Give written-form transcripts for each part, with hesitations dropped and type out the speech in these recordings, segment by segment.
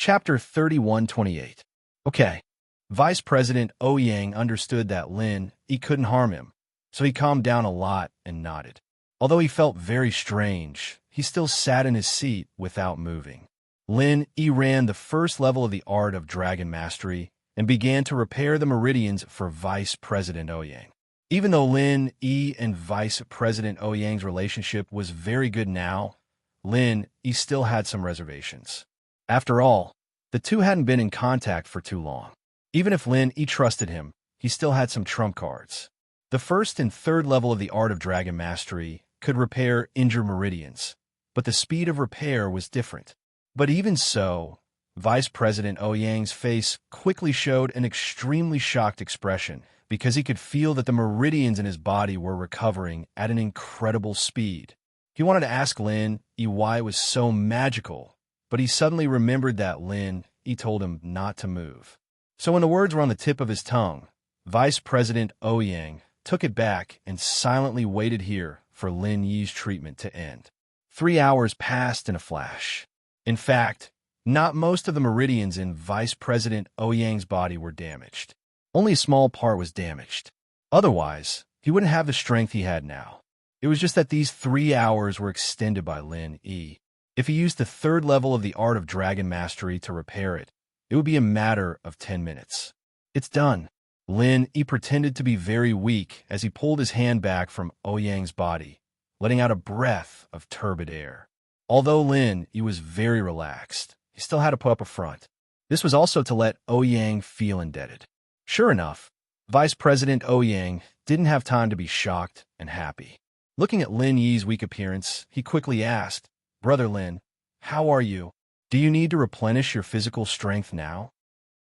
Chapter 3128. Okay. Vice President Ouyang understood that Lin Yi couldn't harm him, so he calmed down a lot and nodded. Although he felt very strange, he still sat in his seat without moving. Lin Yi ran the first level of the art of Dragon Mastery and began to repair the meridians for Vice President Ouyang. Even though Lin Yi and Vice President Ouyang's relationship was very good now, Lin Yi still had some reservations. After all, the two hadn't been in contact for too long. Even if Lin Yi trusted him, he still had some trump cards. The first and third level of the art of Dragon Mastery could repair injured meridians, but the speed of repair was different. But even so, Vice President Ouyang's face quickly showed an extremely shocked expression because he could feel that the meridians in his body were recovering at an incredible speed. He wanted to ask Lin Yi why it was so magical, but he suddenly remembered that Lin Yi told him not to move. So when the words were on the tip of his tongue, Vice President Ouyang took it back and silently waited here for Lin Yi's treatment to end. 3 hours passed in a flash. In fact, not most of the meridians in Vice President Ouyang's body were damaged. Only a small part was damaged. Otherwise, he wouldn't have the strength he had now. It was just that these 3 hours were extended by Lin Yi. If he used the third level of the art of Dragon Mastery to repair it, it would be a matter of 10 minutes. It's done. Lin Yi pretended to be very weak as he pulled his hand back from Ouyang's body, letting out a breath of turbid air. Although Lin Yi was very relaxed, he still had to put up a front. This was also to let Ouyang feel indebted. Sure enough, Vice President Ouyang didn't have time to be shocked and happy. Looking at Lin Yi's weak appearance, he quickly asked, "Brother Lin, how are you? Do you need to replenish your physical strength now?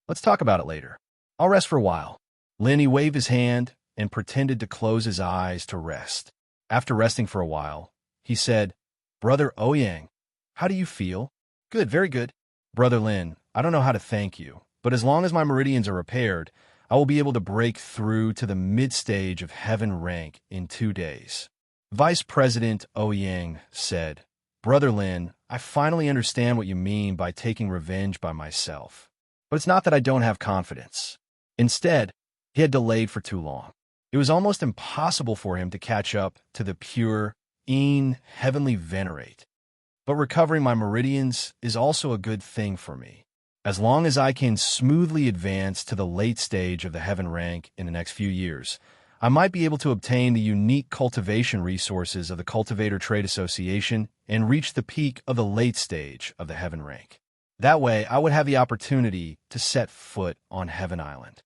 Let's talk about it later. I'll rest for a while." Lin Yi waved his hand and pretended to close his eyes to rest. After resting for a while, he said, "Brother Ouyang, how do you feel?" "Good, very good." "Brother Lin, I don't know how to thank you, but as long as my meridians are repaired, I will be able to break through to the mid-stage of heaven rank in 2 days." Vice President Ouyang said, "Brother Lin, I finally understand what you mean by taking revenge by myself. But it's not that I don't have confidence. Instead, he had delayed for too long. It was almost impossible for him to catch up to the pure, heavenly venerate. But recovering my meridians is also a good thing for me. As long as I can smoothly advance to the late stage of the heaven rank in the next few years, I might be able to obtain the unique cultivation resources of the Cultivator Trade Association and reach the peak of the late stage of the heaven rank. That way, I would have the opportunity to set foot on Heaven Island.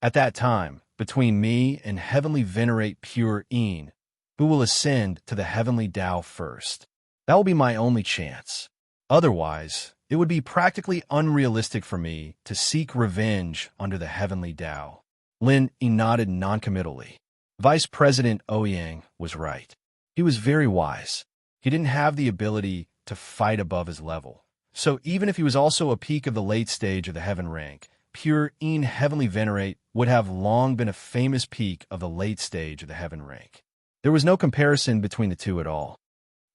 At that time, between me and Heavenly Venerate Pure Een, who will ascend to the Heavenly Tao first, that will be my only chance. Otherwise, it would be practically unrealistic for me to seek revenge under the Heavenly Tao." Lin Yi nodded noncommittally. Vice President Ouyang was right. He was very wise. He didn't have the ability to fight above his level. So even if he was also a peak of the late stage of the heaven rank, Pure Een Heavenly Venerate would have long been a famous peak of the late stage of the heaven rank. There was no comparison between the two at all.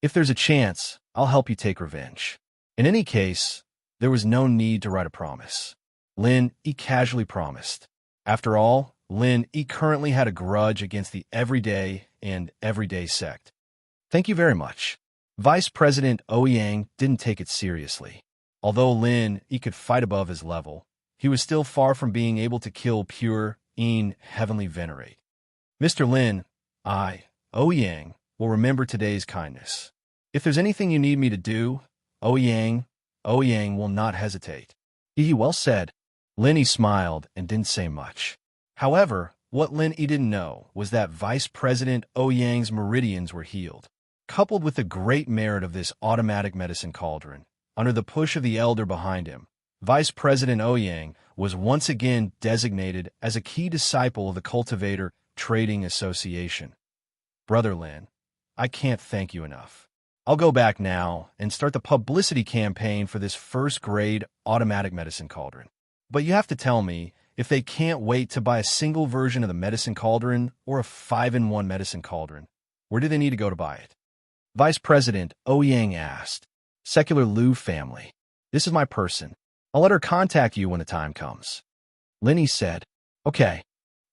If there's a chance, I'll help you take revenge. In any case, there was no need to write a promise. Lin Yi casually promised. After all, Lin Yi currently had a grudge against the everyday and everyday sect. "Thank you very much." Vice President Ouyang didn't take it seriously. Although Lin Yi could fight above his level, he was still far from being able to kill Pure Een Heavenly Venerate. "Mr. Lin, I, Ouyang, will remember today's kindness. If there's anything you need me to do, Ouyang will not hesitate." "He well said." Lin Yi smiled and didn't say much. However, what Lin Yi didn't know was that Vice President Ouyang's meridians were healed. Coupled with the great merit of this automatic medicine cauldron, under the push of the elder behind him, Vice President Ouyang was once again designated as a key disciple of the Cultivator Trading Association. "Brother Lin, I can't thank you enough. I'll go back now and start the publicity campaign for this first-grade automatic medicine cauldron. But you have to tell me if they can't wait to buy a single version of the medicine cauldron or a 5-in-1 medicine cauldron. Where do they need to go to buy it?" Vice President Ouyang asked. "Secular Liu family. This is my person. I'll let her contact you when the time comes. Linny said. Okay.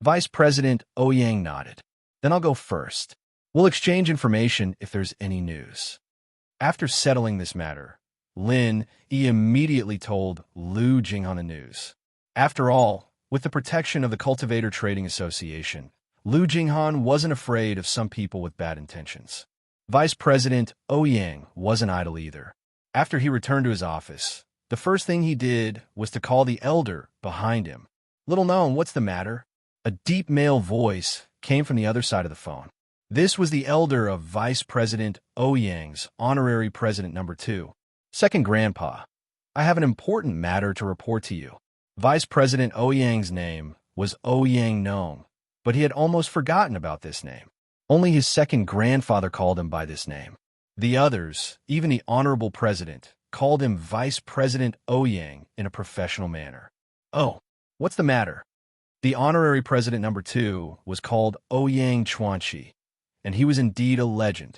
Vice President Ouyang nodded. Then I'll go first. We'll exchange information if there's any news. After settling this matter, Lin Yi immediately told Lu Jinghan the news. After all, with the protection of the Cultivator Trading Association, Lu Jinghan wasn't afraid of some people with bad intentions. Vice President Ouyang wasn't idle either. After he returned to his office, the first thing he did was to call the elder behind him. Little known, what's the matter? A deep male voice came from the other side of the phone. This was the elder of Vice President Ouyang's honorary president number 2. Second Grandpa, I have an important matter to report to you. Vice President Ouyang's name was Ouyang Nong, but he had almost forgotten about this name. Only his second grandfather called him by this name. The others, even the honorable president, called him Vice President Ouyang in a professional manner. Oh, what's the matter? The honorary president number 2 was called Ouyang Chuanqi, and he was indeed a legend.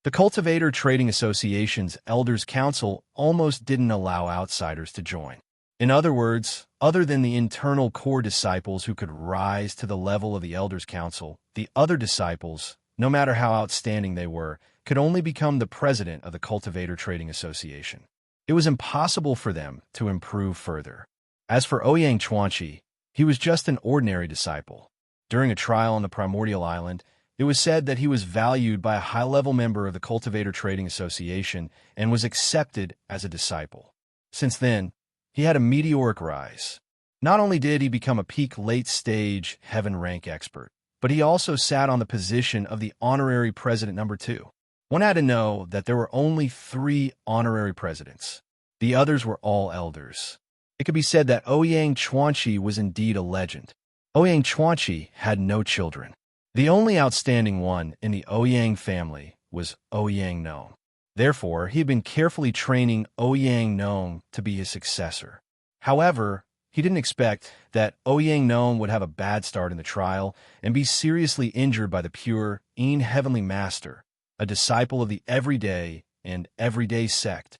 The Cultivator Trading Association's Elders Council almost didn't allow outsiders to join. In other words, other than the internal core disciples who could rise to the level of the Elders Council, the other disciples, no matter how outstanding they were, could only become the president of the Cultivator Trading Association. It was impossible for them to improve further. As for Ouyang Chuanqi, he was just an ordinary disciple. During a trial on the Primordial Island, it was said that he was valued by a high-level member of the Cultivator Trading Association and was accepted as a disciple. Since then, he had a meteoric rise. Not only did he become a peak late-stage heaven rank expert, but he also sat on the position of the honorary president number 2. One had to know that there were only 3 honorary presidents. The others were all elders. It could be said that Ouyang Chuanqi was indeed a legend. Ouyang Chuanqi had no children. The only outstanding one in the Ouyang family was Ouyang Nong. Therefore, he had been carefully training Ouyang Nong to be his successor. However, he didn't expect that Ouyang Nong would have a bad start in the trial and be seriously injured by the pure Heavenly Master, a disciple of the Everyday and Everyday sect.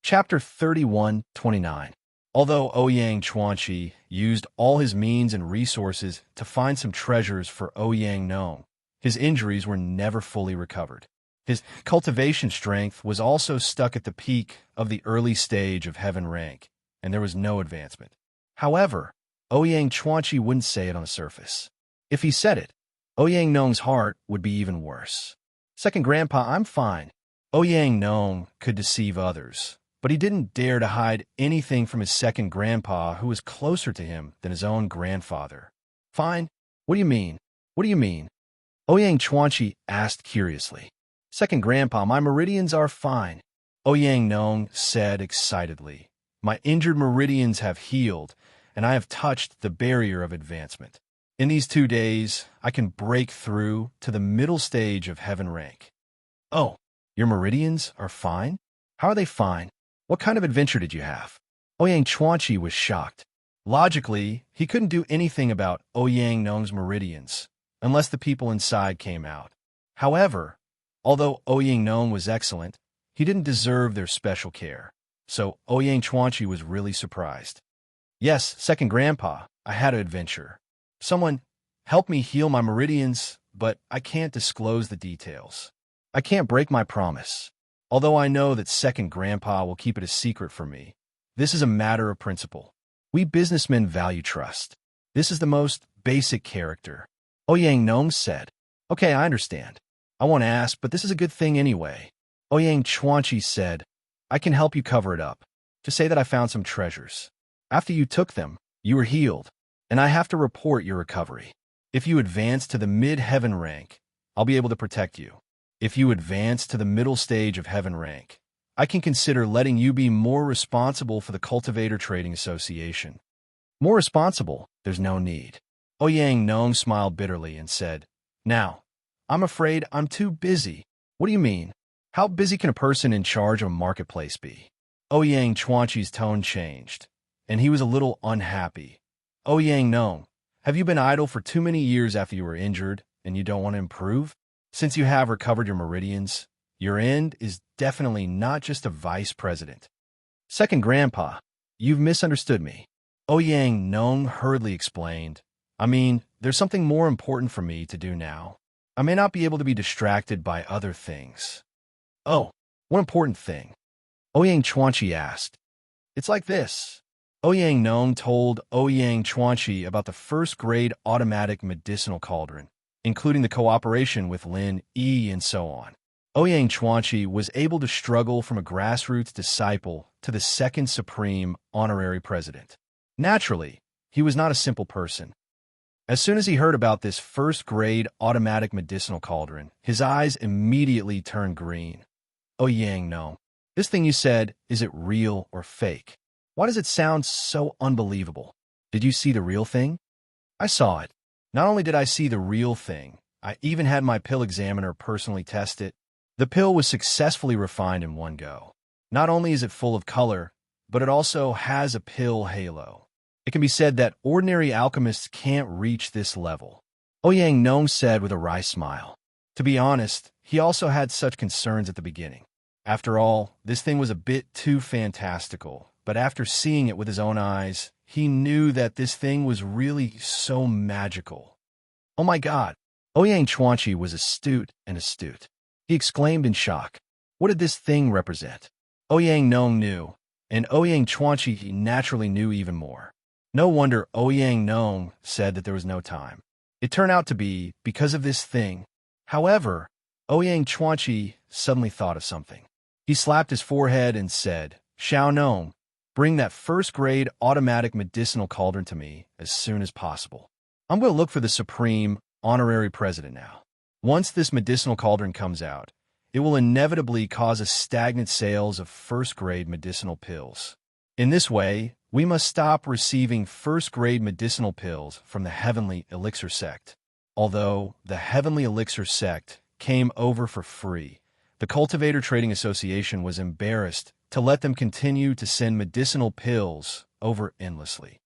Chapter 31:29. Although Ouyang Chuanqi used all his means and resources to find some treasures for Ouyang Nong, his injuries were never fully recovered. His cultivation strength was also stuck at the peak of the early stage of heaven rank, and there was no advancement. However, Ouyang Chuanqi wouldn't say it on the surface. If he said it, Ouyang Nong's heart would be even worse. Second Grandpa, I'm fine. Ouyang Nong could deceive others, but he didn't dare to hide anything from his second grandpa, who was closer to him than his own grandfather. Fine? What do you mean? What do you mean? Ouyang Chuanqi asked curiously. Second Grandpa, my meridians are fine. Ouyang Nong said excitedly. My injured meridians have healed, and I have touched the barrier of advancement. In these 2 days, I can break through to the middle stage of heaven rank. Oh, your meridians are fine? How are they fine? What kind of adventure did you have? Ouyang Chuanqi was shocked. Logically, he couldn't do anything about Ouyang Nong's meridians, unless the people inside came out. However, although Ouyang Nong was excellent, he didn't deserve their special care. So Ouyang Chuanqi was really surprised. Yes, Second Grandpa, I had an adventure. Someone helped me heal my meridians, but I can't disclose the details. I can't break my promise. Although I know that Second Grandpa will keep it a secret from me, this is a matter of principle. We businessmen value trust. This is the most basic character. Ouyang Nong said. Okay, I understand. I won't ask, but this is a good thing anyway. Ouyang Chuanqi said, I can help you cover it up. To say that I found some treasures. After you took them, you were healed, and I have to report your recovery. If you advance to the mid-heaven rank, I'll be able to protect you. If you advance to the middle stage of heaven rank, I can consider letting you be more responsible for the Cultivator Trading Association. More responsible? There's no need. Ouyang Nong smiled bitterly and said, Now, I'm afraid I'm too busy. What do you mean? How busy can a person in charge of a marketplace be? Ouyang Chuanqi's tone changed, and he was a little unhappy. Ouyang Nong, have you been idle for too many years after you were injured, and you don't want to improve? Since you have recovered your meridians, your end is definitely not just a vice president. Second Grandpa, you've misunderstood me. Ouyang Nong hurriedly explained. I mean, there's something more important for me to do now. I may not be able to be distracted by other things. Oh, what important thing? Ouyang Chuanqi asked. It's like this. Ouyang Nong told Ouyang Chuanqi about the first-grade automatic medicinal cauldron, including the cooperation with Lin Yi and so on. Ouyang Chuanqi was able to struggle from a grassroots disciple to the second supreme honorary president. Naturally, he was not a simple person. As soon as he heard about this first-grade automatic medicinal cauldron, his eyes immediately turned green. Ouyang Nong, this thing you said, is it real or fake? Why does it sound so unbelievable? Did you see the real thing? I saw it. Not only did I see the real thing, I even had my pill examiner personally test it. The pill was successfully refined in one go. Not only is it full of color, but it also has a pill halo. It can be said that ordinary alchemists can't reach this level. Ouyang Nong said with a wry smile. To be honest, he also had such concerns at the beginning. After all, this thing was a bit too fantastical, but after seeing it with his own eyes, he knew that this thing was really so magical. Oh my God! Ouyang Chuanqi was astute. He exclaimed in shock. What did this thing represent? Ouyang Nong knew, and Ouyang Chuanqi naturally knew even more. No wonder Ouyang Nong said that there was no time. It turned out to be because of this thing. However, Ouyang Chuanqi suddenly thought of something. He slapped his forehead and said, Xiao Nong, bring that first-grade automatic medicinal cauldron to me as soon as possible. I'm going to look for the supreme honorary president now. Once this medicinal cauldron comes out, it will inevitably cause a stagnant sales of first-grade medicinal pills. In this way, we must stop receiving first-grade medicinal pills from the Heavenly Elixir sect. Although the Heavenly Elixir sect came over for free, the Cultivator Trading Association was embarrassed to let them continue to send medicinal pills over endlessly.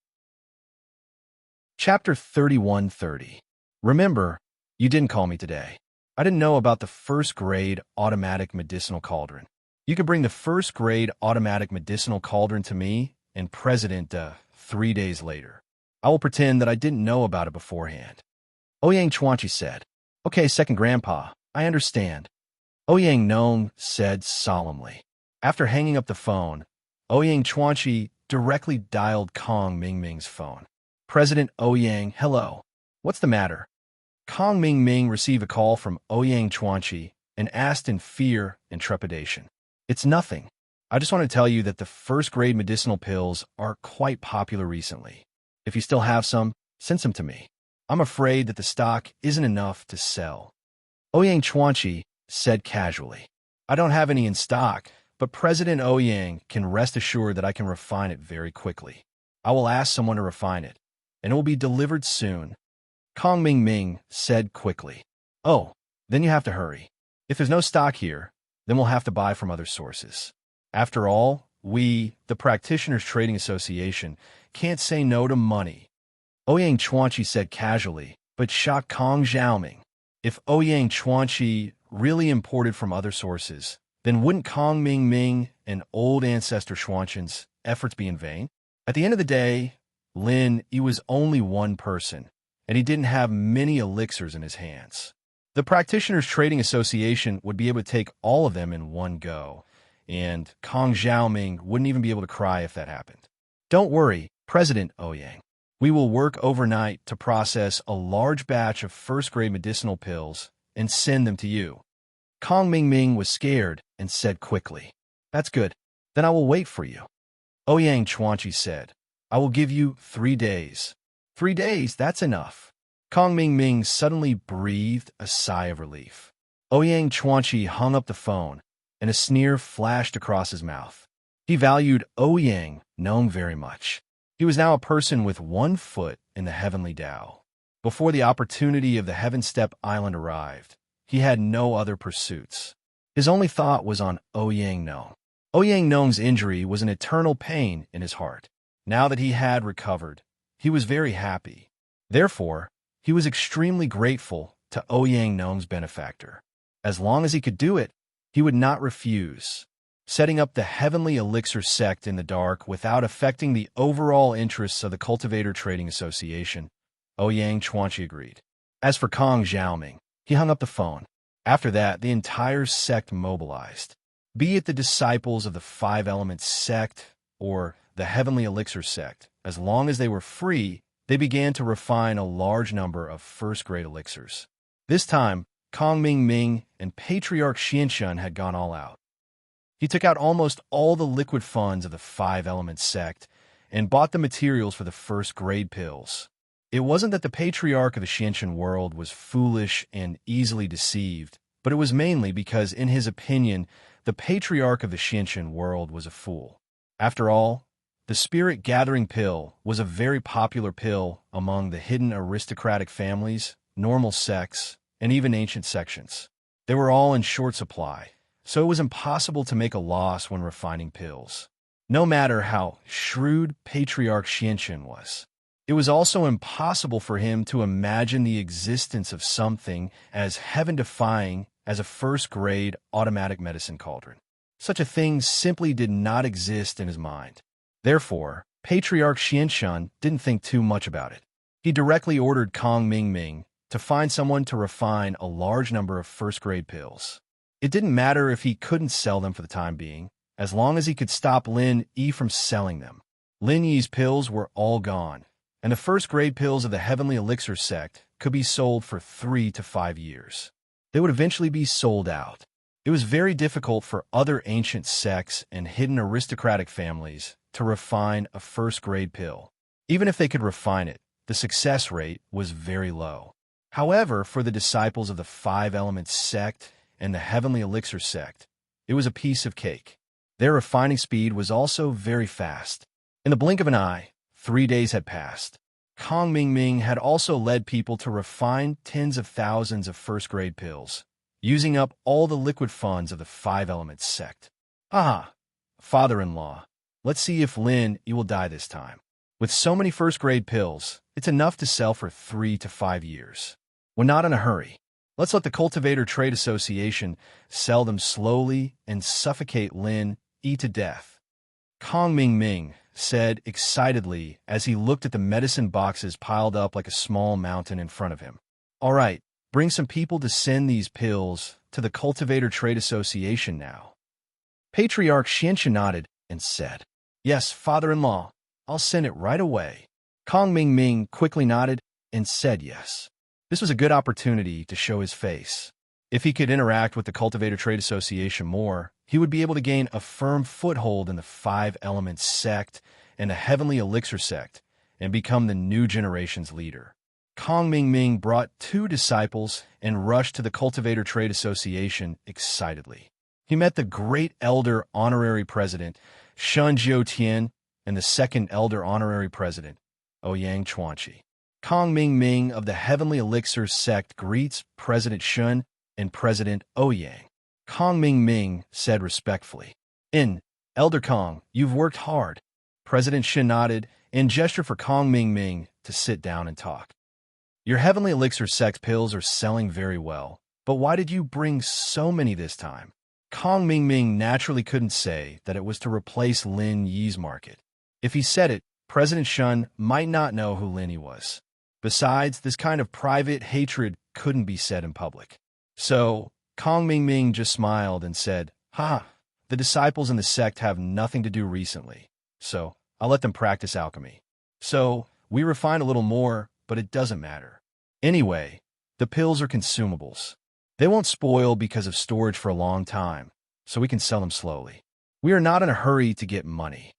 Chapter 3130. Remember, you didn't call me today. I didn't know about the first-grade automatic medicinal cauldron. You can bring the first-grade automatic medicinal cauldron to me and President 3 days later. I will pretend that I didn't know about it beforehand. Ouyang Chuanqi said. Okay, Second Grandpa, I understand. Ouyang Nong said solemnly. After hanging up the phone, Ouyang Chuanqi directly dialed Kong Mingming's phone. President Ouyang, hello. What's the matter? Kong Mingming received a call from Ouyang Chuanqi and asked in fear and trepidation. It's nothing. I just want to tell you that the first-grade medicinal pills are quite popular recently. If you still have some, send some to me. I'm afraid that the stock isn't enough to sell. Ouyang Chuanqi said casually. I don't have any in stock, but President Ouyang can rest assured that I can refine it very quickly. I will ask someone to refine it, and it will be delivered soon. Kong Mingming said quickly. Oh, then you have to hurry. If there's no stock here, then we'll have to buy from other sources. After all, we, the Practitioners Trading Association, can't say no to money. Ouyang Chuanqi said casually, but shocked Kong Xiaoming. If Ouyang Chuanqi really imported from other sources, then wouldn't Kong Mingming and old ancestor Xuanqin's efforts be in vain? At the end of the day, Lin Yi was only one person, and he didn't have many elixirs in his hands. The Practitioners Trading Association would be able to take all of them in one go, and Kong Xiaoming wouldn't even be able to cry if that happened. Don't worry, President Ouyang. We will work overnight to process a large batch of first-grade medicinal pills and send them to you. Kong Mingming was scared and said quickly. That's good. Then I will wait for you. Ouyang Chuanqi said. I will give you 3 days. 3 days, that's enough. Kong Mingming suddenly breathed a sigh of relief. Ouyang Chuanqi hung up the phone, and a sneer flashed across his mouth. He valued Ouyang Nong very much. He was now a person with 1 foot in the heavenly Tao. Before the opportunity of the Heaven Step Island arrived, he had no other pursuits. His only thought was on Ouyang Nong. Ouyang Nong's injury was an eternal pain in his heart. Now that he had recovered, he was very happy. Therefore, he was extremely grateful to Ouyang Nong's benefactor. As long as he could do it, he would not refuse. setting up the Heavenly Elixir sect in the dark without affecting the overall interests of the Cultivator Trading Association. Ouyang Chuanqi agreed. As for Kong Xiaoming, he hung up the phone. After that, the entire sect mobilized. Be it the disciples of the Five Elements sect or the Heavenly Elixir sect, as long as they were free, they began to refine a large number of first-grade elixirs. This time, Kong Ming and Patriarch Xianshun had gone all out. He took out almost all the liquid funds of the Five Elements sect and bought the materials for the first-grade pills. It wasn't that the Patriarch of the Xianshun world was foolish and easily deceived, but it was mainly because, in his opinion, the Patriarch of the Xianshun world was a fool. After all, the spirit-gathering pill was a very popular pill among the hidden aristocratic families, normal sects, and even ancient sections. They were all in short supply, so it was impossible to make a loss when refining pills, no matter how shrewd Patriarch Xianshun was. It was also impossible for him to imagine the existence of something as heaven-defying as a first-grade automatic medicine cauldron. Such a thing simply did not exist in his mind. Therefore, Patriarch Xianshun didn't think too much about it. He directly ordered Kong Ming to find someone to refine a large number of first-grade pills. It didn't matter if he couldn't sell them for the time being, as long as he could stop Lin Yi from selling them. Lin Yi's pills were all gone, and the first-grade pills of the Heavenly Elixir sect could be sold for 3 to 5 years. They would eventually be sold out. It was very difficult for other ancient sects and hidden aristocratic families to refine a first-grade pill. Even if they could refine it, the success rate was very low. However, for the disciples of the Five Elements sect and the Heavenly Elixir sect, it was a piece of cake. Their refining speed was also very fast. In the blink of an eye, 3 days had passed. Kong Ming had also led people to refine tens of thousands of first-grade pills, using up all the liquid funds of the Five Elements sect. Ah, father-in-law, let's see if Lin Yi will die this time. With so many first-grade pills, it's enough to sell for 3 to 5 years. We're not in a hurry. Let's let the Cultivator Trade Association sell them slowly and suffocate Lin Yi to death. Kong Ming said excitedly as he looked at the medicine boxes piled up like a small mountain in front of him. All right, bring some people to send these pills to the Cultivator Trade Association now. Patriarch Xianshun nodded and said, Yes, father-in-law, I'll send it right away. Kong Ming quickly nodded and said yes. This was a good opportunity to show his face. If he could interact with the Cultivator Trade Association more, he would be able to gain a firm foothold in the Five Elements sect and the Heavenly Elixir sect and become the new generation's leader. Kong Ming brought 2 disciples and rushed to the Cultivator Trade Association excitedly. He met the Great Elder Honorary President, Shun Jiutian, and the Second Elder Honorary President, Ouyang Chuanqi. Kong Ming of the Heavenly Elixir sect greets President Shun and President Ouyang. Kong Ming said respectfully, Elder Kong, you've worked hard. President Shun nodded and gestured for Kong Ming to sit down and talk. Your Heavenly Elixir sect pills are selling very well, but why did you bring so many this time? Kong Ming naturally couldn't say that it was to replace Lin Yi's market. If he said it, President Shun might not know who Lin Yi was. Besides, this kind of private hatred couldn't be said in public. So, Kong Ming just smiled and said, the disciples in the sect have nothing to do recently, so I'll let them practice alchemy. So, we refine a little more, but it doesn't matter. Anyway, the pills are consumables. They won't spoil because of storage for a long time, so we can sell them slowly. We are not in a hurry to get money.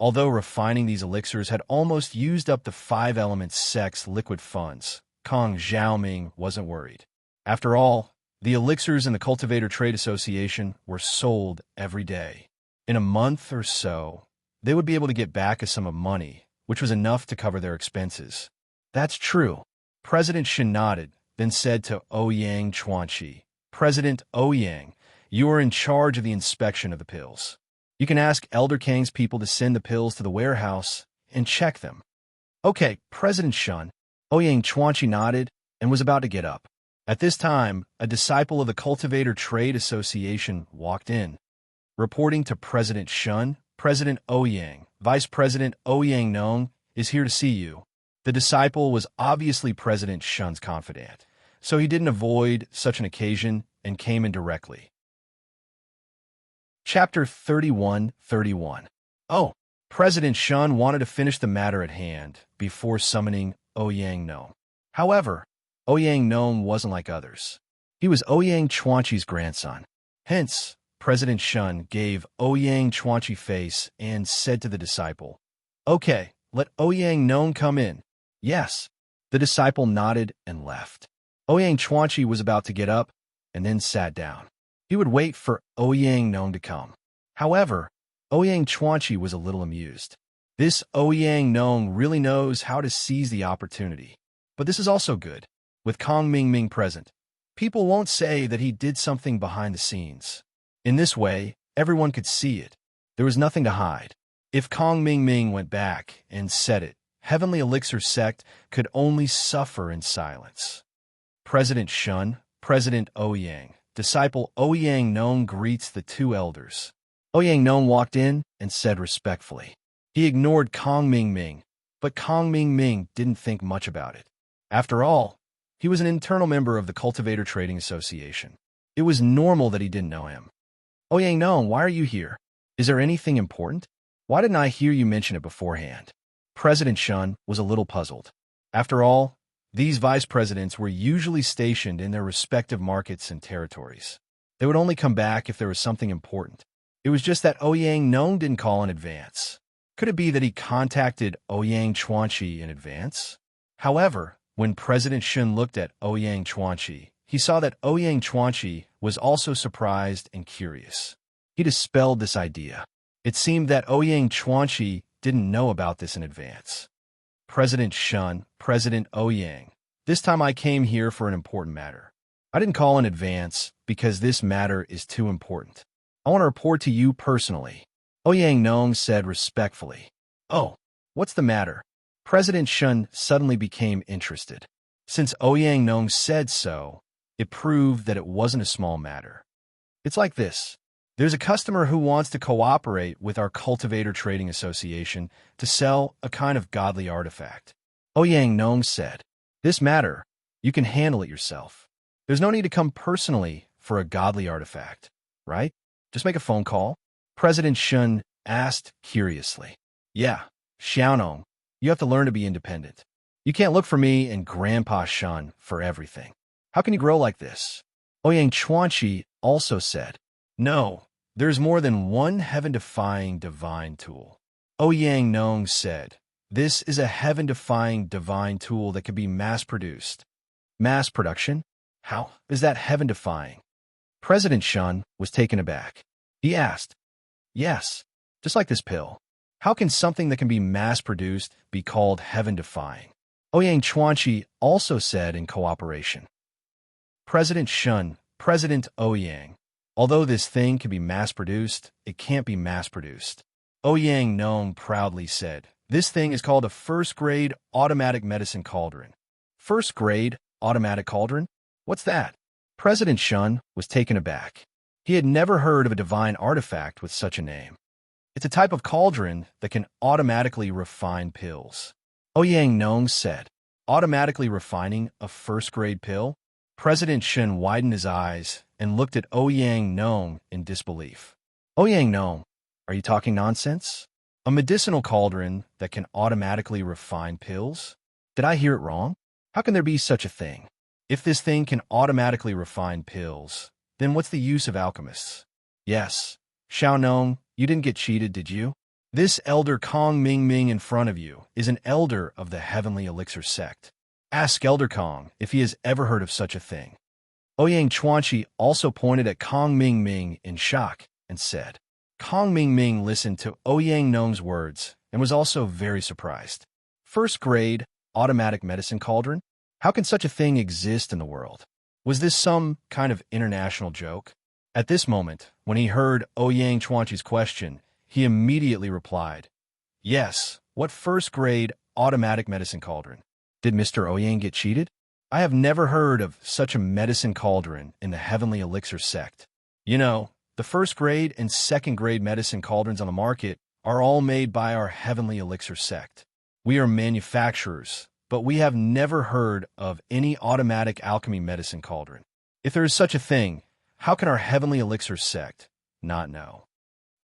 Although refining these elixirs had almost used up the Five Elements sect's liquid funds, Kong Xiaoming wasn't worried. After all, the elixirs in the Cultivator Trade Association were sold every day. In a month or so, they would be able to get back a sum of money, which was enough to cover their expenses. That's true. President Shun nodded, then said to Ouyang Chuanqi, President Ouyang, you are in charge of the inspection of the pills. You can ask Elder Kang's people to send the pills to the warehouse and check them. Okay, President Shun. Ouyang Chuanqi nodded and was about to get up. At this time, a disciple of the Cultivator Trade Association walked in. reporting to President Shun, President Ouyang, Vice President Ouyang Nong is here to see you. The disciple was obviously President Shun's confidant, so he didn't avoid such an occasion and came in directly. Chapter 31:31. Oh, President Shun wanted to finish the matter at hand before summoning Ouyang Nong. However, Ouyang Nong wasn't like others. He was Ouyang Chuanqi's grandson. Hence, President Shun gave Ouyang Chuanqi face and said to the disciple, "Okay, let Ouyang Nong come in." "Yes." The disciple nodded and left. Ouyang Chuanqi was about to get up and then sat down. He would wait for Ouyang Nong to come. However, Ouyang Chuanqi was a little amused. This Ouyang Nong really knows how to seize the opportunity. But this is also good. With Kong Mingming present, people won't say that he did something behind the scenes. In this way, everyone could see it. There was nothing to hide. If Kong Mingming went back and said it, Heavenly Elixir sect could only suffer in silence. President Shun, President Ouyang, disciple Ouyang Nong greets the two elders. Ouyang Nong walked in and said respectfully. He ignored Kong Mingming, but Kong Mingming didn't think much about it. After all, he was an internal member of the Cultivator Trading Association. It was normal that he didn't know him. Ouyang Nong, why are you here? Is there anything important? Why didn't I hear you mention it beforehand? President Shun was a little puzzled. After all, these vice presidents were usually stationed in their respective markets and territories. They would only come back if there was something important. It was just that Ouyang Nong didn't call in advance. Could it be that he contacted Ouyang Chuanqi in advance? However, when President Shun looked at Ouyang Chuanqi, he saw that Ouyang Chuanqi was also surprised and curious. He dispelled this idea. It seemed that Ouyang Chuanqi didn't know about this in advance. President Shun, President Ouyang, this time I came here for an important matter. I didn't call in advance because this matter is too important. I want to report to you personally. Ouyang Nong said respectfully. Oh, what's the matter? President Shun suddenly became interested. Since Ouyang Nong said so, it proved that it wasn't a small matter. It's like this. There's a customer who wants to cooperate with our Cultivator Trading Association to sell a kind of godly artifact. Ouyang Nong said, this matter, you can handle it yourself. There's no need to come personally for a godly artifact, right? Just make a phone call. President Shun asked curiously. Yeah, Xiaonong, you have to learn to be independent. You can't look for me and Grandpa Shun for everything. How can you grow like this? Ouyang Chuanqi also said, no. There's more than one heaven-defying divine tool. Ouyang Nong said, this is a heaven-defying divine tool that can be mass-produced. Mass production? How is that heaven-defying? President Shun was taken aback. He asked, yes, just like this pill. How can something that can be mass-produced be called heaven-defying? Ouyang Chuanqi also said in cooperation. President Shun, President Ouyang, although this thing can be mass-produced, it can't be mass-produced. Ouyang Nong proudly said, this thing is called a first-grade automatic medicine cauldron. First-grade automatic cauldron? What's that? President Shun was taken aback. He had never heard of a divine artifact with such a name. It's a type of cauldron that can automatically refine pills. Ouyang Nong said, automatically refining a first-grade pill? President Shun widened his eyes and looked at Ouyang Nong in disbelief. Ouyang Nong, are you talking nonsense? A medicinal cauldron that can automatically refine pills? Did I hear it wrong? How can there be such a thing? If this thing can automatically refine pills, then what's the use of alchemists? Yes, Xiaonong, you didn't get cheated, did you? This elder Kong Mingming in front of you is an elder of the Heavenly Elixir sect. Ask Elder Kong if he has ever heard of such a thing. Ouyang Chuanqi also pointed at Kong Mingming in shock and said, Kong Mingming listened to Ouyang Nong's words and was also very surprised. First grade automatic medicine cauldron? How can such a thing exist in the world? Was this some kind of international joke? At this moment, when he heard Ouyang Chuanqi's question, he immediately replied, yes, what first grade automatic medicine cauldron? Did Mr. Ouyang get cheated? I have never heard of such a medicine cauldron in the Heavenly Elixir sect. You know, The first grade and second grade medicine cauldrons on the market are all made by our Heavenly Elixir sect. We are manufacturers, but we have never heard of any automatic alchemy medicine cauldron. If there is such a thing, how can our Heavenly Elixir sect not know?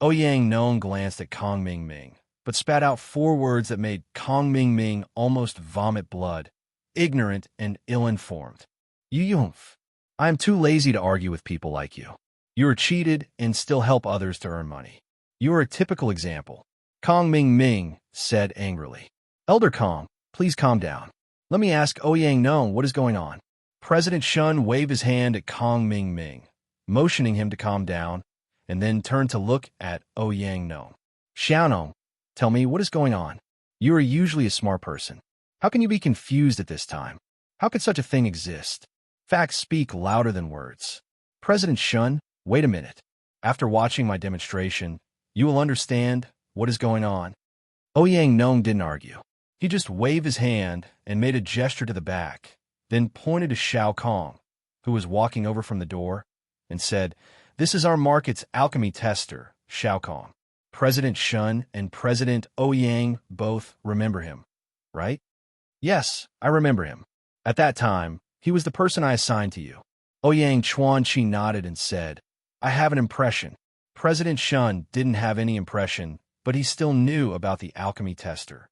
Ouyang Nong glanced at Kong Ming Ming, but spat out 4 words that made Kong Ming Ming almost vomit blood. Ignorant and ill-informed. You Yunf. I am too lazy to argue with people like you. You are cheated and still help others to earn money. You are a typical example. Kong Ming Ming said angrily. Elder Kong, please calm down. Let me ask Ouyang Nong what is going on. President Shun waved his hand at Kong Ming Ming, motioning him to calm down, and then turned to look at Ouyang Nong. Xiaonong, tell me what is going on. You are usually a smart person. How can you be confused at this time? How could such a thing exist? Facts speak louder than words. President Shun, wait a minute. After watching my demonstration, you will understand what is going on. Ouyang Nong didn't argue. He just waved his hand and made a gesture to the back, then pointed to Shao Kong, who was walking over from the door, and said, "This is our market's alchemy tester, Shao Kong." President Shun and President Ouyang both remember him, right? Yes, I remember him. At that time, he was the person I assigned to you. Ouyang Chuanqi nodded and said, I have an impression. President Shun didn't have any impression, but he still knew about the alchemy tester.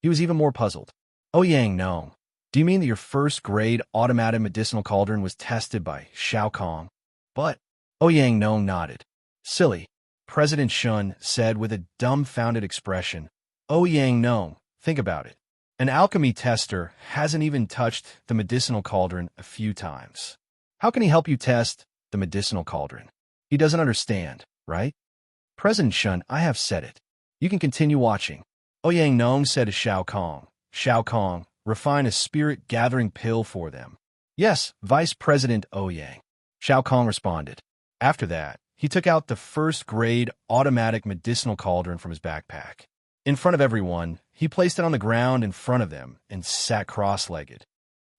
He was even more puzzled. Ouyang Nong, do you mean that your first grade automated medicinal cauldron was tested by Shao Kong? But Ouyang Nong nodded. Silly, President Shun said with a dumbfounded expression. Ouyang Nong, think about it. An alchemy tester hasn't even touched the medicinal cauldron a few times. How can he help you test the medicinal cauldron? He doesn't understand, right? President Shun, I have said it. You can continue watching. Ouyang Nong said to Shao Kong, Shao Kong, refine a spirit-gathering pill for them. Yes, Vice President Ouyang. Shao Kong responded. After that, he took out the first-grade automatic medicinal cauldron from his backpack. In front of everyone, he placed it on the ground in front of them and sat cross-legged.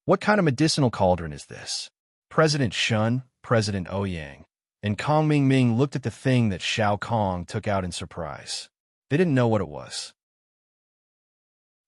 What kind of medicinal cauldron is this? President Shun, President Ouyang, and Kong Ming Ming looked at the thing that Shao Kong took out in surprise. They didn't know what it was.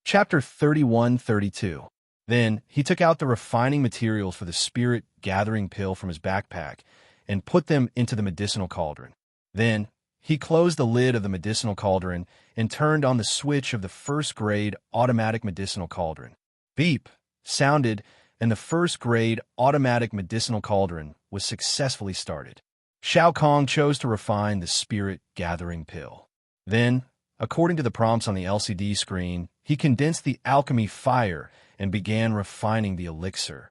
Chapter 31-32. Then, he took out the refining materials for the spirit-gathering pill from his backpack and put them into the medicinal cauldron. Then, he closed the lid of the medicinal cauldron and turned on the switch of the first-grade automatic medicinal cauldron. Beep sounded, and the first-grade automatic medicinal cauldron was successfully started. Shao Kong chose to refine the spirit-gathering pill. Then, according to the prompts on the LCD screen, he condensed the alchemy fire and began refining the elixir.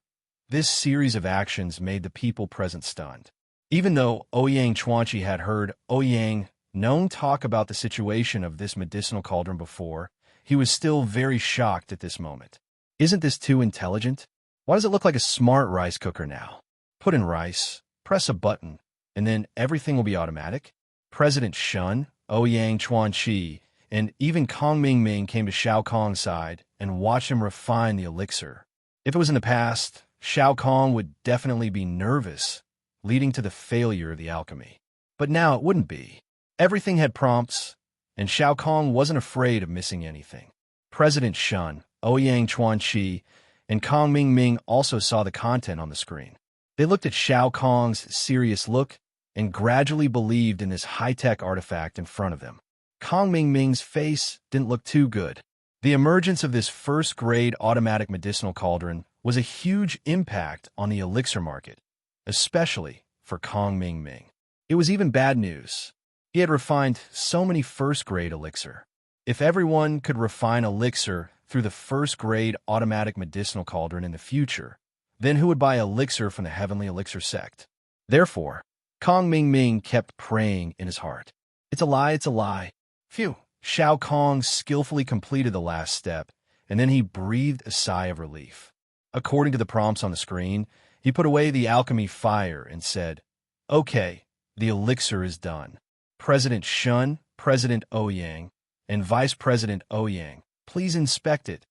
This series of actions made the people present stunned. Even though Ouyang Chuanqi had heard Ouyang Nong talk about the situation of this medicinal cauldron before, he was still very shocked at this moment. Isn't this too intelligent? Why does it look like a smart rice cooker now? Put in rice, press a button, and then everything will be automatic? President Shun, Ouyang Chuanqi, and even Kong Ming Ming came to Shao Kong's side and watched him refine the elixir. If it was in the past, Shao Kong would definitely be nervous, leading to the failure of the alchemy. But now it wouldn't be. Everything had prompts, and Shao Kong wasn't afraid of missing anything. President Shun, Ouyang Chuanqi, and Kong Ming Ming also saw the content on the screen. They looked at Shao Kong's serious look and gradually believed in this high-tech artifact in front of them. Kong Ming Ming's face didn't look too good. The emergence of this first-grade automatic medicinal cauldron was a huge impact on the elixir market, especially for Kong Ming Ming. It was even bad news. He had refined so many first-grade elixir. If everyone could refine elixir through the first-grade automatic medicinal cauldron in the future, then who would buy elixir from the Heavenly Elixir sect? Therefore, Kong Ming Ming kept praying in his heart. It's a lie, it's a lie. Phew. Shao Kong skillfully completed the last step, and then he breathed a sigh of relief. According to the prompts on the screen, he put away the alchemy fire and said, Okay, the elixir is done. President Shun, President Ouyang, and Vice President Ouyang, please inspect it.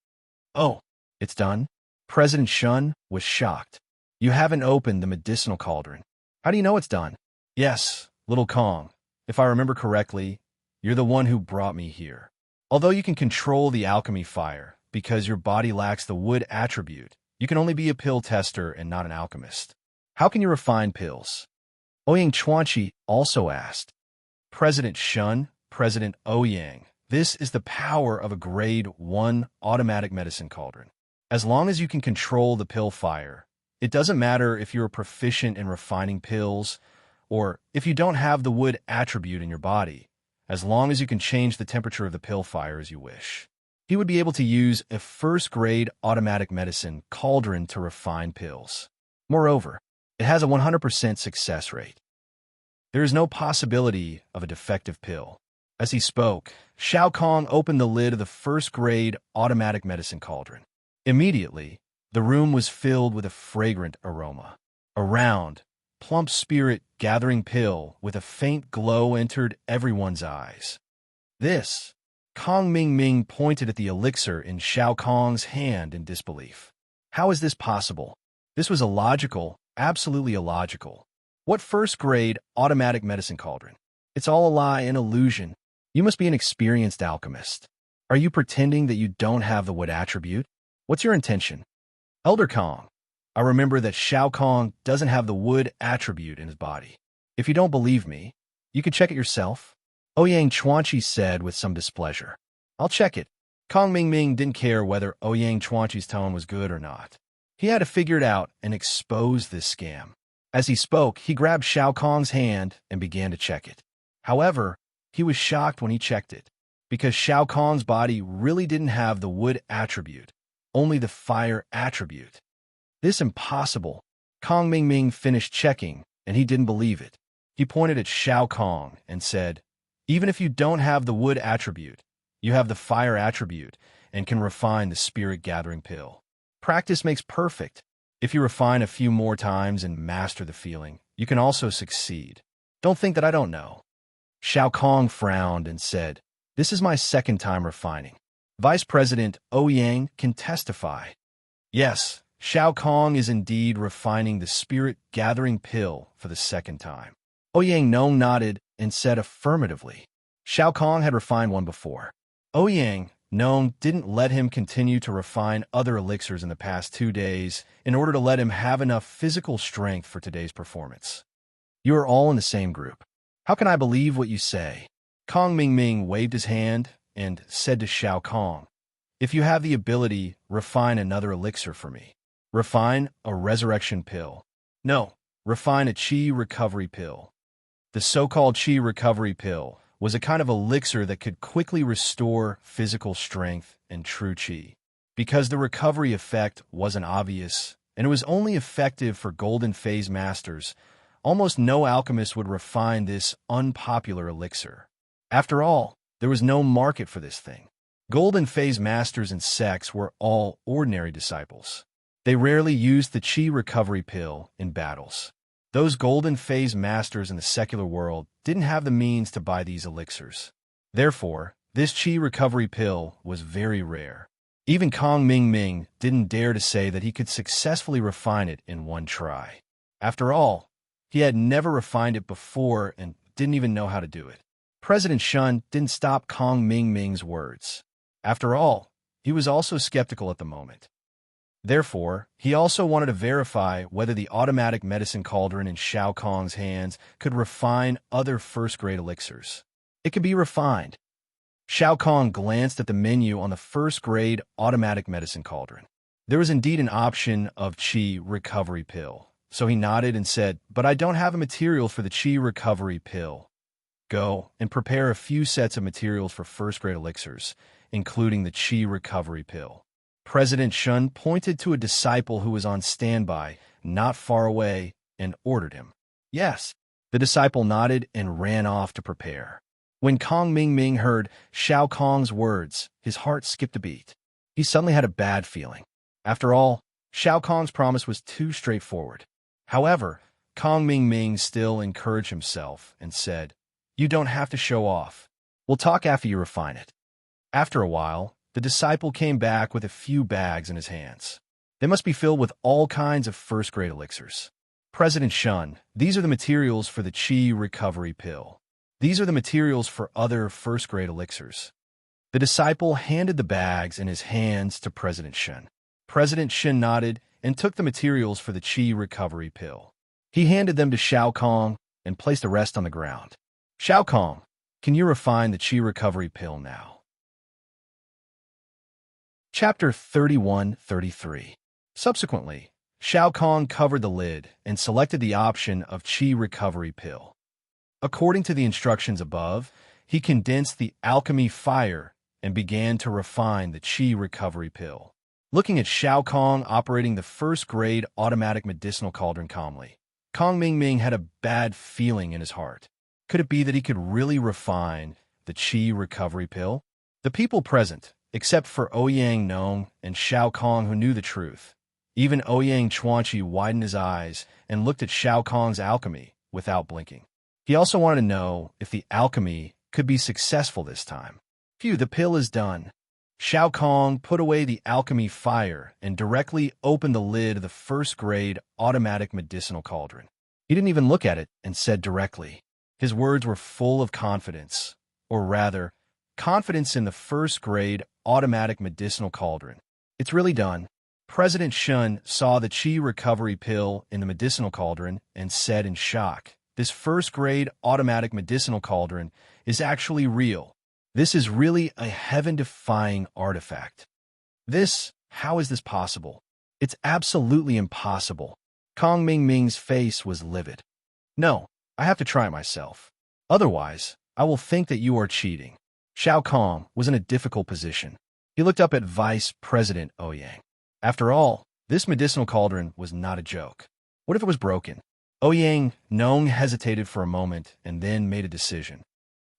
Oh, it's done? President Shun was shocked. You haven't opened the medicinal cauldron. How do you know it's done? Yes, little Kong. If I remember correctly, you're the one who brought me here. Although you can control the alchemy fire, because your body lacks the wood attribute, you can only be a pill tester and not an alchemist. How can you refine pills? Ouyang Chuanqi also asked. President Shun, President Ouyang, this is the power of a Grade 1 automatic medicine cauldron. As long as you can control the pill fire, it doesn't matter if you're proficient in refining pills or if you don't have the wood attribute in your body, as long as you can change the temperature of the pill fire as you wish. He would be able to use a first-grade automatic medicine cauldron to refine pills. Moreover, it has a 100% success rate. There is no possibility of a defective pill. As he spoke, Shao Kong opened the lid of the first-grade automatic medicine cauldron. Immediately, the room was filled with a fragrant aroma. A round, plump spirit-gathering pill with a faint glow entered everyone's eyes. This, Kong Ming Ming pointed at the elixir in Shao Kong's hand in disbelief. How is this possible? This was illogical, absolutely illogical. What first-grade automatic medicine cauldron? It's all a lie, an illusion. You must be an experienced alchemist. Are you pretending that you don't have the wood attribute? What's your intention? Elder Kong, I remember that Shao Kong doesn't have the wood attribute in his body. If you don't believe me, you can check it yourself. Ouyang Chuanqi said with some displeasure. I'll check it. Kong Ming Ming didn't care whether Ouyang Chuanqi's tone was good or not. He had to figure it out and expose this scam. As he spoke, he grabbed Shao Kong's hand and began to check it. However, he was shocked when he checked it, because Shao Kong's body really didn't have the wood attribute, only the fire attribute. This impossible. Kong Ming Ming finished checking, and he didn't believe it. He pointed at Shao Kong and said, even if you don't have the wood attribute, you have the fire attribute and can refine the spirit-gathering pill. Practice makes perfect. If you refine a few more times and master the feeling, you can also succeed. Don't think that I don't know. Shao Kong frowned and said, this is my second time refining. Vice President Ouyang can testify. Yes, Shao Kong is indeed refining the spirit-gathering pill for the second time. Ouyang Nong nodded and said affirmatively. Shao Kong had refined one before. Ouyang Nong didn't let him continue to refine other elixirs in the past 2 days in order to let him have enough physical strength for today's performance. You are all in the same group. How can I believe what you say? Kong Ming Ming waved his hand and said to Shao Kong, if you have the ability, refine another elixir for me. Refine a resurrection pill. No, refine a chi recovery pill. The so-called chi recovery pill was a kind of elixir that could quickly restore physical strength and true chi. Because the recovery effect wasn't obvious, and it was only effective for Golden Phase Masters, almost no alchemist would refine this unpopular elixir. After all, there was no market for this thing. Golden Phase Masters and sects were all ordinary disciples. They rarely used the chi recovery pill in battles. Those Golden Phase Masters in the secular world didn't have the means to buy these elixirs. Therefore, this chi recovery pill was very rare. Even Kong Ming Ming didn't dare to say that he could successfully refine it in one try. After all, he had never refined it before and didn't even know how to do it. President Shun didn't stop Kong Ming Ming's words. After all, he was also skeptical at the moment. Therefore, he also wanted to verify whether the automatic medicine cauldron in Shao Kong's hands could refine other first-grade elixirs. It could be refined. Shao Kong glanced at the menu on the first-grade automatic medicine cauldron. There was indeed an option of chi recovery pill, so he nodded and said, but I don't have a material for the chi recovery pill. Go and prepare a few sets of materials for first-grade elixirs, including the chi recovery pill. President Shun pointed to a disciple who was on standby, not far away, and ordered him. Yes. The disciple nodded and ran off to prepare. When Kong Ming Ming heard Shao Kong's words, his heart skipped a beat. He suddenly had a bad feeling. After all, Shao Kong's promise was too straightforward. However, Kong Ming Ming still encouraged himself and said, you don't have to show off. We'll talk after you refine it. After a while, the disciple came back with a few bags in his hands. They must be filled with all kinds of first-grade elixirs. President Shun, these are the materials for the Qi recovery pill. These are the materials for other first-grade elixirs. The disciple handed the bags in his hands to President Shun. President Shun nodded and took the materials for the Qi recovery pill. He handed them to Shao Kong and placed the rest on the ground. Shao Kong, can you refine the Qi recovery pill now? Chapter 31-33. Subsequently, Shao Kong covered the lid and selected the option of Qi recovery pill. According to the instructions above, he condensed the alchemy fire and began to refine the Qi recovery pill. Looking at Shao Kong operating the first-grade automatic medicinal cauldron calmly, Kong Ming had a bad feeling in his heart. Could it be that he could really refine the Qi recovery pill? The people present, except for Ouyang Nong and Shao Kong who knew the truth, even Ouyang Chuanqi widened his eyes and looked at Shao Kong's alchemy without blinking. He also wanted to know if the alchemy could be successful this time. Phew, the pill is done. Shao Kong put away the alchemy fire and directly opened the lid of the first-grade automatic medicinal cauldron. He didn't even look at it and said directly. His words were full of confidence, or rather, confidence in the first-grade automatic medicinal cauldron. It's really done. President Shun saw the Qi recovery pill in the medicinal cauldron and said in shock, "This first-grade automatic medicinal cauldron is actually real. This is really a heaven-defying artifact. How is this possible? It's absolutely impossible." Kong Ming's face was livid. "No, I have to try it myself. Otherwise, I will think that you are cheating." Shao Kong was in a difficult position. He looked up at Vice President Ouyang. After all, this medicinal cauldron was not a joke. What if it was broken? Ouyang Nong hesitated for a moment and then made a decision.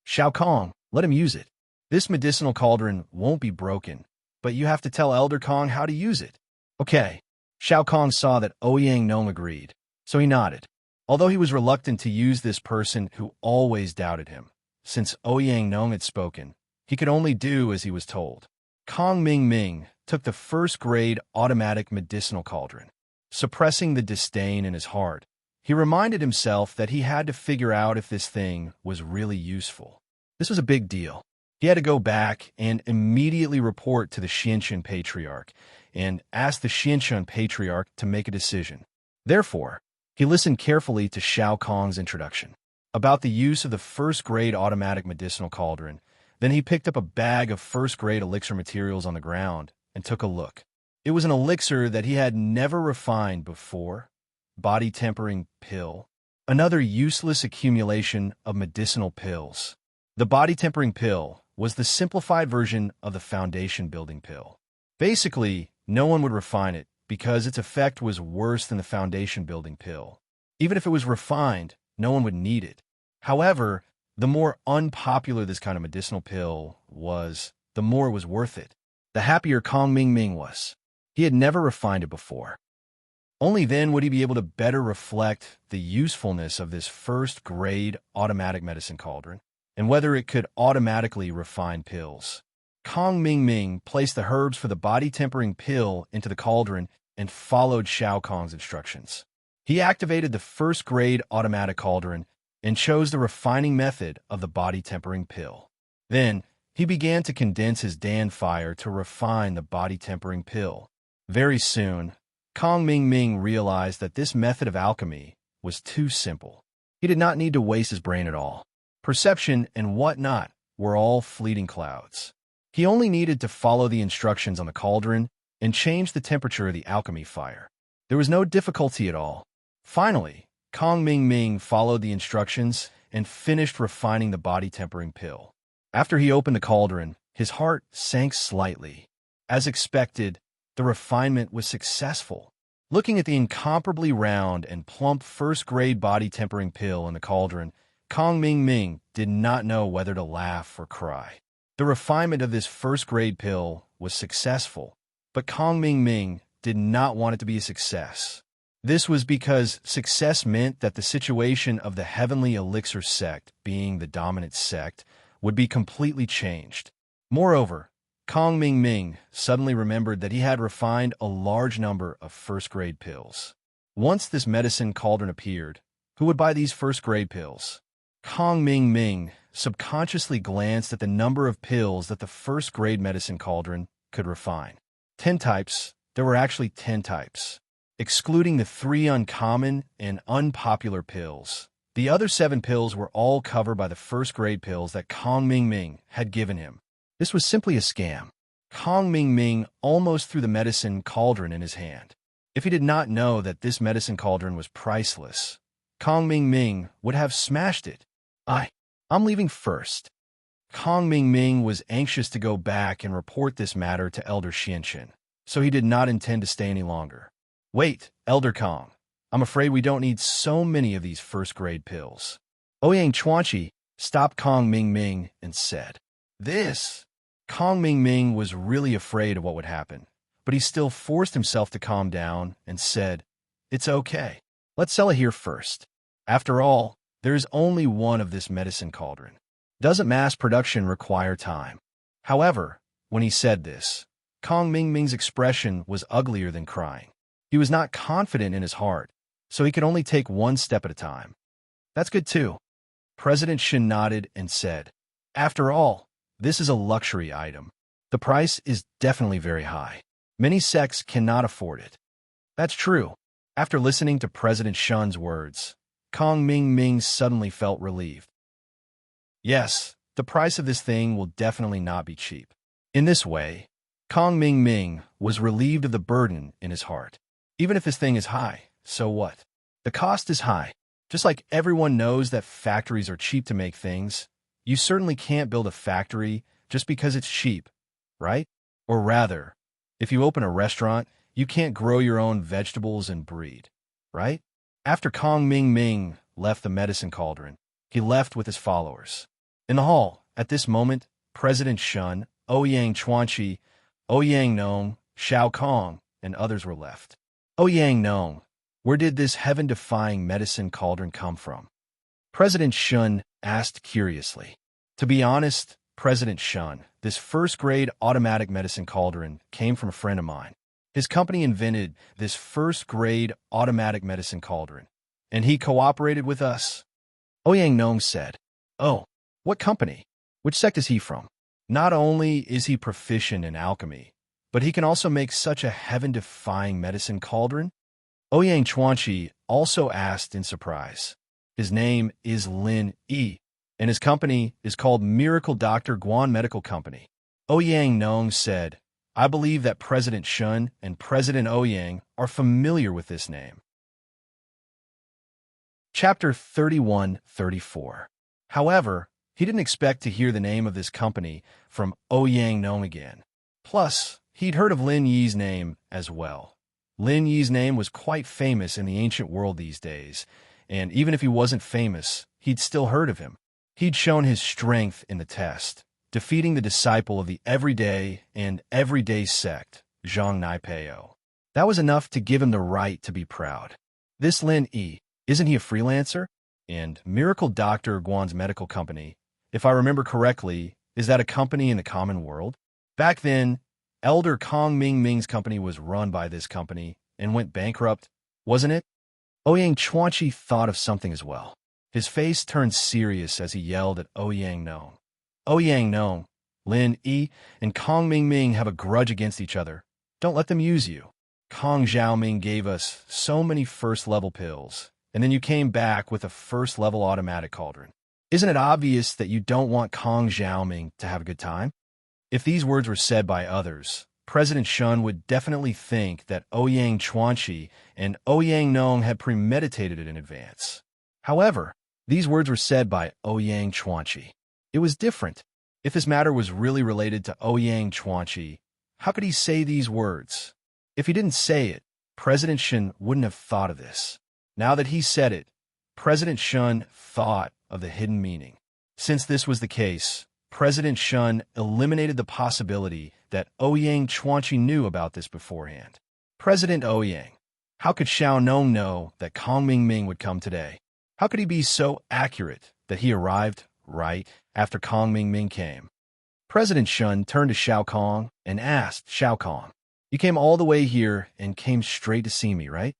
"Shao Kong, let him use it. This medicinal cauldron won't be broken, but you have to tell Elder Kong how to use it." "Okay." Shao Kong saw that Ouyang Nong agreed, so he nodded. Although he was reluctant to use this person who always doubted him, since Ouyang Nong had spoken, he could only do as he was told. Kong Ming took the first-grade automatic medicinal cauldron. Suppressing the disdain in his heart, he reminded himself that he had to figure out if this thing was really useful. This was a big deal. He had to go back and immediately report to the Xianxun Patriarch and ask the Xianxun Patriarch to make a decision. Therefore, he listened carefully to Shao Kong's introduction about the use of the first-grade automatic medicinal cauldron. Then he picked up a bag of first-grade elixir materials on the ground and took a look. It was an elixir that he had never refined before. Body-tempering pill. Another useless accumulation of medicinal pills. The body-tempering pill was the simplified version of the foundation-building pill. Basically, no one would refine it because its effect was worse than the foundation-building pill. Even if it was refined, no one would need it. However, the more unpopular this kind of medicinal pill was, the more it was worth it. The happier Kong Ming was. He had never refined it before. Only then would he be able to better reflect the usefulness of this first-grade automatic medicine cauldron, and whether it could automatically refine pills. Kong Ming placed the herbs for the body-tempering pill into the cauldron and followed Shao Kong's instructions. He activated the first-grade automatic cauldron and chose the refining method of the body-tempering pill. Then, he began to condense his Dan fire to refine the body-tempering pill. Very soon, Kong Ming realized that this method of alchemy was too simple. He did not need to waste his brain at all. Perception and whatnot were all fleeting clouds. He only needed to follow the instructions on the cauldron and change the temperature of the alchemy fire. There was no difficulty at all. Finally, Kong Ming followed the instructions and finished refining the body-tempering pill. After he opened the cauldron, his heart sank slightly. As expected, the refinement was successful. Looking at the incomparably round and plump first-grade body-tempering pill in the cauldron, Kong Ming did not know whether to laugh or cry. The refinement of this first-grade pill was successful, but Kong Ming did not want it to be a success. This was because success meant that the situation of the Heavenly Elixir sect, being the dominant sect, would be completely changed. Moreover, Kong Ming suddenly remembered that he had refined a large number of first-grade pills. Once this medicine cauldron appeared, who would buy these first-grade pills? Kong Ming Ming subconsciously glanced at the number of pills that the first-grade medicine cauldron could refine. 10 types. There were actually 10 types. Excluding the 3 uncommon and unpopular pills, the other 7 pills were all covered by the first-grade pills that Kong Ming Ming had given him. This was simply a scam. Kong Ming Ming almost threw the medicine cauldron in his hand. If he did not know that this medicine cauldron was priceless, Kong Ming Ming would have smashed it. I'm leaving first. Kong Ming Ming was anxious to go back and report this matter to Elder Xianchen, so he did not intend to stay any longer. Wait, Elder Kong. I'm afraid we don't need so many of these first-grade pills. Ouyang Chuanqi stopped Kong Ming Ming and said, "This." Kong Ming Ming was really afraid of what would happen, but he still forced himself to calm down and said, "It's okay. Let's sell it here first. After all, there is only one of this medicine cauldron. Doesn't mass production require time?" However, when he said this, Kong Ming Ming's expression was uglier than crying. He was not confident in his heart, so he could only take one step at a time. "That's good too." President Shin nodded and said, "After all, this is a luxury item. The price is definitely very high. Many sects cannot afford it." "That's true." After listening to President Shun's words, Kong Ming Ming suddenly felt relieved. Yes, the price of this thing will definitely not be cheap. In this way, Kong Ming Ming was relieved of the burden in his heart. Even if this thing is high, so what? The cost is high. Just like everyone knows that factories are cheap to make things, you certainly can't build a factory just because it's cheap, right? Or rather, if you open a restaurant, you can't grow your own vegetables and breed, right? After Kong Ming Ming left the medicine cauldron, he left with his followers. In the hall, at this moment, President Shun, Ouyang Chuanqi, Ouyang Nong, Shao Kong, and others were left. Ouyang Nong, where did this heaven-defying medicine cauldron come from? President Shun asked curiously. To be honest, President Shun, this first-grade automatic medicine cauldron came from a friend of mine. His company invented this first-grade automatic medicine cauldron, and he cooperated with us. Ouyang Nong said, "Oh, what company? Which sect is he from?" Not only is he proficient in alchemy, but he can also make such a heaven-defying medicine cauldron? Ouyang Chuanqi also asked in surprise. His name is Lin Yi, and his company is called Miracle Dr. Guan Medical Company. Ouyang Nong said, "I believe that President Shun and President Ouyang are familiar with this name." Chapter 31-34. However, he didn't expect to hear the name of this company from Ouyang Nong again. Plus, he'd heard of Lin Yi's name as well. Lin Yi's name was quite famous in the ancient world these days, and even if he wasn't famous, he'd still heard of him. He'd shown his strength in the test, defeating the disciple of the everyday sect, Zhang Naipeo. That was enough to give him the right to be proud. This Lin Yi, isn't he a freelancer? And Miracle Dr. Guan's medical company, if I remember correctly, is that a company in the common world? Back then, Elder Kong Ming Ming's company was run by this company and went bankrupt, wasn't it? Ouyang Chuanqi thought of something as well. His face turned serious as he yelled at Ouyang Nong. "Ouyang Nong, Lin Yi, and Kong Ming Ming have a grudge against each other. Don't let them use you. Kong Xiaoming gave us so many first-level pills, and then you came back with a first-level automatic cauldron. Isn't it obvious that you don't want Kong Xiaoming to have a good time?" If these words were said by others, President Shun would definitely think that Ouyang Chuanqi and Ouyang Nong had premeditated it in advance. However, these words were said by Ouyang Chuanqi. It was different. If this matter was really related to Ouyang Chuanqi, how could he say these words? If he didn't say it, President Shun wouldn't have thought of this. Now that he said it, President Shun thought of the hidden meaning. Since this was the case, President Shun eliminated the possibility that Ouyang Chuanqi knew about this beforehand. President Ouyang, how could Shao Nong know that Kong Ming Ming would come today? How could he be so accurate that he arrived right after Kong Ming Ming came? President Shun turned to Shao Kong and asked Shao Kong, "You came all the way here and came straight to see me, right?"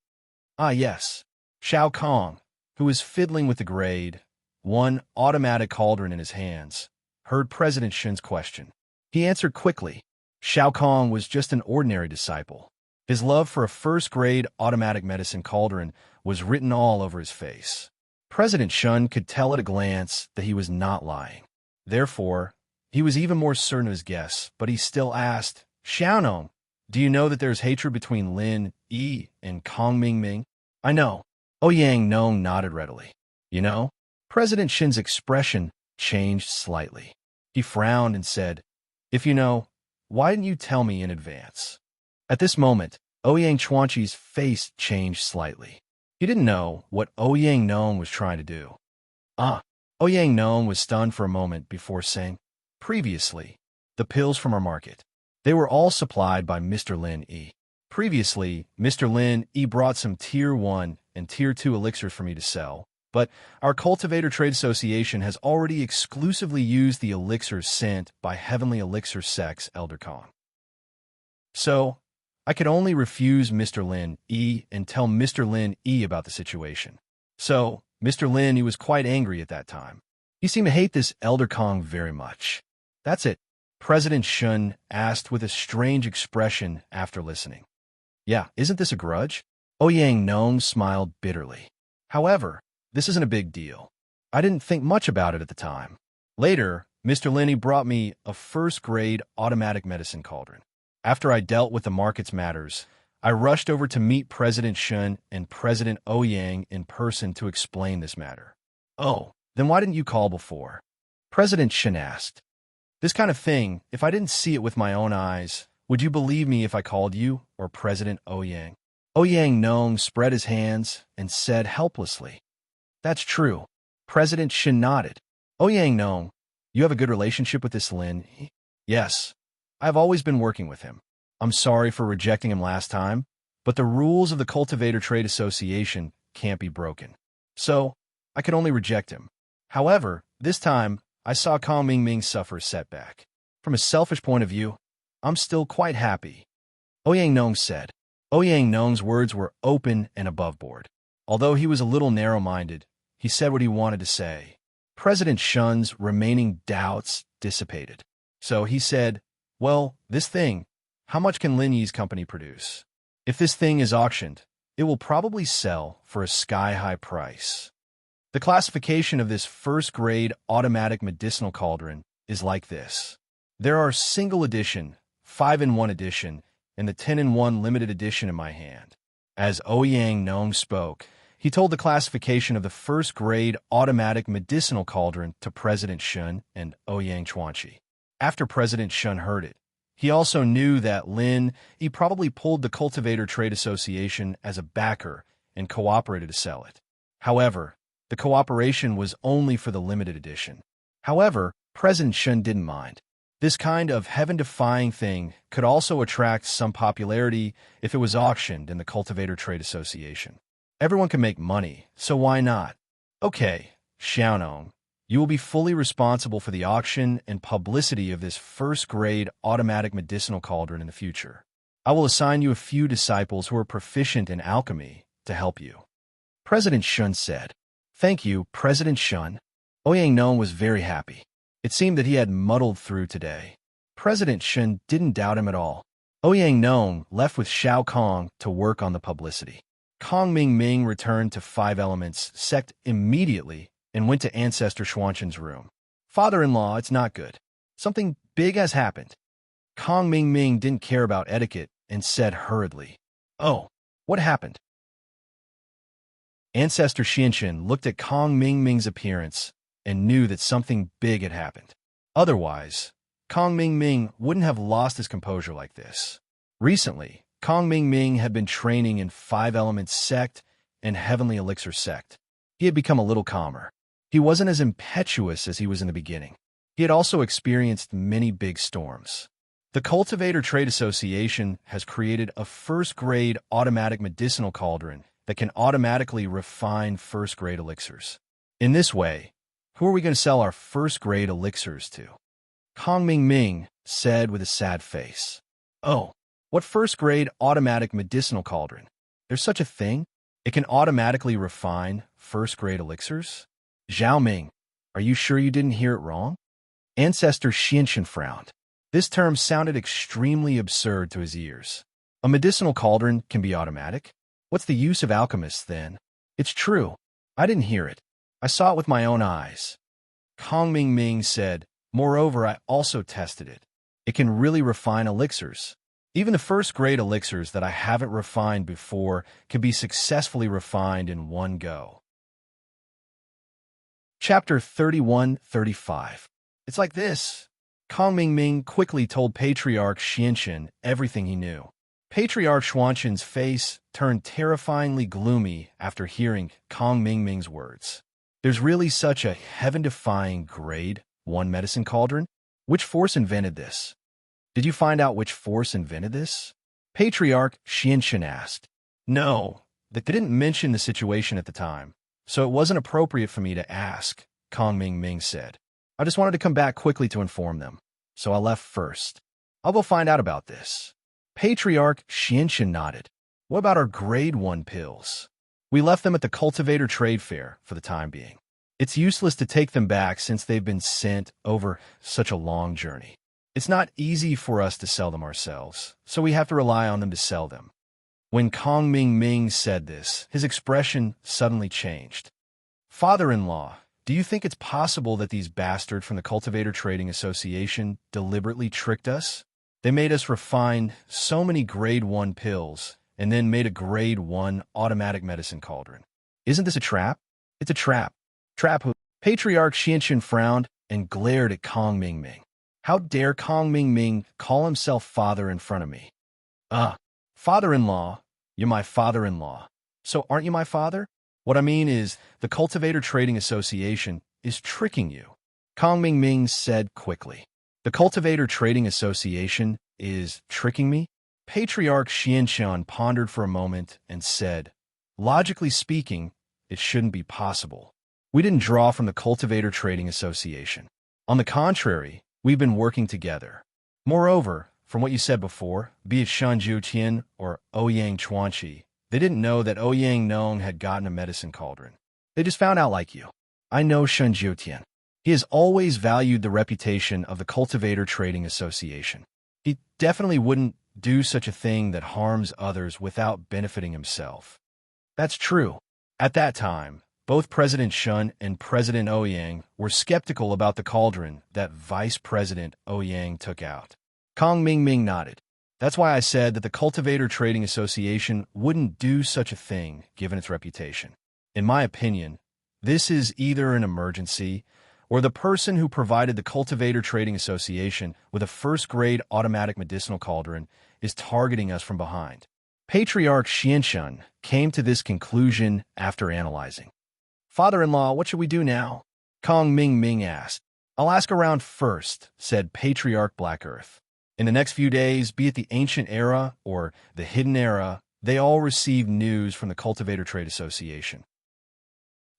Ah, yes. Shao Kong, who was fiddling with the grade, one automatic cauldron in his hands, heard President Shen's question. He answered quickly. Shao Kong was just an ordinary disciple. His love for a first-grade automatic medicine cauldron was written all over his face. President Shun could tell at a glance that he was not lying. Therefore, he was even more certain of his guess, but he still asked, Xiaonong, do you know that there's hatred between Lin Yi and Kong Ming? I know. Ouyang Nong nodded readily. You know? President Shin's expression changed slightly. He frowned and said, If you know, why didn't you tell me in advance? At this moment, Ouyang Chuanqi's face changed slightly. He didn't know what Ouyang Nong was trying to do. Ouyang Nong was stunned for a moment before saying, Previously, the pills from our market. They were all supplied by Mr. Lin Yi. Previously, Mr. Lin Yi brought some Tier 1 and Tier 2 elixirs for me to sell, but our Cultivator Trade Association has already exclusively used the elixirs sent by Heavenly Elixir Sex Elder Kong. So, I could only refuse Mr. Lin Yi and tell Mr. Lin Yi about the situation. So, Mr. Lin Yi was quite angry at that time. He seemed to hate this Elder Kong very much. That's it, President Shun asked with a strange expression after listening. Yeah, isn't this a grudge? Ouyang Nong smiled bitterly. However, this isn't a big deal. I didn't think much about it at the time. Later, Mr. Lin Yi brought me a first-grade automatic medicine cauldron. After I dealt with the market's matters, I rushed over to meet President Shun and President Ouyang in person to explain this matter. Oh, then why didn't you call before? President Shun asked. This kind of thing, if I didn't see it with my own eyes, would you believe me if I called you or President Ouyang? Ouyang Nong spread his hands and said helplessly, That's true. President Shun nodded. Ouyang Nong, you have a good relationship with this Lin? Yes. I've always been working with him. I'm sorry for rejecting him last time, but the rules of the Cultivator Trade Association can't be broken. So, I could only reject him. However, this time, I saw Kong Ming suffer a setback. From a selfish point of view, I'm still quite happy. Ouyang Nong said. Ouyang Nong's words were open and above board. Although he was a little narrow-minded, he said what he wanted to say. President Shun's remaining doubts dissipated. So he said, Well, this thing, how much can Lin Yi's company produce? If this thing is auctioned, it will probably sell for a sky-high price. The classification of this first-grade automatic medicinal cauldron is like this. There are single edition, 5-in-1 edition, and the 10-in-1 limited edition in my hand. As Ouyang Nong spoke, he told the classification of the first-grade automatic medicinal cauldron to President Shun and Ouyang Chuanqi. After President Shun heard it, he also knew that Lin Yi probably pulled the Cultivator Trade Association as a backer and cooperated to sell it. However, the cooperation was only for the limited edition. However, President Shun didn't mind. This kind of heaven-defying thing could also attract some popularity if it was auctioned in the Cultivator Trade Association. Everyone can make money, so why not? Okay, Xiaonong, you will be fully responsible for the auction and publicity of this first-grade automatic medicinal cauldron in the future. I will assign you a few disciples who are proficient in alchemy to help you. President Shun said. Thank you, President Shun. Ouyang Nong was very happy. It seemed that he had muddled through today. President Shun didn't doubt him at all. Ouyang Nong left with Shao Kong to work on the publicity. Kong Ming returned to Five Elements sect immediately and went to Ancestor Xuanshen's room. Father-in-law, it's not good. Something big has happened. Kong Ming didn't care about etiquette and said hurriedly, Oh, what happened? Ancestor Xianshen looked at Kong Ming's appearance and knew that something big had happened. Otherwise, Kong Ming wouldn't have lost his composure like this. Recently, Kong Ming had been training in Five Elements sect and Heavenly Elixir sect. He had become a little calmer. He wasn't as impetuous as he was in the beginning. He had also experienced many big storms. The Cultivator Trade Association has created a first-grade automatic medicinal cauldron that can automatically refine first-grade elixirs. In this way, who are we going to sell our first-grade elixirs to? Kong Ming said with a sad face. Oh, what first-grade automatic medicinal cauldron? There's such a thing? It can automatically refine first-grade elixirs? Zhao Ming, are you sure you didn't hear it wrong? Ancestor Xianxian frowned. This term sounded extremely absurd to his ears. A medicinal cauldron can be automatic? What's the use of alchemists, then? It's true. I didn't hear it. I saw it with my own eyes. Kong Ming Ming said, moreover, I also tested it. It can really refine elixirs. Even the first-grade elixirs that I haven't refined before can be successfully refined in one go. Chapter 31-35. It's like this. Kong Ming Ming quickly told Patriarch Xianxian everything he knew. Patriarch Xuanqian's face turned terrifyingly gloomy after hearing Kong Ming Ming's words. There's really such a heaven-defying grade 1 medicine cauldron? Which force invented this? Did you find out which force invented this? Patriarch Xianxian asked. No, they didn't mention the situation at the time, so it wasn't appropriate for me to ask, Kong Ming Ming said. I just wanted to come back quickly to inform them, so I left first. I'll go find out about this. Patriarch Xianxian nodded. What about our grade 1 pills? We left them at the cultivator trade fair for the time being. It's useless to take them back since they've been sent over such a long journey. It's not easy for us to sell them ourselves, so we have to rely on them to sell them. When Kong Ming Ming said this, his expression suddenly changed. Father-in-law, do you think it's possible that these bastards from the Cultivator Trading Association deliberately tricked us? They made us refine so many grade 1 pills and then made a grade 1 automatic medicine cauldron. Isn't this a trap? It's a trap. Trap who? Patriarch Xianxian frowned and glared at Kong Ming Ming. How dare Kong Ming Ming call himself father in front of me? Father-in-law, you're my father-in-law. So aren't you my father? What I mean is, the Cultivator Trading Association is tricking you. Kong Ming Ming said quickly. The Cultivator Trading Association is tricking me? Patriarch Xianxian pondered for a moment and said, logically speaking, it shouldn't be possible. We didn't draw from the Cultivator Trading Association. On the contrary, we've been working together. Moreover, from what you said before, be it Shanju Tian or Ouyang Chuanqi, they didn't know that Ouyang Nong had gotten a medicine cauldron. They just found out like you. I know Shanju Tian. He has always valued the reputation of the Cultivator Trading Association. He definitely wouldn't do such a thing that harms others without benefiting himself. That's true. At that time, both President Shun and President Ouyang were skeptical about the cauldron that Vice President Ouyang took out. Kong Ming Ming nodded. That's why I said that the Cultivator Trading Association wouldn't do such a thing given its reputation. In my opinion, this is either an emergency or the person who provided the Cultivator Trading Association with a first-grade automatic medicinal cauldron is targeting us from behind. Patriarch Xianxian came to this conclusion after analyzing. Father-in-law, what should we do now? Kong Ming Ming asked. I'll ask around first, said Patriarch Black Earth. In the next few days, be it the Ancient Era or the Hidden Era, they all received news from the Cultivator Trade Association.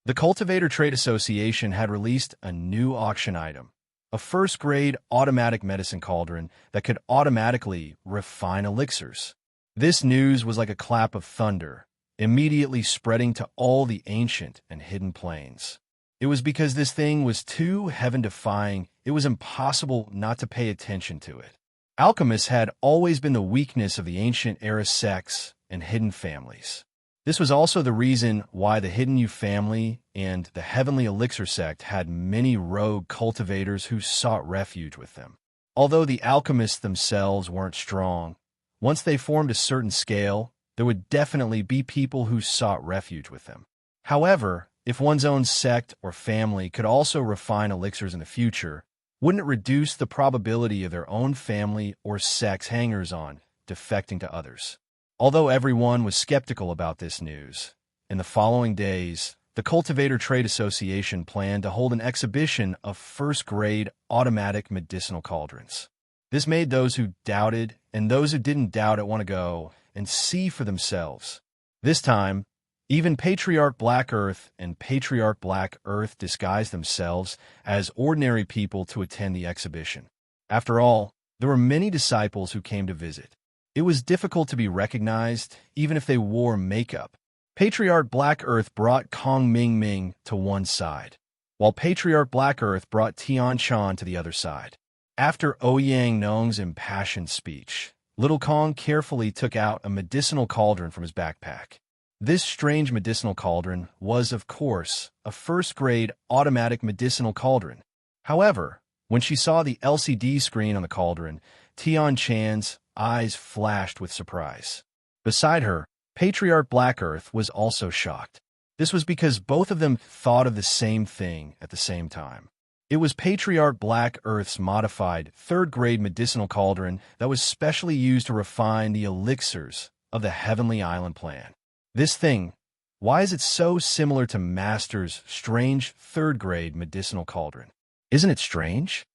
The Cultivator Trade Association had released a new auction item, a first-grade automatic medicine cauldron that could automatically refine elixirs. This news was like a clap of thunder, immediately spreading to all the ancient and hidden planes. It was because this thing was too heaven-defying, it was impossible not to pay attention to it. Alchemists had always been the weakness of the ancient era sects and hidden families. This was also the reason why the Hidden Yu family and the Heavenly Elixir sect had many rogue cultivators who sought refuge with them. Although the alchemists themselves weren't strong, once they formed a certain scale, there would definitely be people who sought refuge with them. However, if one's own sect or family could also refine elixirs in the future, wouldn't it reduce the probability of their own family or sect's hangers-on defecting to others? Although everyone was skeptical about this news, in the following days, the Cultivator Trade Association planned to hold an exhibition of first-grade automatic medicinal cauldrons. This made those who doubted and those who didn't doubt it want to go and see for themselves. This time, even Patriarch Black Earth and Patriarch Black Earth disguised themselves as ordinary people to attend the exhibition. After all, there were many disciples who came to visit. It was difficult to be recognized, even if they wore makeup. Patriarch Black Earth brought Kong Ming Ming to one side, while Patriarch Black Earth brought Tian Shan to the other side. After Ouyang Nong's impassioned speech, Little Kong carefully took out a medicinal cauldron from his backpack. This strange medicinal cauldron was, of course, a first-grade automatic medicinal cauldron. However, when she saw the LCD screen on the cauldron, Tian Chan's eyes flashed with surprise. Beside her, Patriarch Black Earth was also shocked. This was because both of them thought of the same thing at the same time. It was Patriarch Black Earth's modified third-grade medicinal cauldron that was specially used to refine the elixirs of the Heavenly Island plan. This thing, why is it so similar to Master's strange third-grade medicinal cauldron? Isn't it strange?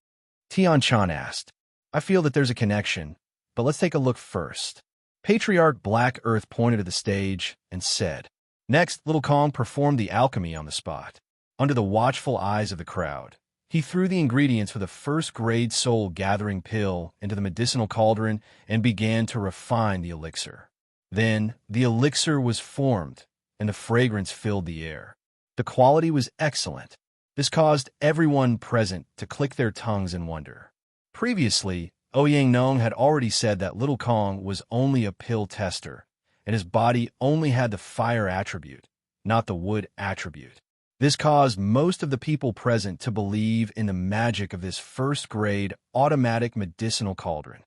Tian Chan asked. I feel that there's a connection, but let's take a look first. Patriarch Black Earth pointed to the stage and said. Next, Little Kong performed the alchemy on the spot. Under the watchful eyes of the crowd, he threw the ingredients for the first-grade soul-gathering pill into the medicinal cauldron and began to refine the elixir. Then, the elixir was formed, and the fragrance filled the air. The quality was excellent. This caused everyone present to click their tongues in wonder. Previously, Ouyang Nong had already said that Little Kong was only a pill tester, and his body only had the fire attribute, not the wood attribute. This caused most of the people present to believe in the magic of this first-grade automatic medicinal cauldron.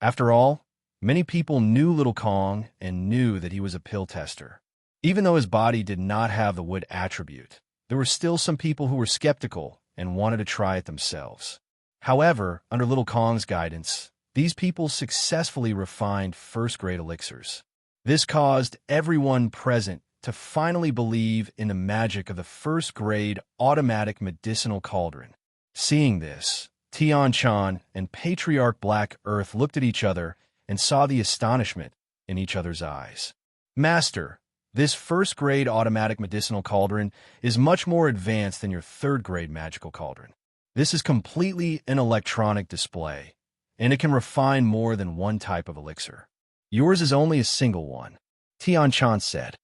After all, many people knew Little Kong and knew that he was a pill tester. Even though his body did not have the wood attribute, there were still some people who were skeptical and wanted to try it themselves. However, under Little Kong's guidance, these people successfully refined first-grade elixirs. This caused everyone present to finally believe in the magic of the first-grade automatic medicinal cauldron. Seeing this, Tian Chan and Patriarch Black Earth looked at each other and saw the astonishment in each other's eyes. Master, this first-grade automatic medicinal cauldron is much more advanced than your third-grade magical cauldron. This is completely an electronic display, and it can refine more than one type of elixir. Yours is only a single one, Tian Chan said.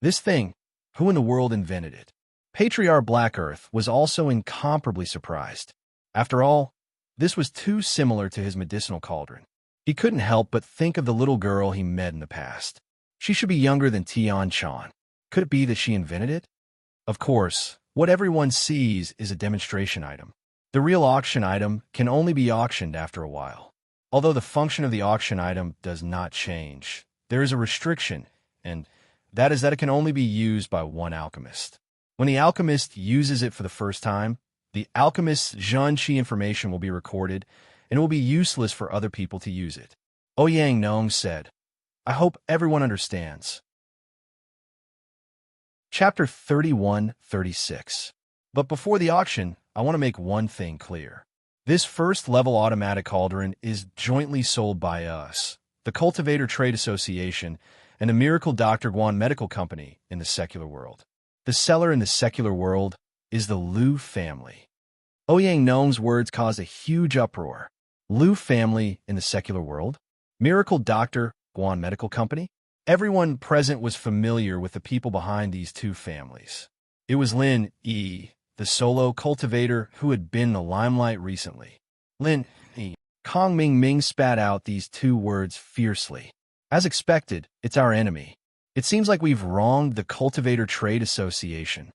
This thing, who in the world invented it? Patriarch Black Earth was also incomparably surprised. After all, this was too similar to his medicinal cauldron. He couldn't help but think of the little girl he met in the past. She should be younger than Tian Chan. Could it be that she invented it? Of course, what everyone sees is a demonstration item. The real auction item can only be auctioned after a while. Although the function of the auction item does not change, there is a restriction, and that is that it can only be used by one alchemist. When the alchemist uses it for the first time, the alchemist's Zhanqi information will be recorded, and it will be useless for other people to use it. Ouyang Nong said, I hope everyone understands. Chapter 31-36. But before the auction, I want to make one thing clear. This first-level automatic cauldron is jointly sold by us, the Cultivator Trade Association, and the Miracle Dr. Guan Medical Company in the secular world. The seller in the secular world is the Liu family. Ouyang Nong's words caused a huge uproar. Liu family in the secular world? Miracle Dr. Guan Medical Company? Everyone present was familiar with the people behind these two families. It was Lin Yi, the solo cultivator who had been in the limelight recently. Lin Yi. Kong Ming Ming spat out these two words fiercely. As expected, it's our enemy. It seems like we've wronged the Cultivator Trade Association.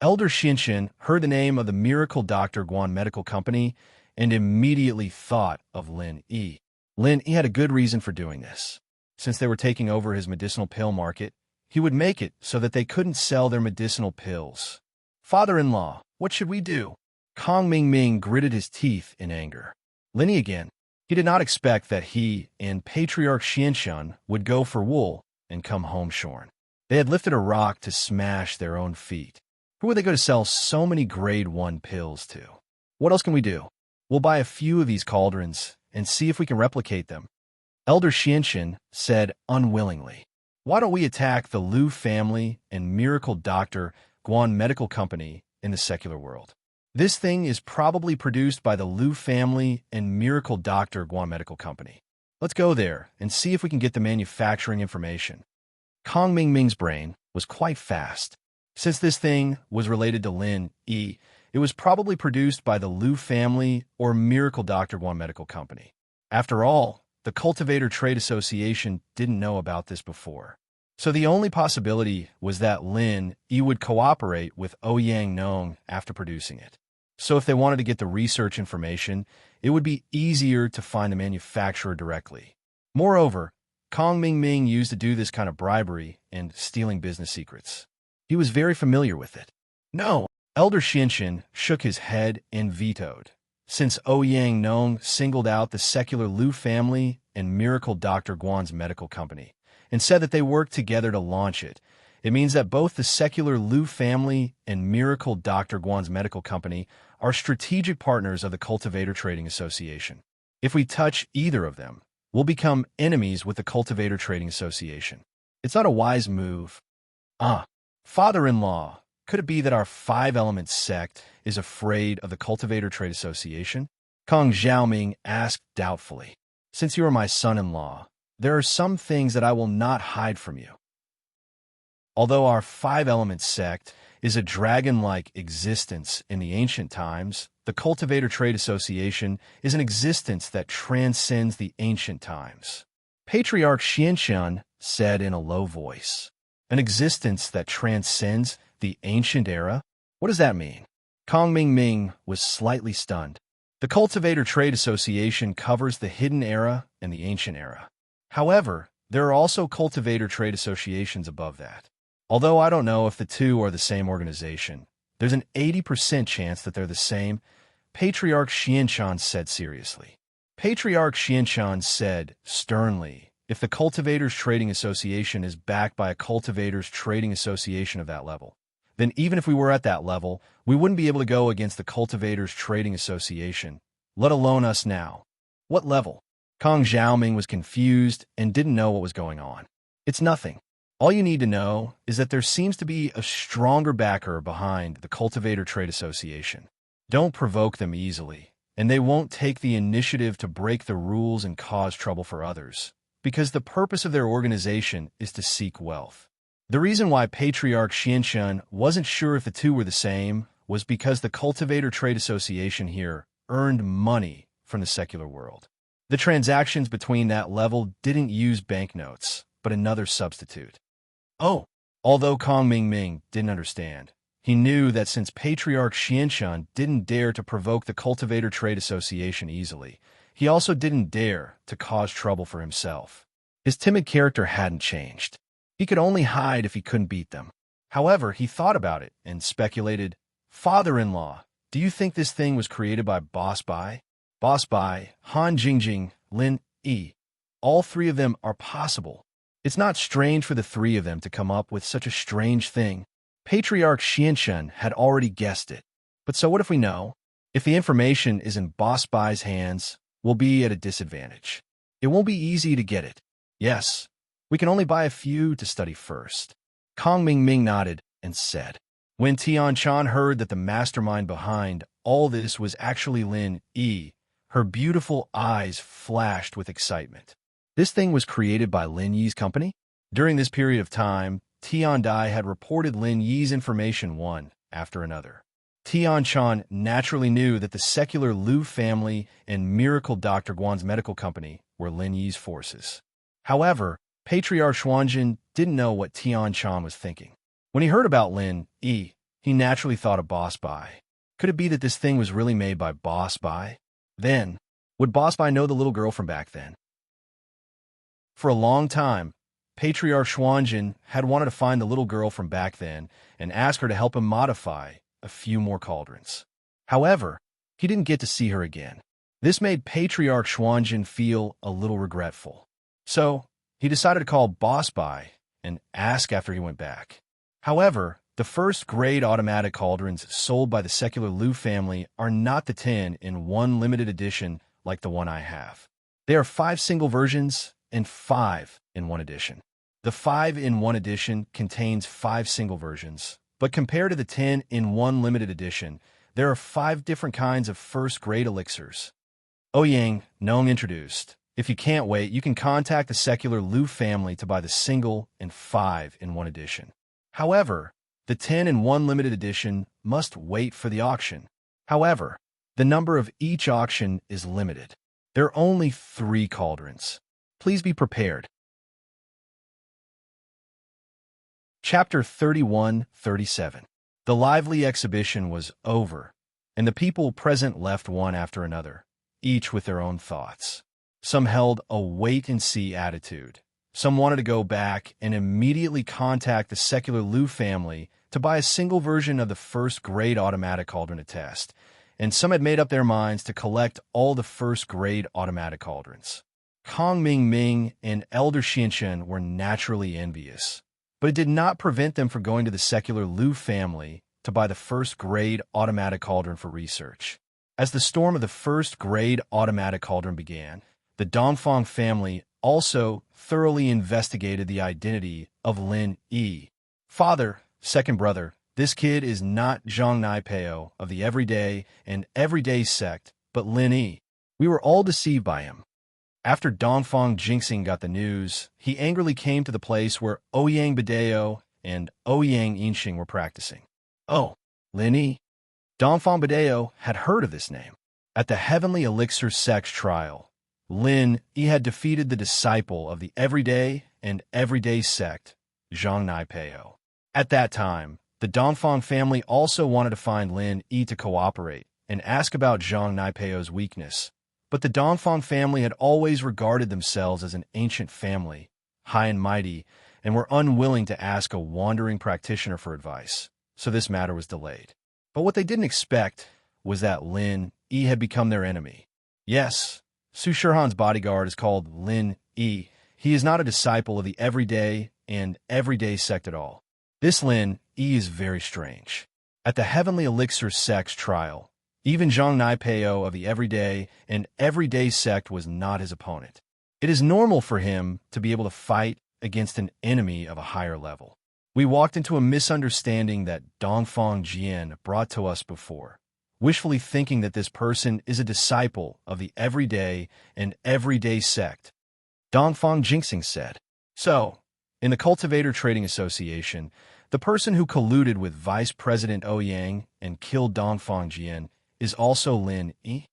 Elder Xinshin heard the name of the Miracle Dr. Guan Medical Company and immediately thought of Lin Yi. Lin Yi had a good reason for doing this. Since they were taking over his medicinal pill market, he would make it so that they couldn't sell their medicinal pills. Father-in-law, what should we do? Kong Ming Ming gritted his teeth in anger. Lin Yi again. He did not expect that he and Patriarch Xianshan would go for wool and come home shorn. They had lifted a rock to smash their own feet. Who are they going to sell so many grade 1 pills to? What else can we do? We'll buy a few of these cauldrons and see if we can replicate them. Elder Xianshan said unwillingly. Why don't we attack the Liu family and Miracle Dr. Guan Medical Company in the secular world? This thing is probably produced by the Liu family and Miracle Dr. Guan Medical Company. Let's go there and see if we can get the manufacturing information. Kong Mingming's brain was quite fast. Since this thing was related to Lin Yi, it was probably produced by the Liu family or Miracle Dr. Guan Medical Company. After all, the Cultivator Trade Association didn't know about this before. So the only possibility was that Lin Yi would cooperate with Ouyang Nong after producing it. So if they wanted to get the research information, it would be easier to find the manufacturer directly. Moreover, Kong Mingming used to do this kind of bribery and stealing business secrets. He was very familiar with it. No, Elder Xianxian shook his head and vetoed. Since Ouyang Nong singled out the secular Liu family and Miracle Dr. Guan's medical company and said that they worked together to launch it, it means that both the secular Liu family and Miracle Dr. Guan's medical company are strategic partners of the Cultivator Trading Association. If we touch either of them, we'll become enemies with the Cultivator Trading Association. It's not a wise move. Father-in-law, could it be that our five-element sect is afraid of the Cultivator Trade Association? Kong Xiaoming asked doubtfully. Since you are my son-in-law, there are some things that I will not hide from you. Although our five-element sect is a dragon-like existence in the ancient times, the Cultivator Trade Association is an existence that transcends the ancient times. Patriarch Xianxian said in a low voice. An existence that transcends the ancient era? What does that mean? Kong Mingming was slightly stunned. The Cultivator Trade Association covers the hidden era and the ancient era. However, there are also Cultivator Trade Associations above that. Although I don't know if the two are the same organization, there's an 80% chance that they're the same, Patriarch Xianxian said seriously. Patriarch Xianxian said sternly, if the Cultivators Trading Association is backed by a Cultivators Trading Association of that level, then even if we were at that level, we wouldn't be able to go against the Cultivators Trading Association, let alone us now. What level? Kong Xiaoming was confused and didn't know what was going on. It's nothing. All you need to know is that there seems to be a stronger backer behind the Cultivator Trade Association. Don't provoke them easily, and they won't take the initiative to break the rules and cause trouble for others, because the purpose of their organization is to seek wealth. The reason why Patriarch Xianxian wasn't sure if the two were the same was because the Cultivator Trade Association here earned money from the secular world. The transactions between that level didn't use banknotes, but another substitute. Although Kong Mingming didn't understand, he knew that since Patriarch Xianxian didn't dare to provoke the Cultivator Trade Association easily, he also didn't dare to cause trouble for himself. His timid character hadn't changed. He could only hide if he couldn't beat them. However, he thought about it and speculated, Father-in-law, do you think this thing was created by Boss Bai? Boss Bai, Han Jingjing, Lin Yi. All three of them are possible. It's not strange for the three of them to come up with such a strange thing. Patriarch Xianxian had already guessed it. But so what if we know? If the information is in Boss Bai's hands, we'll be at a disadvantage. It won't be easy to get it. Yes, we can only buy a few to study first. Kong Mingming nodded and said. When Tian Chan heard that the mastermind behind all this was actually Lin Yi, her beautiful eyes flashed with excitement. This thing was created by Lin Yi's company? During this period of time, Tian Dai had reported Lin Yi's information one after another. Tian Chan naturally knew that the secular Liu family and Miracle Dr. Guan's medical company were Lin Yi's forces. However, Patriarch Xuanjin didn't know what Tian Chan was thinking. When he heard about Lin Yi, he naturally thought of Boss Bai. Could it be that this thing was really made by Boss Bai? Then, would Boss Bai know the little girl from back then? For a long time, Patriarch Xuanjin had wanted to find the little girl from back then and ask her to help him modify a few more cauldrons. However, he didn't get to see her again. This made Patriarch Xuanjin feel a little regretful. So, he decided to call Boss Bai and ask after he went back. However, the first-grade automatic cauldrons sold by the secular Liu family are not the 10-in-1 limited edition like the one I have. They are 5 single versions and 5-in-1 edition. The 5-in-1 edition contains 5 single versions, but compared to the 10-in-1 limited edition, there are 5 different kinds of first-grade elixirs. Ouyang Nong introduced. If you can't wait, you can contact the secular Liu family to buy the single and 5-in-1 edition. However, the 10-in-1 limited edition must wait for the auction. However, the number of each auction is limited. There are only 3 cauldrons. Please be prepared. Chapter 31-37. The lively exhibition was over, and the people present left one after another, each with their own thoughts. Some held a wait-and-see attitude. Some wanted to go back and immediately contact the secular Liu family to buy a single version of the first-grade automatic cauldron to test, and some had made up their minds to collect all the first-grade automatic cauldrons. Kong Ming and Elder Xinshen were naturally envious, but it did not prevent them from going to the secular Liu family to buy the first-grade automatic cauldron for research. As the storm of the first-grade automatic cauldron began, the Dongfang family also thoroughly investigated the identity of Lin Yi. Father, second brother, this kid is not Zhang Naipeo of the Everyday and Everyday sect, but Lin Yi. We were all deceived by him. After Dongfang Jinxing got the news, he angrily came to the place where Ouyang Badeo and Ouyang Yinxing were practicing. Oh, Lin Yi. Dongfang Badeo had heard of this name. At the Heavenly Elixir Sex trial, Lin Yi had defeated the disciple of the Everyday and Everyday sect, Zhang Naipeo. At that time, the Dongfang family also wanted to find Lin Yi to cooperate and ask about Zhang Naipeo's weakness. But the Dongfang family had always regarded themselves as an ancient family, high and mighty, and were unwilling to ask a wandering practitioner for advice, so this matter was delayed. But what they didn't expect was that Lin Yi had become their enemy. Yes, Su Shihan's bodyguard is called Lin Yi. He is not a disciple of the Everyday and Everyday sect at all. This Lin Yi is very strange. At the Heavenly Elixir Sex trial, even Zhang Naipeo of the Everyday and Everyday sect was not his opponent. It is normal for him to be able to fight against an enemy of a higher level. We walked into a misunderstanding that Dongfang Jian brought to us before, wishfully thinking that this person is a disciple of the Everyday and Everyday sect. Dongfang Jinxing said. So, in the Cultivator Trading Association, the person who colluded with Vice President Ouyang and killed Dongfang Jian is also Lin Yi?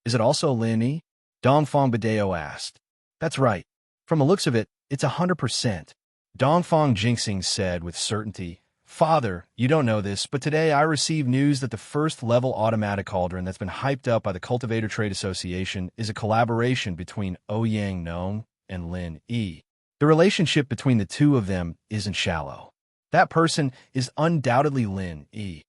Is it also Lin Yi? Dongfang Badeo asked. That's right. From the looks of it, it's 100%. Dongfang Jinxing said with certainty. Father, you don't know this, but today I received news that the first-level automatic cauldron that's been hyped up by the Cultivator Trade Association is a collaboration between Ouyang Nong and Lin Yi. The relationship between the two of them isn't shallow. That person is undoubtedly Lin Yi.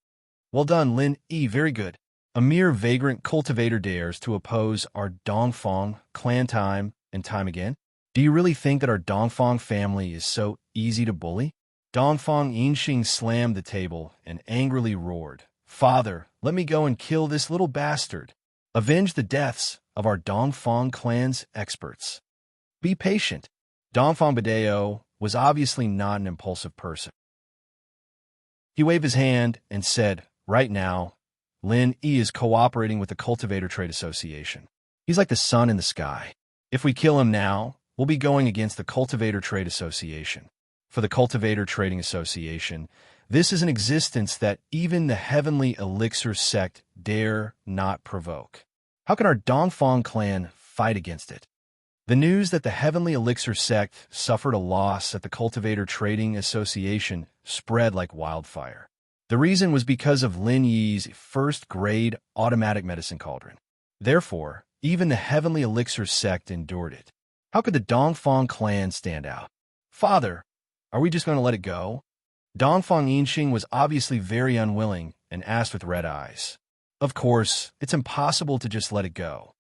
Well done, Lin Yi, very good. A mere vagrant cultivator dares to oppose our Dongfang clan time and time again? Do you really think that our Dongfang family is so easy to bully? Dongfang Yinxing slammed the table and angrily roared, Father, let me go and kill this little bastard. Avenge the deaths of our Dongfang clan's experts. Be patient. Dongfang Badeo was obviously not an impulsive person. He waved his hand and said, right now, Lin Yi is cooperating with the Cultivator Trade Association. He's like the sun in the sky. If we kill him now, we'll be going against the Cultivator Trade Association. For the Cultivator Trading Association, this is an existence that even the Heavenly Elixir sect dare not provoke. How can our Dongfang clan fight against it? The news that the Heavenly Elixir sect suffered a loss at the Cultivator Trading Association spread like wildfire. The reason was because of Lin Yi's first-grade automatic medicine cauldron. Therefore, even the Heavenly Elixir sect endured it. How could the Dongfang clan stand out? Father, are we just going to let it go? Dongfang Yinxing was obviously very unwilling and asked with red eyes. Of course, it's impossible to just let it go.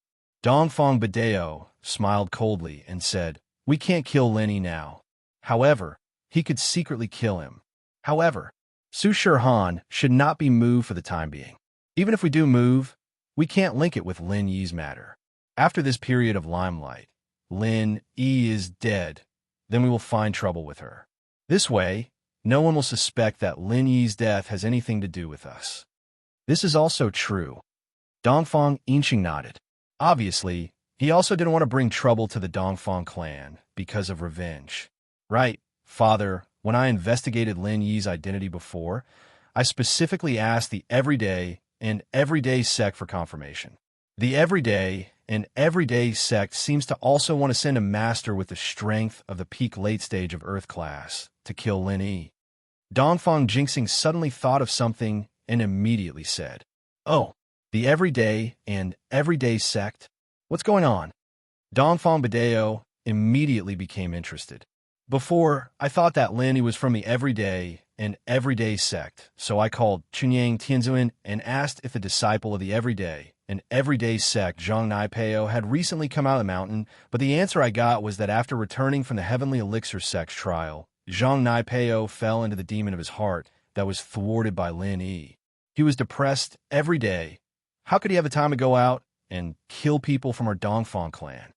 Dongfang Badeo smiled coldly and said, we can't kill Lin Yi now. However, he could secretly kill him. However, Su Shihan should not be moved for the time being. Even if we do move, we can't link it with Lin Yi's matter. After this period of limelight, Lin Yi is dead, then we will find trouble with her. This way, no one will suspect that Lin Yi's death has anything to do with us. This is also true. Dongfang Yinxing nodded. Obviously, He also didn't want to bring trouble to the Dongfang clan because of revenge. Right, Father, when I investigated Lin Yi's identity before, I specifically asked the Everyday and Everyday sect for confirmation. The Everyday and Everyday sect seems to also want to send a master with the strength of the peak late stage of Earth class to kill Lin Yi. Dongfang Jinxing suddenly thought of something and immediately said, "Oh, the Everyday and Everyday sect? What's going on?" Dongfang Badeo immediately became interested. Before, I thought that Lin Yi was from the Everyday and Everyday sect, so I called Chunyang Tianzuan and asked if the disciple of the Everyday and Everyday sect, Zhang Naipeo, had recently come out of the mountain, but the answer I got was that after returning from the Heavenly Elixir sect's trial, Zhang Naipeo fell into the demon of his heart that was thwarted by Lin Yi. He was depressed every day. How could he have the time to go out and kill people from our Dongfang clan?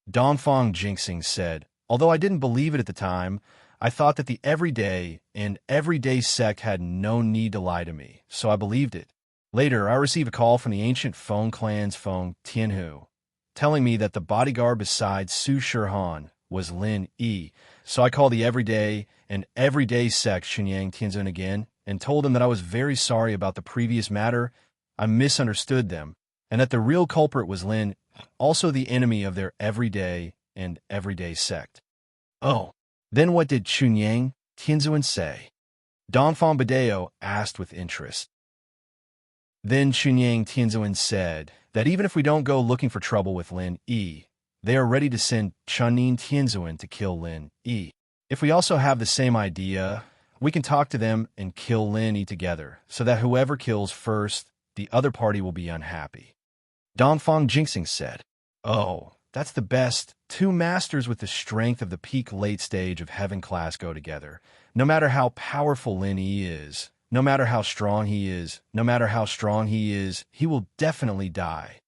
Dongfang Jinxing said, "Although I didn't believe it at the time, I thought that the Everyday and Everyday sect had no need to lie to me, so I believed it. Later, I received a call from the ancient Feng clan's Feng Tianhu, telling me that the bodyguard beside Su Shihan was Lin Yi, so I called the Everyday and Everyday sect Xunyang Tianzun again and told them that I was very sorry about the previous matter. I misunderstood them, and that the real culprit was Lin, also the enemy of their Everyday and Everyday sect." "Oh, then what did Xunyang Tianzun say?" Dongfang Badeo asked with interest. Then Xunyang Tianzun said that even if we don't go looking for trouble with Lin Yi, they are ready to send Chunin Tianzun to kill Lin Yi. If we also have the same idea, we can talk to them and kill Lin Yi together, so that whoever kills first, the other party will be unhappy. Dongfang Jinxing said, "Oh, that's the best. Two masters with the strength of the peak late stage of heaven class go together. No matter how powerful Lin Yi is, no matter how strong he is, he will definitely die."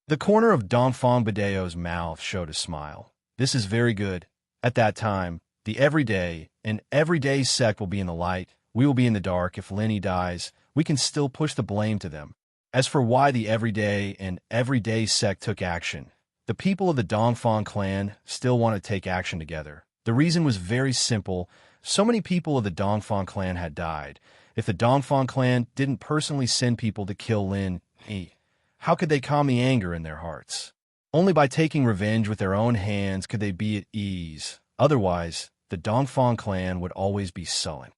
The corner of Dongfang Badeo's mouth showed a smile. "This is very good. At that time, the Everyday and Everyday sect will be in the light. We will be in the dark. If Lin Yi dies, we can still push the blame to them. As for why the Everyday and Everyday sect took action, the people of the Dongfang clan still want to take action together. The reason was very simple. So many people of the Dongfang clan had died. If the Dongfang clan didn't personally send people to kill Lin Yi, how could they calm the anger in their hearts? Only by taking revenge with their own hands could they be at ease. Otherwise, the Dongfang clan would always be sullen."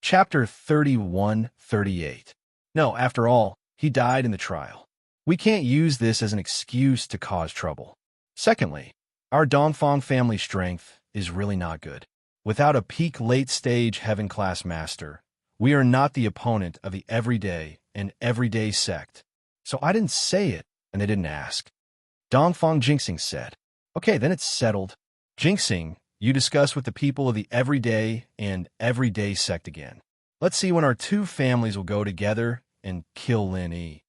Chapter 31-38. No, after all, he died in the trial. We can't use this as an excuse to cause trouble. Secondly, our Dongfang family strength is really not good. Without a peak late-stage heaven-class master, we are not the opponent of the Everyday and Everyday sect. So I didn't say it, and they didn't ask. Dongfang Jinxing said, "Okay, then it's settled. Jinxing, you discuss with the people of the Everyday and Everyday sect again. Let's see when our two families will go together and kill Lin Yi."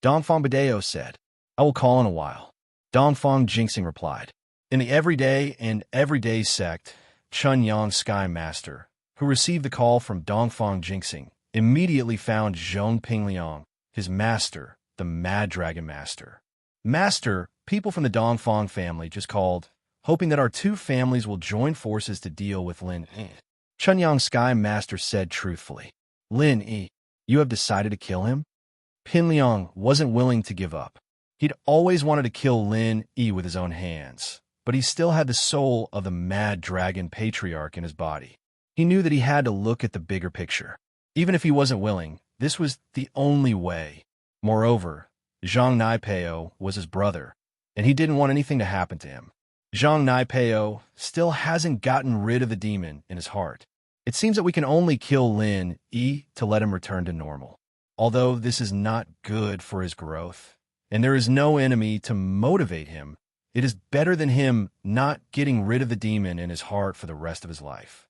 Dongfang Badeo said, "I will call in a while." Dongfang Jinxing replied. In the Everyday and Everyday sect, Chun Yang Sky Master, who received the call from Dongfang Jinxing, immediately found Zhong Pingliang, his master, the Mad Dragon Master. "Master, people from the Dongfang family just called, hoping that our two families will join forces to deal with Lin Yi." Chun Yang Sky Master said truthfully, "Lin Yi, you have decided to kill him?" Pingliang wasn't willing to give up. He'd always wanted to kill Lin Yi with his own hands, but he still had the soul of the Mad Dragon Patriarch in his body. He knew that he had to look at the bigger picture. Even if he wasn't willing, this was the only way. Moreover, Zhang Naipeo was his brother, and he didn't want anything to happen to him. Zhang Naipeo still hasn't gotten rid of the demon in his heart. It seems that we can only kill Lin Yi to let him return to normal. Although this is not good for his growth, and there is no enemy to motivate him, it is better than him not getting rid of the demon in his heart for the rest of his life.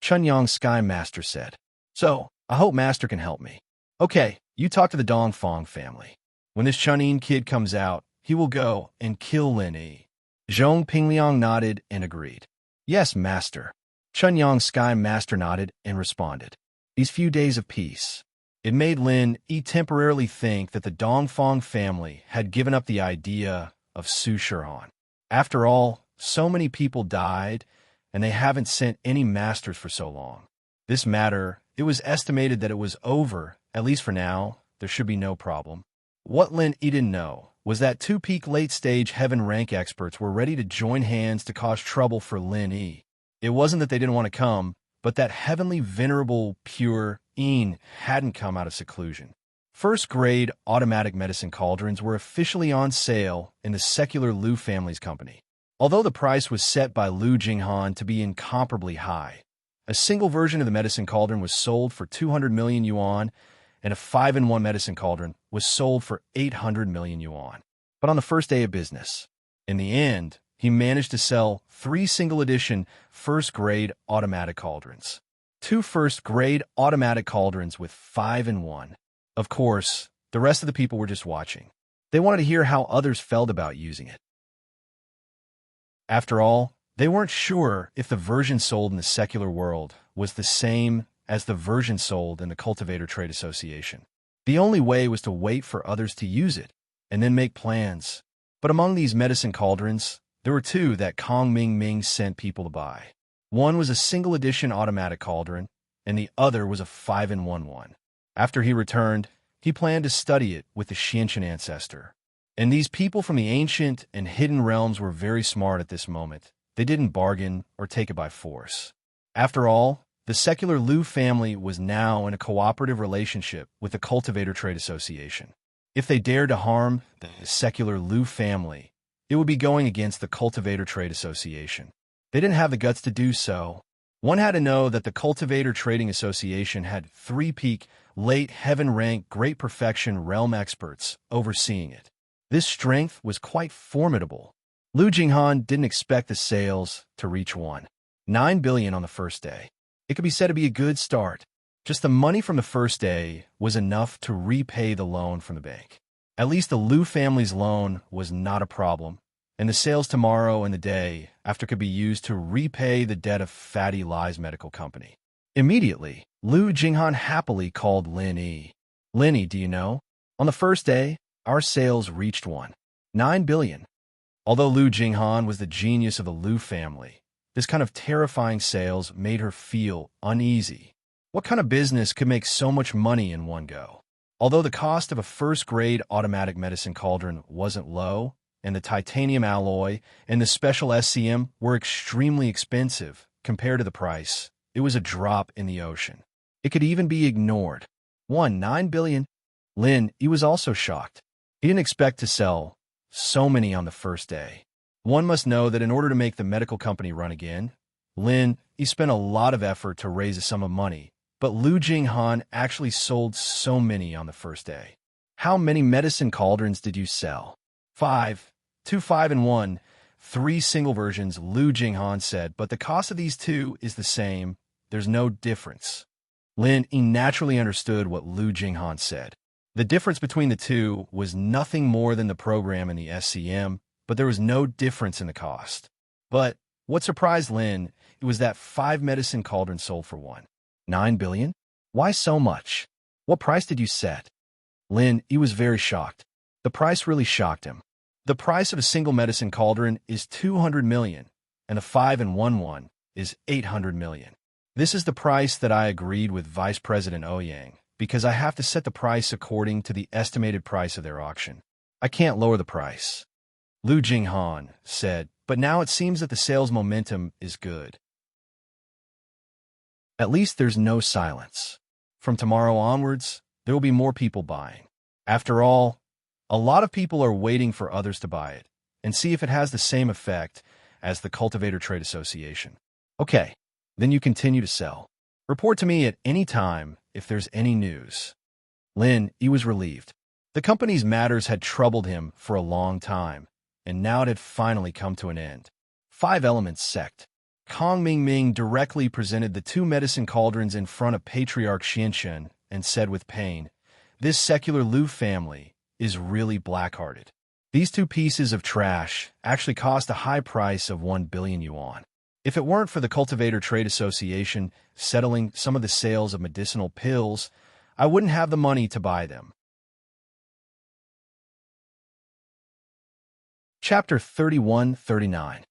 Chun Yang Sky Master said, "So, I hope Master can help me." "Okay, you talk to the Dongfang family. When this Chunin kid comes out, he will go and kill Lin Yi." Zhong Pingliang nodded and agreed. "Yes, Master." Chun Yang Sky Master nodded and responded. These few days of peace, It made Lin Yi temporarily think that the Dongfang family had given up the idea of Su Shihan. After all, so many people died, and they haven't sent any masters for so long. This matter, it was estimated that it was over, at least for now. There should be no problem. What Lin Yi didn't know was that two peak late-stage heaven rank experts were ready to join hands to cause trouble for Lin Yi. It wasn't that they didn't want to come, but that heavenly venerable pure Yin hadn't come out of seclusion. First-grade automatic medicine cauldrons were officially on sale in the secular Liu family's company. Although the price was set by Liu Jinghan to be incomparably high, a single version of the medicine cauldron was sold for 200 million yuan, and a 5-in-1 medicine cauldron was sold for 800 million yuan. But on the first day of business, in the end, he managed to sell 3 single-edition first-grade automatic cauldrons. 2 first-grade automatic cauldrons with 5-in-1. Of course, the rest of the people were just watching. They wanted to hear how others felt about using it. After all, they weren't sure if the version sold in the secular world was the same as the version sold in the Cultivator Trade Association. The only way was to wait for others to use it, and then make plans. But among these medicine cauldrons, there were 2 that Kong Ming sent people to buy. One was a single-edition automatic cauldron, and the other was a 5-in-1 one. After he returned, he planned to study it with the Xiantian ancestor. And these people from the ancient and hidden realms were very smart at this moment. They didn't bargain or take it by force. After all, the secular Liu family was now in a cooperative relationship with the Cultivator Trade Association. If they dared to harm the secular Liu family, it would be going against the Cultivator Trade Association. They didn't have the guts to do so. One had to know that the Cultivator Trading Association had 3 peak, late heaven-rank, great perfection realm experts overseeing it. This strength was quite formidable. Liu Jinghan didn't expect the sales to reach 1.9 billion on the first day. It could be said to be a good start. Just the money from the first day was enough to repay the loan from the bank. At least the Liu family's loan was not a problem, and the sales tomorrow and the day after could be used to repay the debt of Fatty Lie's medical company. Immediately, Liu Jinghan happily called Lin Yi. Lin Yi, do you know? On the first day, our sales reached 1.9 billion. Although Liu Jinghan was the genius of the Liu family, this kind of terrifying sales made her feel uneasy. What kind of business could make so much money in one go? Although the cost of a first-grade automatic medicine cauldron wasn't low, and the titanium alloy and the special SCM were extremely expensive compared to the price, it was a drop in the ocean. It could even be ignored. 1.9 billion? Lin Yi was also shocked. He didn't expect to sell so many on the first day. One must know that in order to make the medical company run again, Lin Yi spent a lot of effort to raise a sum of money, but Liu Jinghan actually sold so many on the first day. How many medicine cauldrons did you sell? 5. 2 5-in-1, 3 single versions, Liu Jinghan said, but the cost of these 2 is the same. There's no difference. Lin Yi naturally understood what Liu Jinghan said. The difference between the 2 was nothing more than the program and the SCM, but there was no difference in the cost. But what surprised Lin was that 5 medicine cauldrons sold for 1.9 billion? Why so much? What price did you set? Lin Yi was very shocked. The price really shocked him. The price of a single medicine cauldron is 200 million, and the 5-in-1 one is 800 million. This is the price that I agreed with Vice President Ouyang, because I have to set the price according to the estimated price of their auction. I can't lower the price. Liu Jinghan said, but now it seems that the sales momentum is good. At least there's no silence. From tomorrow onwards, there will be more people buying. After all, a lot of people are waiting for others to buy it and see if it has the same effect as the Cultivator Trade Association. Okay, then you continue to sell. Report to me at any time if there's any news. Lin Yi was relieved. The company's matters had troubled him for a long time, and now it had finally come to an end. 5 Elements Sect. Kong Ming directly presented the 2 medicine cauldrons in front of Patriarch Xiantian and said with pain, "This secular Liu family is really black-hearted. These 2 pieces of trash actually cost a high price of 1 billion yuan. If it weren't for the Cultivator Trade Association settling some of the sales of medicinal pills, I wouldn't have the money to buy them. Chapter 31-39.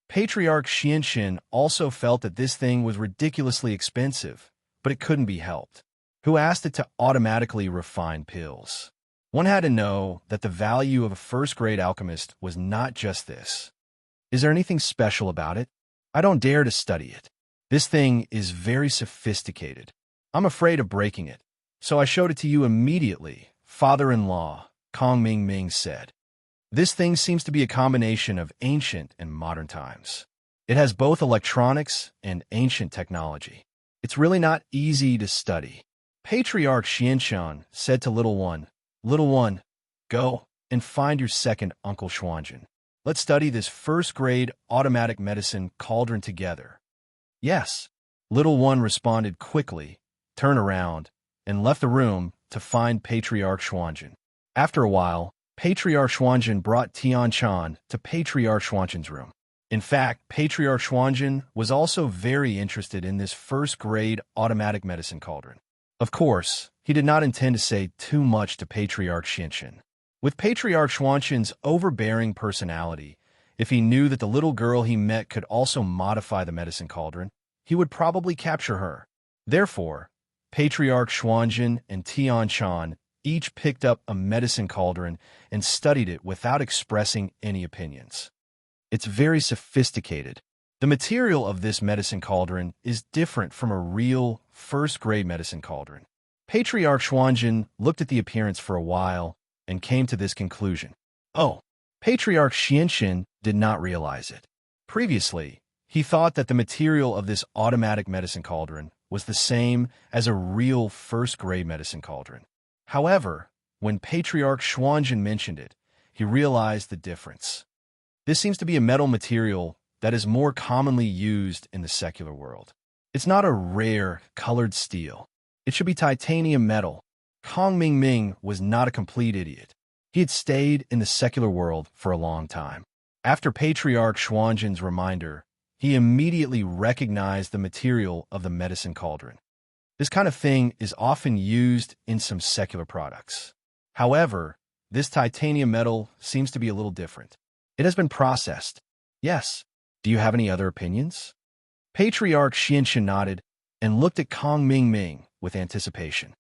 Patriarch Xianxin also felt that this thing was ridiculously expensive, but it couldn't be helped. Who asked it to automatically refine pills? One had to know that the value of a first-grade alchemist was not just this. Is there anything special about it? I don't dare to study it. This thing is very sophisticated. I'm afraid of breaking it. So I showed it to you immediately, father-in-law, Kong Ming said. This thing seems to be a combination of ancient and modern times. It has both electronics and ancient technology. It's really not easy to study. Patriarch Xianxin said to Little One, go and find your second Uncle Xuanjin. Let's study this first-grade automatic medicine cauldron together. Yes, Little One responded quickly, turned around, and left the room to find Patriarch Xuanjin. After a while, Patriarch Xuanjin brought Tianchan to Patriarch Xuanjin's room. In fact, Patriarch Xuanjin was also very interested in this first-grade automatic medicine cauldron. Of course, he did not intend to say too much to Patriarch Xianxin. With Patriarch Xuanjin's overbearing personality, if he knew that the little girl he met could also modify the medicine cauldron, he would probably capture her. Therefore, Patriarch Xuanjin and Tianchan each picked up a medicine cauldron and studied it without expressing any opinions. It's very sophisticated. The material of this medicine cauldron is different from a real first-grade medicine cauldron. Patriarch Xuanjin looked at the appearance for a while and came to this conclusion. Oh, Patriarch Xianxin did not realize it. Previously, he thought that the material of this automatic medicine cauldron was the same as a real first-grade medicine cauldron. However, when Patriarch Xuanjin mentioned it, he realized the difference. This seems to be a metal material that is more commonly used in the secular world. It's not a rare, colored steel. It should be titanium metal. Kong Ming was not a complete idiot. He had stayed in the secular world for a long time. After Patriarch Xuanjin's reminder, he immediately recognized the material of the medicine cauldron. This kind of thing is often used in some secular products. However, this titanium metal seems to be a little different. It has been processed. Yes. Do you have any other opinions? Patriarch Xianxin nodded and looked at Kong Ming with anticipation.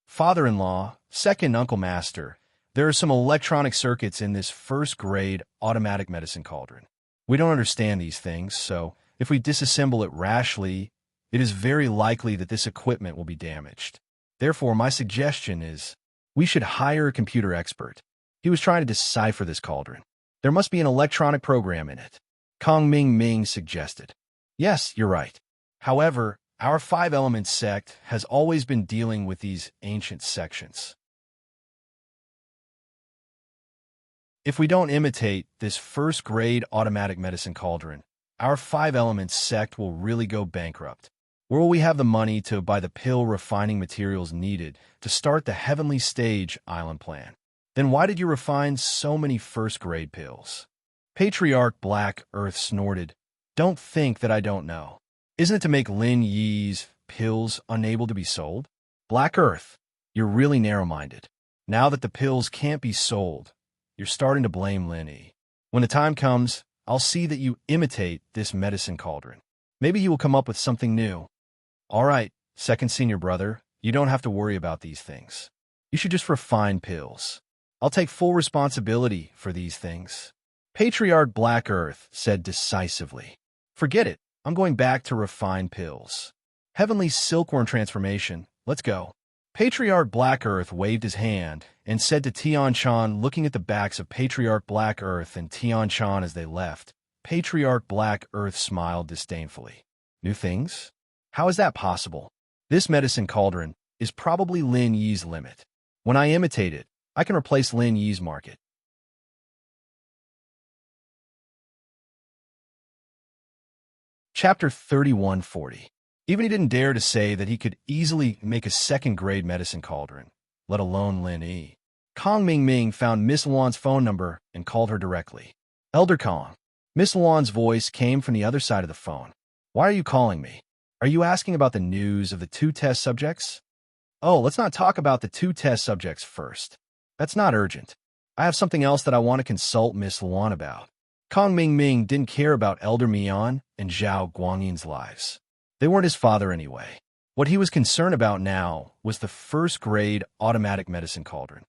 Father-in-law, second Uncle Master, there are some electronic circuits in this first-grade automatic medicine cauldron. We don't understand these things, so if we disassemble it rashly, it is very likely that this equipment will be damaged. Therefore, my suggestion is, we should hire a computer expert. He was trying to decipher this cauldron. There must be an electronic program in it. Kong Ming suggested. Yes, you're right. However, our five-element sect has always been dealing with these ancient sections. If we don't imitate this first-grade automatic medicine cauldron, our five-element sect will really go bankrupt. Where will we have the money to buy the pill refining materials needed to start the Heavenly Stage Island plan? Then why did you refine so many first-grade pills? Patriarch Black Earth snorted. Don't think that I don't know. Isn't it to make Lin Yi's pills unable to be sold? Black Earth, you're really narrow-minded. Now that the pills can't be sold, you're starting to blame Lin Yi. When the time comes, I'll see that you imitate this medicine cauldron. Maybe he will come up with something new. All right, second senior brother, you don't have to worry about these things. You should just refine pills. I'll take full responsibility for these things. Patriarch Black Earth said decisively. Forget it. I'm going back to refine pills. Heavenly Silkworm transformation. Let's go. Patriarch Black Earth waved his hand and said to Tianchan, looking at the backs of Patriarch Black Earth and Tianchan as they left. Patriarch Black Earth smiled disdainfully. New things? How is that possible? This medicine cauldron is probably Lin Yi's limit. When I imitate it, I can replace Lin Yi's market. Chapter 3140. Even he didn't dare to say that he could easily make a second-grade medicine cauldron, let alone Lin Yi. Kong Ming found Miss Luan's phone number and called her directly. Elder Kong. Miss Luan's voice came from the other side of the phone. Why are you calling me? Are you asking about the news of the two test subjects? Oh, let's not talk about the two test subjects first. That's not urgent. I have something else that I want to consult Miss Luan about. Kong Ming didn't care about Elder Mian and Zhao Guangyin's lives. They weren't his father anyway. What he was concerned about now was the first-grade automatic medicine cauldron.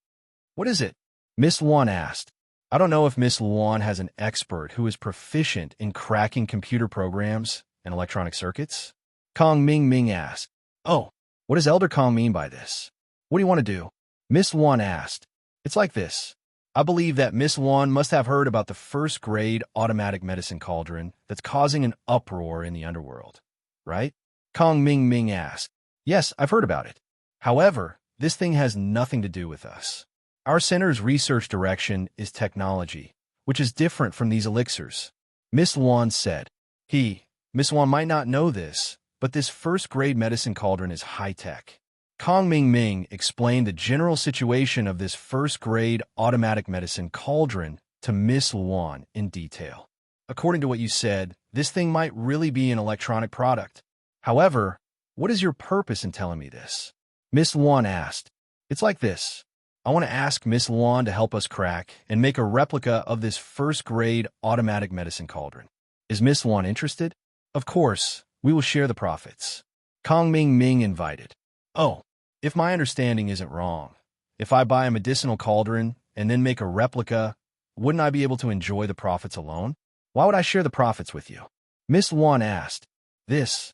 What is it? Miss Luan asked. I don't know if Miss Luan has an expert who is proficient in cracking computer programs and electronic circuits. Kong Ming asked. Oh, what does Elder Kong mean by this? What do you want to do? Miss Luan asked. It's like this. I believe that Miss Luan must have heard about the first-grade automatic medicine cauldron that's causing an uproar in the underworld, right? Kong Ming asked. Yes, I've heard about it. However, this thing has nothing to do with us. Our center's research direction is technology, which is different from these elixirs. Miss Luan said. Miss Luan might not know this, but this first-grade medicine cauldron is high-tech. Kong Ming explained the general situation of this first-grade automatic medicine cauldron to Miss Luan in detail. According to what you said, this thing might really be an electronic product. However, what is your purpose in telling me this? Miss Luan asked. It's like this. I want to ask Miss Luan to help us crack and make a replica of this first-grade automatic medicine cauldron. Is Miss Luan interested? Of course, we will share the profits. Kong Ming invited. Oh, if my understanding isn't wrong, if I buy a medicinal cauldron and then make a replica, wouldn't I be able to enjoy the profits alone? Why would I share the profits with you? Miss Luan asked. Miss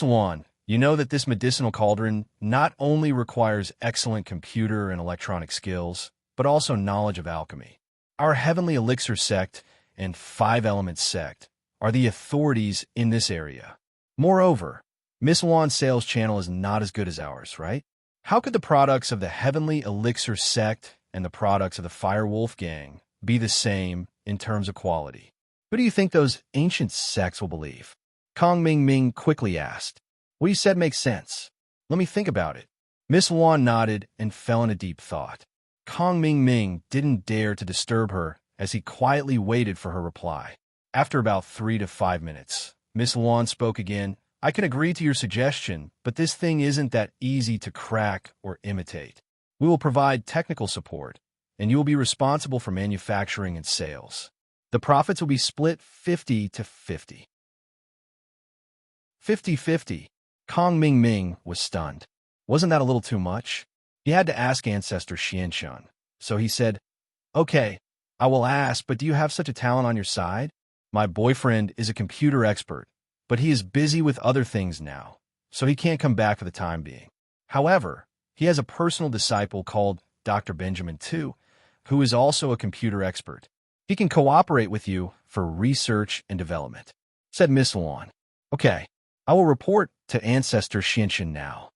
Luan, you know that this medicinal cauldron not only requires excellent computer and electronic skills, but also knowledge of alchemy. Our Heavenly Elixir sect and Five Elements sect are the authorities in this area. Moreover, Miss Luan's sales channel is not as good as ours, right? How could the products of the Heavenly Elixir sect and the products of the Firewolf gang be the same in terms of quality? Who do you think those ancient sects will believe? Kong Ming quickly asked. What you said makes sense. Let me think about it. Miss Luan nodded and fell in a deep thought. Kong Ming didn't dare to disturb her as he quietly waited for her reply. After about 3 to 5 minutes, Miss Luan spoke again. I can agree to your suggestion, but this thing isn't that easy to crack or imitate. We will provide technical support, and you will be responsible for manufacturing and sales. The profits will be split 50 to 50. 50-50. Kong Ming was stunned. Wasn't that a little too much? He had to ask Ancestor Xianshun, so he said, Okay, I will ask, but do you have such a talent on your side? My boyfriend is a computer expert, but he is busy with other things now, so he can't come back for the time being. However, he has a personal disciple called Dr. Benjamin too, who is also a computer expert. He can cooperate with you for research and development, said Miss Luan. Okay, I will report to Ancestor Xianshun now.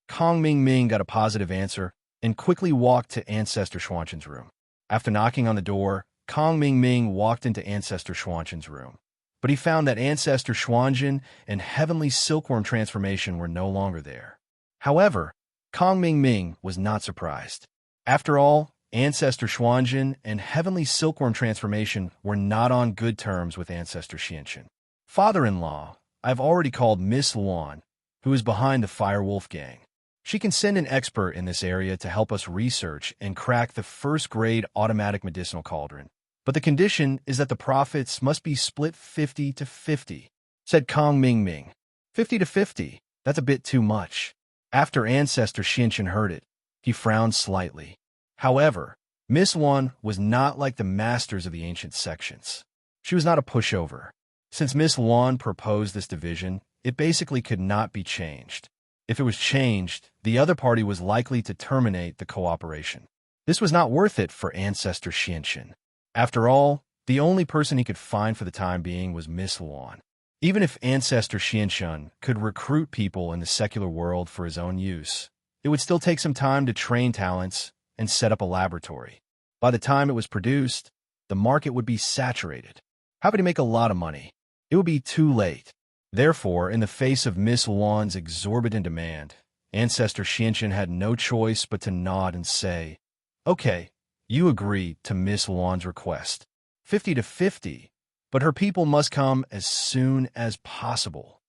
Kong Ming got a positive answer and quickly walked to Ancestor Xuanzhen's room. After knocking on the door, Kong Ming walked into Ancestor Xuanzhen's room. But he found that Ancestor Xuanzhen and Heavenly Silkworm Transformation were no longer there. However, Kong Ming was not surprised. After all, Ancestor Xuanzhen and Heavenly Silkworm Transformation were not on good terms with Ancestor Xianshun. Father-in-law, I've already called Miss Luan, who is behind the Firewolf gang. She can send an expert in this area to help us research and crack the first-grade automatic medicinal cauldron. But the condition is that the profits must be split 50 to 50, said Kong Ming. 50 to 50, that's a bit too much. After Ancestor Xianshun heard it, he frowned slightly. However, Miss Luan was not like the masters of the ancient sections. She was not a pushover. Since Miss Luan proposed this division, it basically could not be changed. If it was changed, the other party was likely to terminate the cooperation. This was not worth it for Ancestor Xianshun. After all, the only person he could find for the time being was Miss Luan. Even if Ancestor Xianshun could recruit people in the secular world for his own use, it would still take some time to train talents and set up a laboratory. By the time it was produced, the market would be saturated. How could he make a lot of money? It would be too late. Therefore, in the face of Miss Luan's exorbitant demand, Ancestor Xianshun had no choice but to nod and say, Okay, you agree to Miss Luan's request. 50 to 50, but her people must come as soon as possible.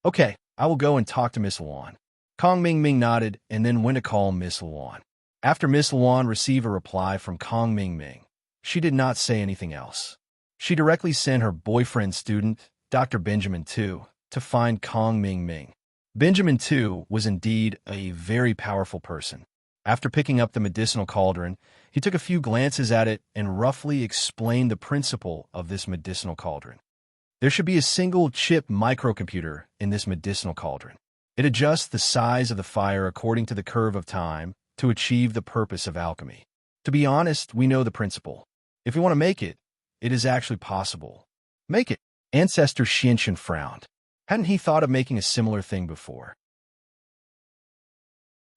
Okay, I will go and talk to Miss Luan. Kong Ming Ming nodded and then went to call Miss Luan. After Miss Luan received a reply from Kong Ming Ming, she did not say anything else. She directly sent her boyfriend student, Dr. Benjamin Tu, to find Kong Ming Ming. Benjamin Tu was indeed a very powerful person. After picking up the medicinal cauldron, he took a few glances at it and roughly explained the principle of this medicinal cauldron. There should be a single chip microcomputer in this medicinal cauldron. It adjusts the size of the fire according to the curve of time to achieve the purpose of alchemy. To be honest, we know the principle. If we want to make it, it is actually possible. Make it. Ancestor Xianxun frowned. Hadn't he thought of making a similar thing before?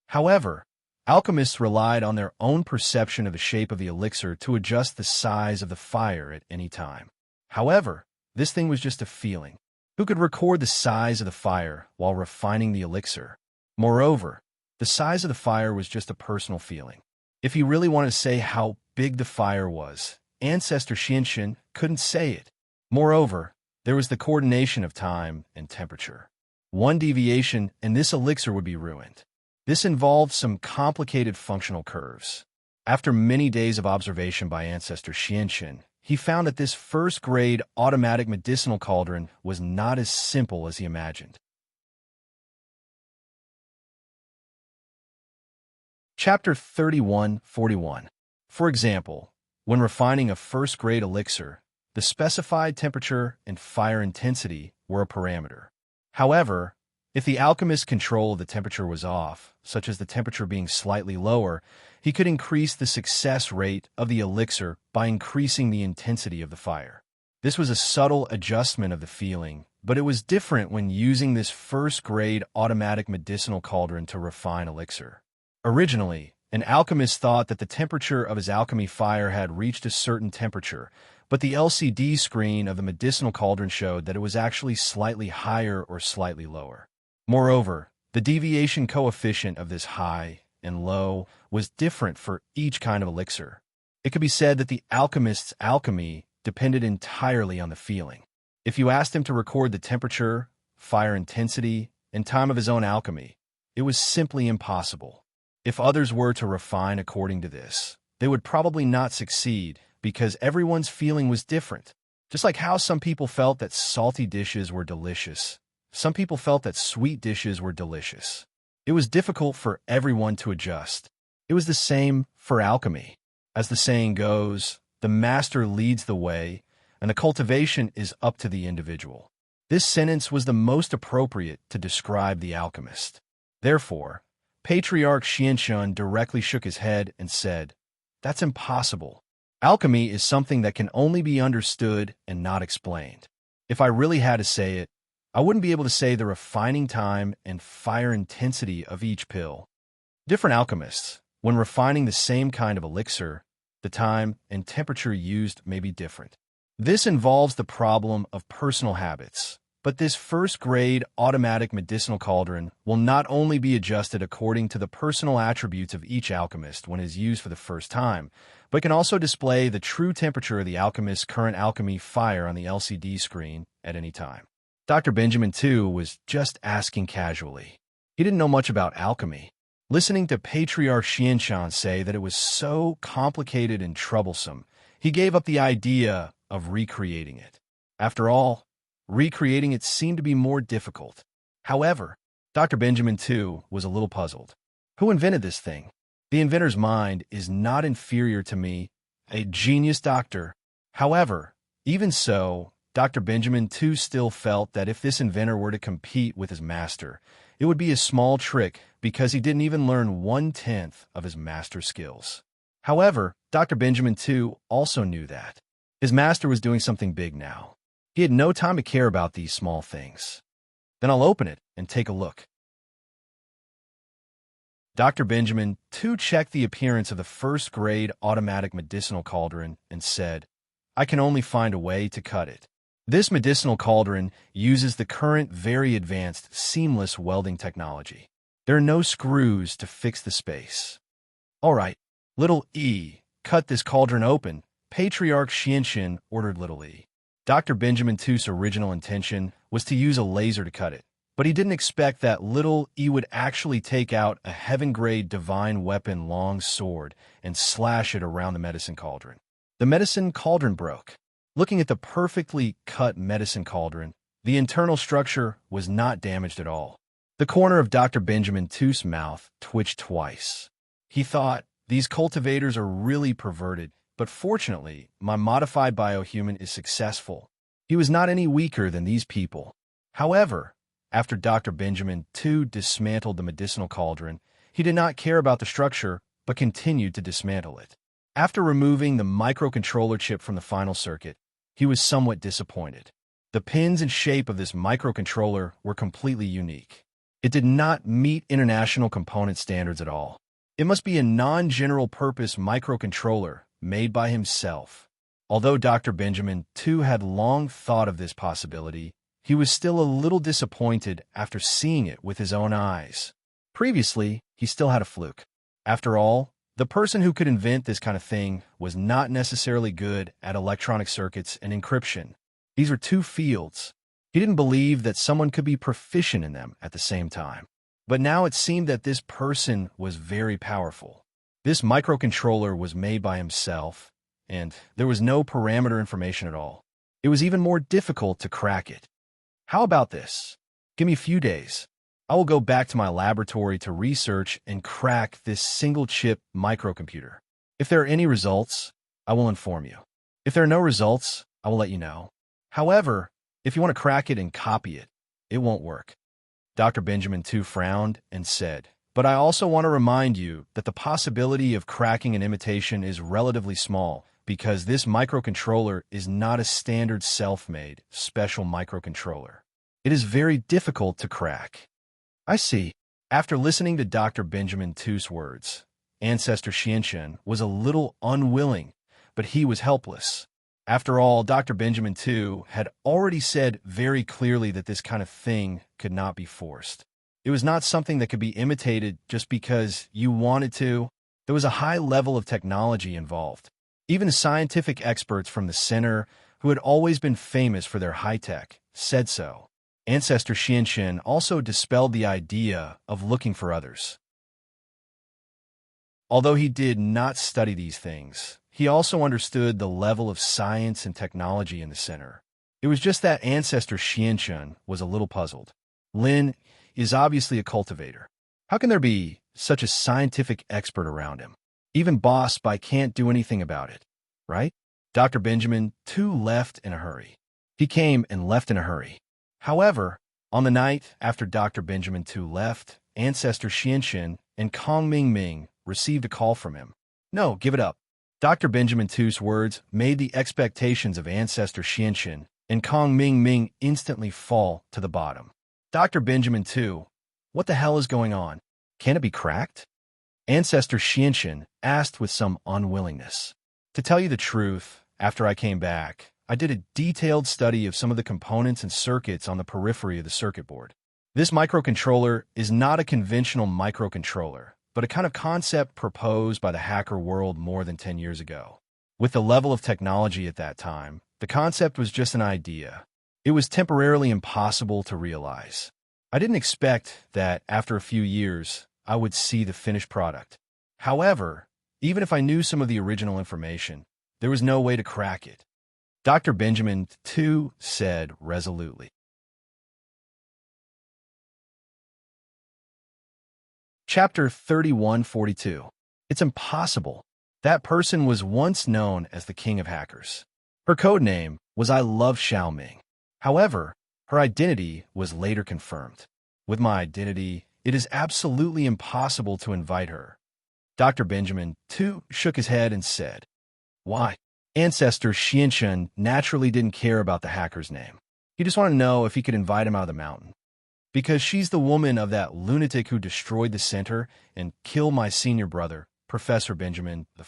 However, alchemists relied on their own perception of the shape of the elixir to adjust the size of the fire at any time. However, this thing was just a feeling. Who could record the size of the fire while refining the elixir? Moreover, the size of the fire was just a personal feeling. If he really wanted to say how big the fire was, Ancestor Xianxun couldn't say it. Moreover, there was the coordination of time and temperature. One deviation and this elixir would be ruined. This involved some complicated functional curves. After many days of observation by Ancestor Xianxun, he found that this first-grade automatic medicinal cauldron was not as simple as he imagined. Chapter 31:41. For example, when refining a first-grade elixir, the specified temperature and fire intensity were a parameter. However, if the alchemist's control of the temperature was off, such as the temperature being slightly lower, he could increase the success rate of the elixir by increasing the intensity of the fire. This was a subtle adjustment of the feeling, but it was different when using this first-grade automatic medicinal cauldron to refine elixir. Originally, an alchemist thought that the temperature of his alchemy fire had reached a certain temperature, but the LCD screen of the medicinal cauldron showed that it was actually slightly higher or slightly lower. Moreover, the deviation coefficient of this high and low was different for each kind of elixir. It could be said that the alchemist's alchemy depended entirely on the feeling. If you asked him to record the temperature, fire intensity, and time of his own alchemy, it was simply impossible. If others were to refine according to this, they would probably not succeed because everyone's feeling was different. Just like how some people felt that salty dishes were delicious, some people felt that sweet dishes were delicious. It was difficult for everyone to adjust. It was the same for alchemy. As the saying goes, the master leads the way, and the cultivation is up to the individual. This sentence was the most appropriate to describe the alchemist. Therefore, Patriarch Xianxun directly shook his head and said, "That's impossible. Alchemy is something that can only be understood and not explained. If I really had to say it, I wouldn't be able to say the refining time and fire intensity of each pill." Different alchemists, when refining the same kind of elixir, the time and temperature used may be different. This involves the problem of personal habits. But this first-grade automatic medicinal cauldron will not only be adjusted according to the personal attributes of each alchemist when it is used for the first time, but can also display the true temperature of the alchemist's current alchemy fire on the LCD screen at any time. Dr. Benjamin Tu was just asking casually. He didn't know much about alchemy. Listening to Patriarch Xianxun say that it was so complicated and troublesome, he gave up the idea of recreating it. After all, recreating it seemed to be more difficult. However, Dr. Benjamin Tu was a little puzzled. Who invented this thing? The inventor's mind is not inferior to me, a genius doctor. However, even so, Dr. Benjamin Tu still felt that if this inventor were to compete with his master, it would be a small trick because he didn't even learn 1/10 of his master's skills. However, Dr. Benjamin Tu also knew that his master was doing something big now. He had no time to care about these small things. Then I'll open it and take a look. Dr. Benjamin Tu checked the appearance of the first-grade automatic medicinal cauldron and said, "I can only find a way to cut it." This medicinal cauldron uses the current very advanced seamless welding technology. There are no screws to fix the space. "All right, little E, cut this cauldron open," Patriarch Xianxun ordered little E. Dr. Benjamin Tu's original intention was to use a laser to cut it, But he didn't expect that little E would actually take out a heaven-grade divine weapon long sword and slash it around the medicine cauldron. The medicine cauldron broke. Looking at the perfectly cut medicine cauldron, the internal structure was not damaged at all. The corner of Dr. Benjamin Tooth's mouth twitched twice. He thought, these cultivators are really perverted, but fortunately, my modified biohuman is successful. He was not any weaker than these people. However, after Dr. Benjamin Tooth dismantled the medicinal cauldron, he did not care about the structure, but continued to dismantle it. After removing the microcontroller chip from the final circuit, he was somewhat disappointed. The pins and shape of this microcontroller were completely unique. It did not meet international component standards at all. It must be a non-general purpose microcontroller made by himself. Although Dr. Benjamin Tooth had long thought of this possibility, he was still a little disappointed after seeing it with his own eyes. Previously, he still had a fluke. After all, the person who could invent this kind of thing was not necessarily good at electronic circuits and encryption. These were two fields. He didn't believe that someone could be proficient in them at the same time. But now it seemed that this person was very powerful. This microcontroller was made by himself, and there was no parameter information at all. It was even more difficult to crack it. How about this? Give me a few days. I will go back to my laboratory to research and crack this single-chip microcomputer. If there are any results, I will inform you. If there are no results, I will let you know. However, if you want to crack it and copy it, it won't work. Dr. Benjamin Tooth frowned and said, but I also want to remind you that the possibility of cracking an imitation is relatively small because this microcontroller is not a standard self-made, special microcontroller. It is very difficult to crack. I see. After listening to Dr. Benjamin Tooth's words, Ancestor Xianxun was a little unwilling, but he was helpless. After all, Dr. Benjamin Tooth had already said very clearly that this kind of thing could not be forced. It was not something that could be imitated just because you wanted to. There was a high level of technology involved. Even scientific experts from the center, who had always been famous for their high-tech, said so. Ancestor Xianxun also dispelled the idea of looking for others. Although he did not study these things, he also understood the level of science and technology in the center. It was just that Ancestor Xianxun was a little puzzled. Lin is obviously a cultivator. How can there be such a scientific expert around him? Even Boss Bai can't do anything about it, right? Dr. Benjamin Tooth left in a hurry. He came and left in a hurry. However, on the night after Dr. Benjamin Tooth left, Ancestor Xianxun and Kong Mingming received a call from him. No, give it up. Dr. Benjamin Tooth's words made the expectations of Ancestor Xianxun and Kong Mingming instantly fall to the bottom. Dr. Benjamin Tooth, what the hell is going on? Can it be cracked? Ancestor Xianxun asked with some unwillingness. To tell you the truth, after I came back, I did a detailed study of some of the components and circuits on the periphery of the circuit board. This microcontroller is not a conventional microcontroller, but a kind of concept proposed by the hacker world more than 10 years ago. With the level of technology at that time, the concept was just an idea. It was temporarily impossible to realize. I didn't expect that after a few years, I would see the finished product. However, even if I knew some of the original information, there was no way to crack it. Dr. Benjamin Tooth said resolutely. Chapter 3142. It's impossible. That person was once known as the King of Hackers. Her code name was I Love Xiaoming. However, her identity was later confirmed. With my identity, it is absolutely impossible to invite her. Dr. Benjamin Tooth shook his head and said, why? Ancestor Xianxun naturally didn't care about the hacker's name. He just wanted to know if he could invite him out of the mountain. Because she's the woman of that lunatic who destroyed the center and killed my senior brother, Professor Benjamin I.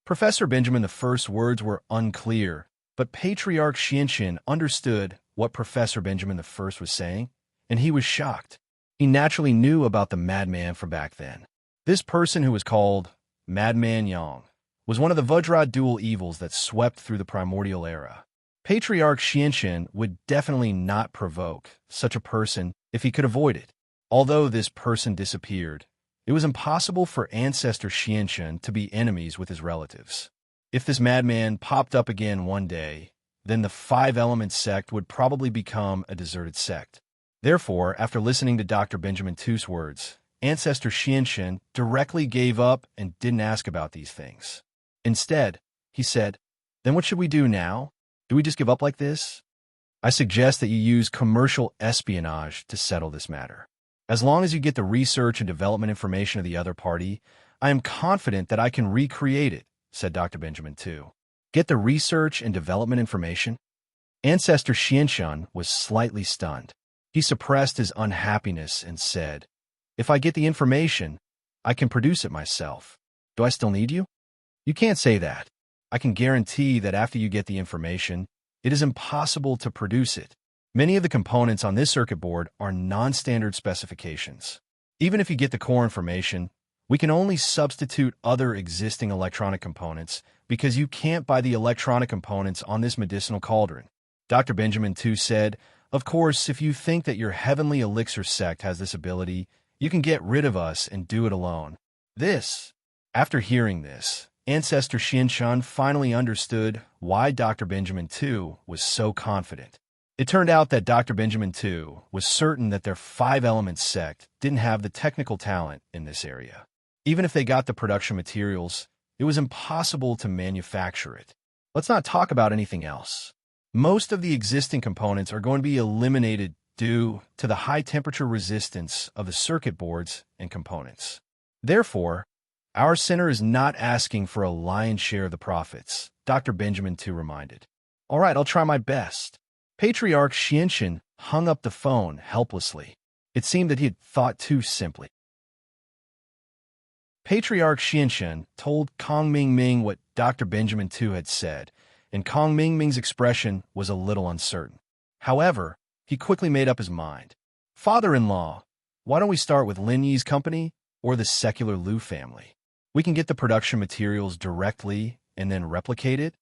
Professor Benjamin I's words were unclear, but Patriarch Xianxun understood what Professor Benjamin I was saying, and he was shocked. He naturally knew about the madman from back then. This person, who was called Madman Yang, was one of the Vajra dual evils that swept through the primordial era. Patriarch Xianxin would definitely not provoke such a person if he could avoid it. Although this person disappeared, it was impossible for Ancestor Xianxin to be enemies with his relatives. If this madman popped up again one day, then the Five Elements sect would probably become a deserted sect. Therefore, after listening to Dr. Benjamin Tu's words, Ancestor Xianxin directly gave up and didn't ask about these things. Instead, he said, "Then what should we do now? Do we just give up like this? I suggest that you use commercial espionage to settle this matter. As long as you get the research and development information of the other party, I am confident that I can recreate it," said Dr. Benjamin Tu. Get the research and development information? Ancestor Xianxin was slightly stunned. He suppressed his unhappiness and said, "If I get the information, I can produce it myself. Do I still need you?" "You can't say that. I can guarantee that after you get the information, it is impossible to produce it. Many of the components on this circuit board are non-standard specifications. Even if you get the core information, we can only substitute other existing electronic components because you can't buy the electronic components on this medicinal cauldron." Dr. Benjamin Tu said, "Of course, if you think that your heavenly elixir sect has this ability, you can get rid of us and do it alone." After hearing this, Ancestor Xianxin finally understood why Dr. Benjamin Tu was so confident. It turned out that Dr. Benjamin Tu was certain that their Five Elements sect didn't have the technical talent in this area. Even if they got the production materials, it was impossible to manufacture it. Let's not talk about anything else. Most of the existing components are going to be eliminated due to the high temperature resistance of the circuit boards and components. Therefore, our center is not asking for a lion's share of the profits, Dr. Benjamin Tu reminded. "All right, I'll try my best." Patriarch Xianxin hung up the phone helplessly. It seemed that he had thought too simply. Patriarch Xianxin told Kong Mingming what Dr. Benjamin Tu had said, and Kong Mingming's expression was a little uncertain. However, he quickly made up his mind. "Father-in-law, why don't we start with Lin Yi's company or the secular Liu family? We can get the production materials directly and then replicate it,"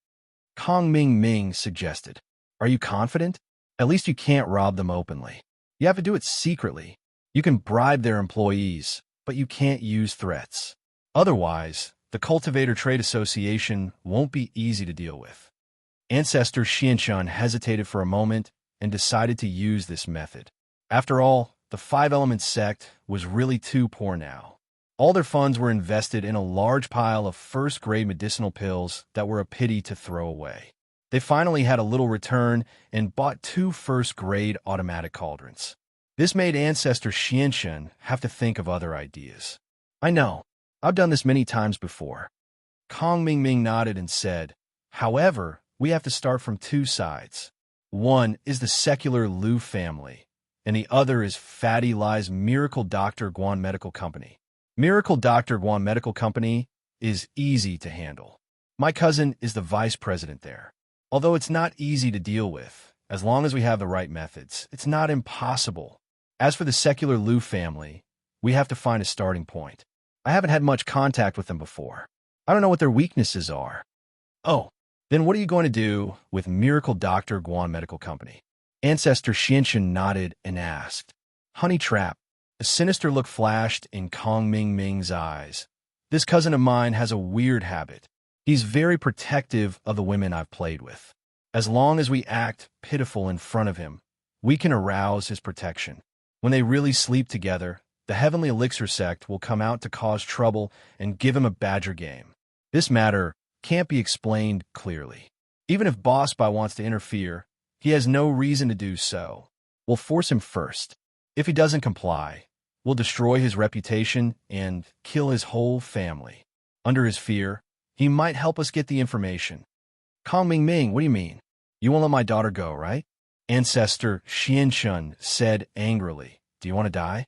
Kong Mingming suggested. "Are you confident? At least you can't rob them openly. You have to do it secretly. You can bribe their employees, but you can't use threats. Otherwise, the Cultivator Trade Association won't be easy to deal with." Ancestor Xianxin hesitated for a moment and decided to use this method. After all, the Five Elements sect was really too poor now. All their funds were invested in a large pile of first-grade medicinal pills that were a pity to throw away. They finally had a little return and bought 2 first-grade automatic cauldrons. This made Ancestor Xianxin have to think of other ideas. "I know. I've done this many times before." Kong Mingming nodded and said, "However, we have to start from 2 sides. One is the secular Liu family, and the other is Fatty Lie's Miracle Dr. Guan Medical Company. Miracle Dr. Guan Medical Company is easy to handle. My cousin is the vice president there. Although it's not easy to deal with, as long as we have the right methods, it's not impossible. As for the secular Liu family, we have to find a starting point. I haven't had much contact with them before. I don't know what their weaknesses are." "Oh, then what are you going to do with Miracle Dr. Guan Medical Company?" Ancestor Xianxin nodded and asked. "Honey trap." A sinister look flashed in Kong Mingming's eyes. "This cousin of mine has a weird habit. He's very protective of the women I've played with. As long as we act pitiful in front of him, we can arouse his protection. When they really sleep together, the Heavenly Elixir sect will come out to cause trouble and give him a badger game. This matter can't be explained clearly. Even if Boss Bai wants to interfere, he has no reason to do so. We'll force him first. If he doesn't comply, we'll destroy his reputation and kill his whole family. Under his fear, he might help us get the information." "Kong Mingming, what do you mean? You won't let my daughter go, right?" Ancestor Xianxin said angrily. "Do you want to die?"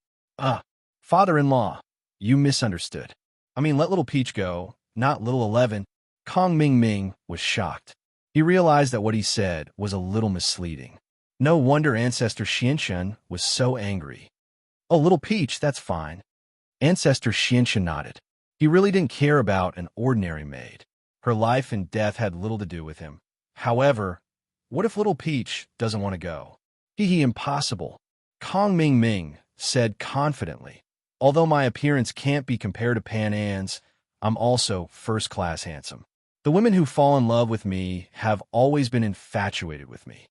Father-in-law, you misunderstood. I mean, let little Peach go, not little 11. Kong Mingming was shocked. He realized that what he said was a little misleading. No wonder Ancestor Xianxin was so angry. "Oh, little Peach, that's fine." Ancestor Xianxin nodded. He really didn't care about an ordinary maid. Her life and death had little to do with him. However, what if little Peach doesn't want to go? Hee, impossible, Kong Ming Ming said confidently. Although my appearance can't be compared to Pan An's, I'm also first-class handsome. The women who fall in love with me have always been infatuated with me.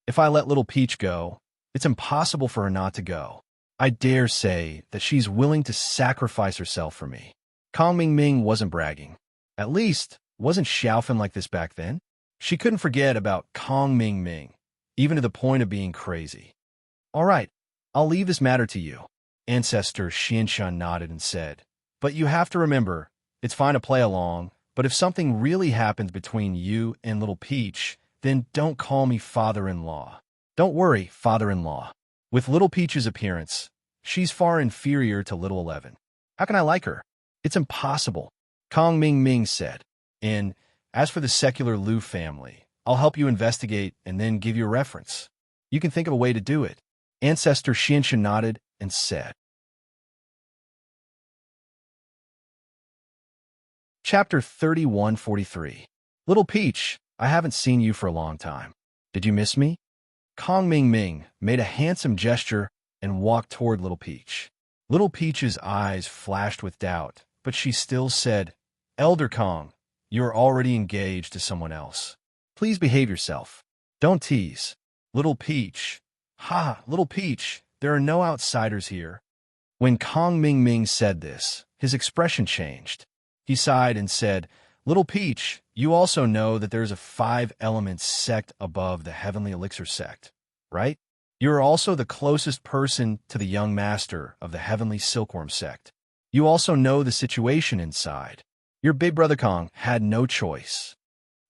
If I let little Peach go, it's impossible for her not to go. I dare say that she's willing to sacrifice herself for me. Kong Ming Ming wasn't bragging. At least, wasn't Xiaofan like this back then? She couldn't forget about Kong Ming Ming, even to the point of being crazy. All right, I'll leave this matter to you. Ancestor Xianshan nodded and said, but you have to remember, it's fine to play along, but if something really happens between you and little Peach, then don't call me father-in-law. Don't worry, father-in-law. With little Peach's appearance, she's far inferior to little 11. How can I like her? It's impossible, Kong Ming Ming said. And as for the secular Liu family, I'll help you investigate and then give you a reference. You can think of a way to do it. Ancestor Xianshan nodded and said. Chapter 3143. Little Peach, I haven't seen you for a long time. Did you miss me? Kong Ming Ming made a handsome gesture and walked toward Little Peach. Little Peach's eyes flashed with doubt, but she still said, Elder Kong, you're already engaged to someone else. Please behave yourself. Don't tease. Little Peach. Ha, Little Peach, there are no outsiders here. When Kong Ming Ming said this, his expression changed. He sighed and said, Little Peach, you also know that there's a 5-element sect above the Heavenly Elixir sect, right? You are also the closest person to the young master of the Heavenly Silkworm sect. You also know the situation inside. Your big brother Kong had no choice.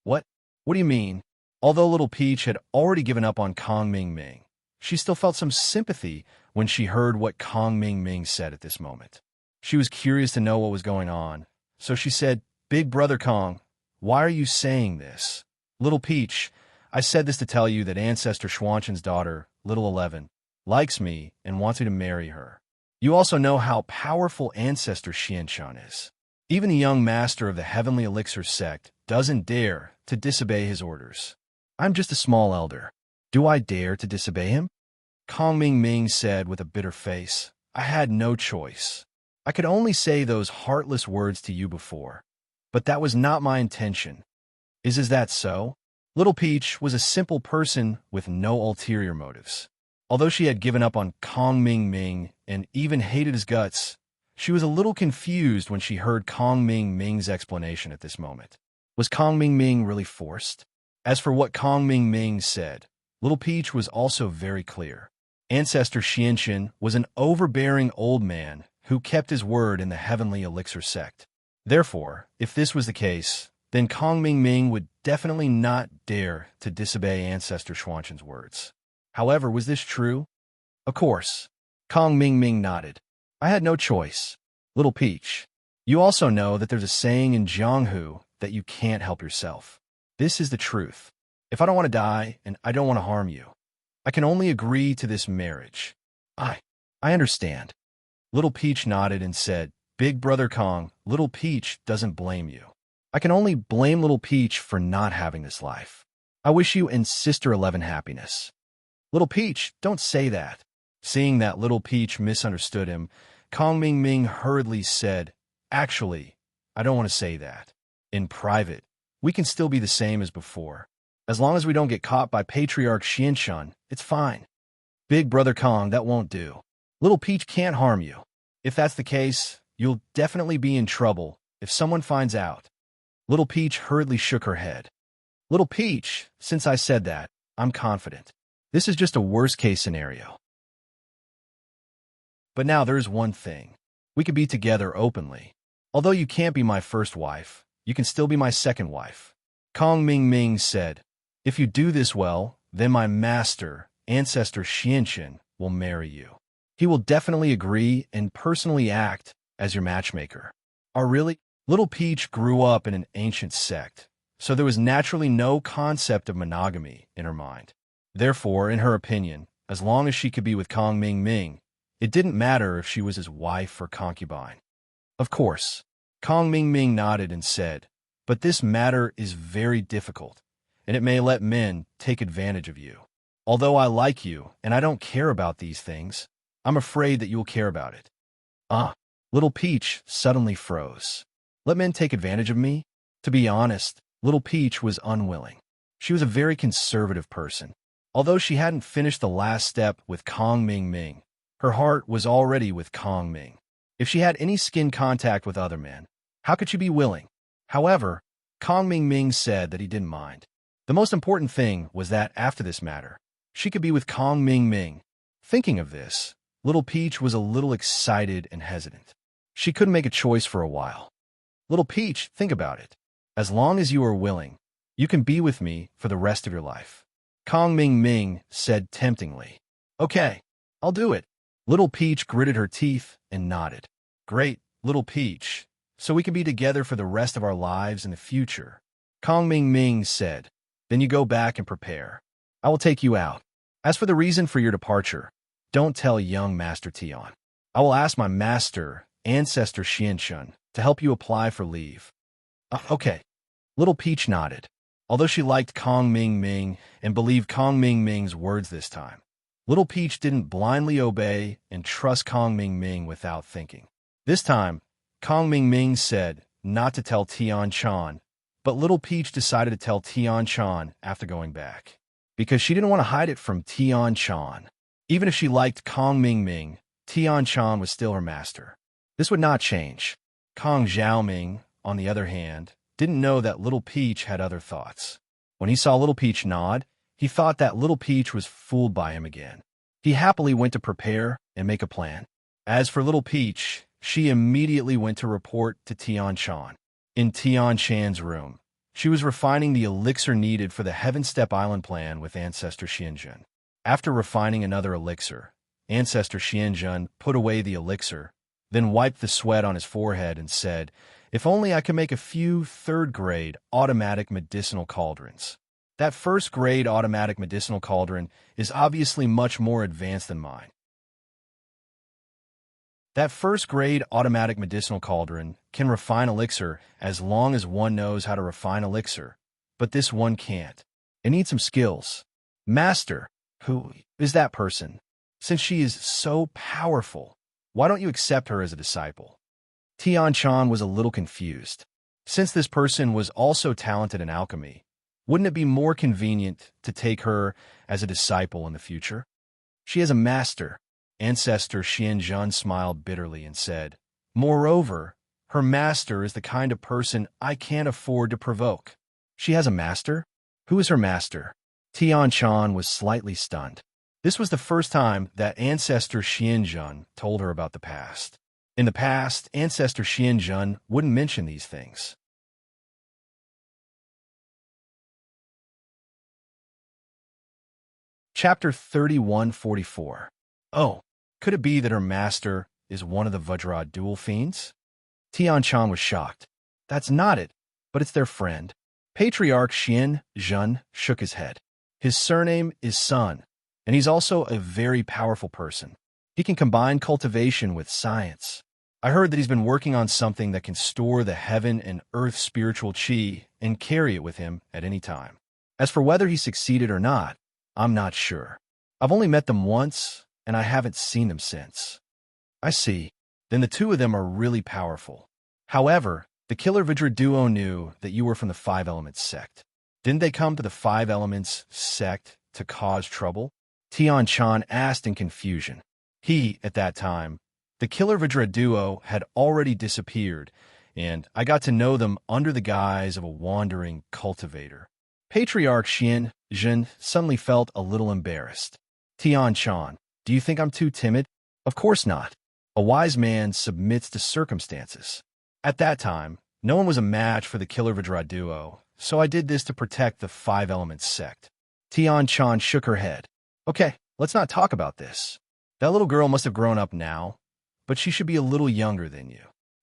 What? What do you mean? Although Little Peach had already given up on Kong Ming Ming, she still felt some sympathy when she heard what Kong Ming Ming said at this moment. She was curious to know what was going on, so she said, Big brother Kong, why are you saying this? Little Peach, I said this to tell you that Ancestor Xuanshan's daughter, Little 11, likes me and wants me to marry her. You also know how powerful Ancestor Xianshan is. Even the young master of the Heavenly Elixir sect doesn't dare to disobey his orders. I'm just a small elder. Do I dare to disobey him? Kong Ming Ming said with a bitter face, I had no choice. I could only say those heartless words to you before. But that was not my intention. Is that so? Little Peach was a simple person with no ulterior motives. Although she had given up on Kong Ming Ming and even hated his guts, she was a little confused when she heard Kong Ming Ming's explanation at this moment. Was Kong Ming Ming really forced? As for what Kong Ming Ming said, Little Peach was also very clear. Ancestor Xianshan was an overbearing old man who kept his word in the Heavenly Elixir sect. Therefore, if this was the case, then Kong Ming Ming would definitely not dare to disobey Ancestor Xuanshan's words. However, was this true? Of course. Kong Ming Ming nodded. I had no choice. Little Peach, you also know that there's a saying in Jianghu that you can't help yourself. This is the truth. If I don't want to die and I don't want to harm you, I can only agree to this marriage. I understand. Little Peach nodded and said, Big brother Kong, Little Peach doesn't blame you. I can only blame Little Peach for not having this life. I wish you and Sister 11 happiness. Little Peach, don't say that. Seeing that Little Peach misunderstood him, Kong Ming Ming hurriedly said, Actually, I don't want to say that. In private, we can still be the same as before. As long as we don't get caught by Patriarch Xianshan, it's fine. Big brother Kong, that won't do. Little Peach can't harm you. If that's the case, you'll definitely be in trouble if someone finds out. Little Peach hurriedly shook her head. Little Peach, since I said that, I'm confident. This is just a worst-case scenario. But now there's one thing. We could be together openly. Although you can't be my first wife, you can still be my second wife. Kong Ming Ming said, If you do this well, then my master, Ancestor Xianshan, will marry you. He will definitely agree and personally act as your matchmaker. Oh, really? Little Peach grew up in an ancient sect, so there was naturally no concept of monogamy in her mind. Therefore, in her opinion, as long as she could be with Kong Ming Ming, it didn't matter if she was his wife or concubine. Of course, Kong Ming Ming nodded and said, But this matter is very difficult, and it may let men take advantage of you. Although I like you and I don't care about these things, I'm afraid that you will care about it. Little Peach suddenly froze. Let men take advantage of me? To be honest, Little Peach was unwilling. She was a very conservative person. Although she hadn't finished the last step with Kong Ming Ming, her heart was already with Kong Ming. If she had any skin contact with other men, how could she be willing? However, Kong Ming Ming said that he didn't mind. The most important thing was that after this matter, she could be with Kong Ming Ming. Thinking of this, Little Peach was a little excited and hesitant. She couldn't make a choice for a while. Little Peach, think about it. As long as you are willing, you can be with me for the rest of your life. Kong Ming Ming said temptingly. Okay, I'll do it. Little Peach gritted her teeth and nodded. Great, Little Peach. So we can be together for the rest of our lives in the future. Kong Ming Ming said. Then you go back and prepare. I will take you out. As for the reason for your departure, don't tell young Master Tian. I will ask my master, Ancestor Xianshun, to help you apply for leave. Okay. Little Peach nodded. Although she liked Kong Ming Ming and believed Kong Ming Ming's words this time, Little Peach didn't blindly obey and trust Kong Ming Ming without thinking. This time, Kong Ming Ming said not to tell Tian Chan, but Little Peach decided to tell Tian Chan after going back, because she didn't want to hide it from Tian Chan. Even if she liked Kong Ming Ming, Tian Chan was still her master. This would not change. Kong Xiaoming, on the other hand, didn't know that Little Peach had other thoughts. When he saw Little Peach nod, he thought that Little Peach was fooled by him again. He happily went to prepare and make a plan. As for Little Peach, she immediately went to report to Tian Chan. In Tian Chan's room, she was refining the elixir needed for the Heaven Step Island plan with Ancestor Xianjun. After refining another elixir, Ancestor Xianjun put away the elixir, then wiped the sweat on his forehead and said, if only I could make a few third-grade automatic medicinal cauldrons. That first-grade automatic medicinal cauldron is obviously much more advanced than mine. That first-grade automatic medicinal cauldron can refine elixir as long as one knows how to refine elixir, but this one can't. It needs some skills. Master, who is that person? Since she is so powerful, why don't you accept her as a disciple? Tian Chan was a little confused. Since this person was also talented in alchemy, wouldn't it be more convenient to take her as a disciple in the future? She has a master. Ancestor Xianjun smiled bitterly and said, moreover, her master is the kind of person I can't afford to provoke. She has a master? Who is her master? Tian Chan was slightly stunned. This was the first time that Ancestor Xianjun told her about the past. In the past, Ancestor Xianjun wouldn't mention these things. Chapter 3144. Oh, could it be that her master is one of the Vajra dual fiends? Tian Chan was shocked. That's not it, but it's their friend. Patriarch Xian Zhen shook his head. His surname is Sun, and he's also a very powerful person. He can combine cultivation with science. I heard that he's been working on something that can store the heaven and earth spiritual chi and carry it with him at any time. As for whether he succeeded or not, I'm not sure. I've only met them once, and I haven't seen them since. I see. Then the two of them are really powerful. However, the Killer Vidra duo knew that you were from the Five Elements sect. Didn't they come to the Five Elements sect to cause trouble? Tian Chan asked in confusion. At that time, the Killer Vidra duo had already disappeared, and I got to know them under the guise of a wandering cultivator. Patriarch Xian Zhen suddenly felt a little embarrassed. Tian Chan, do you think I'm too timid? Of course not. A wise man submits to circumstances. At that time, no one was a match for the Killer Vidra duo, so I did this to protect the Five Elements sect. Tian Chan shook her head. Okay, let's not talk about this. That little girl must have grown up now, but she should be a little younger than you.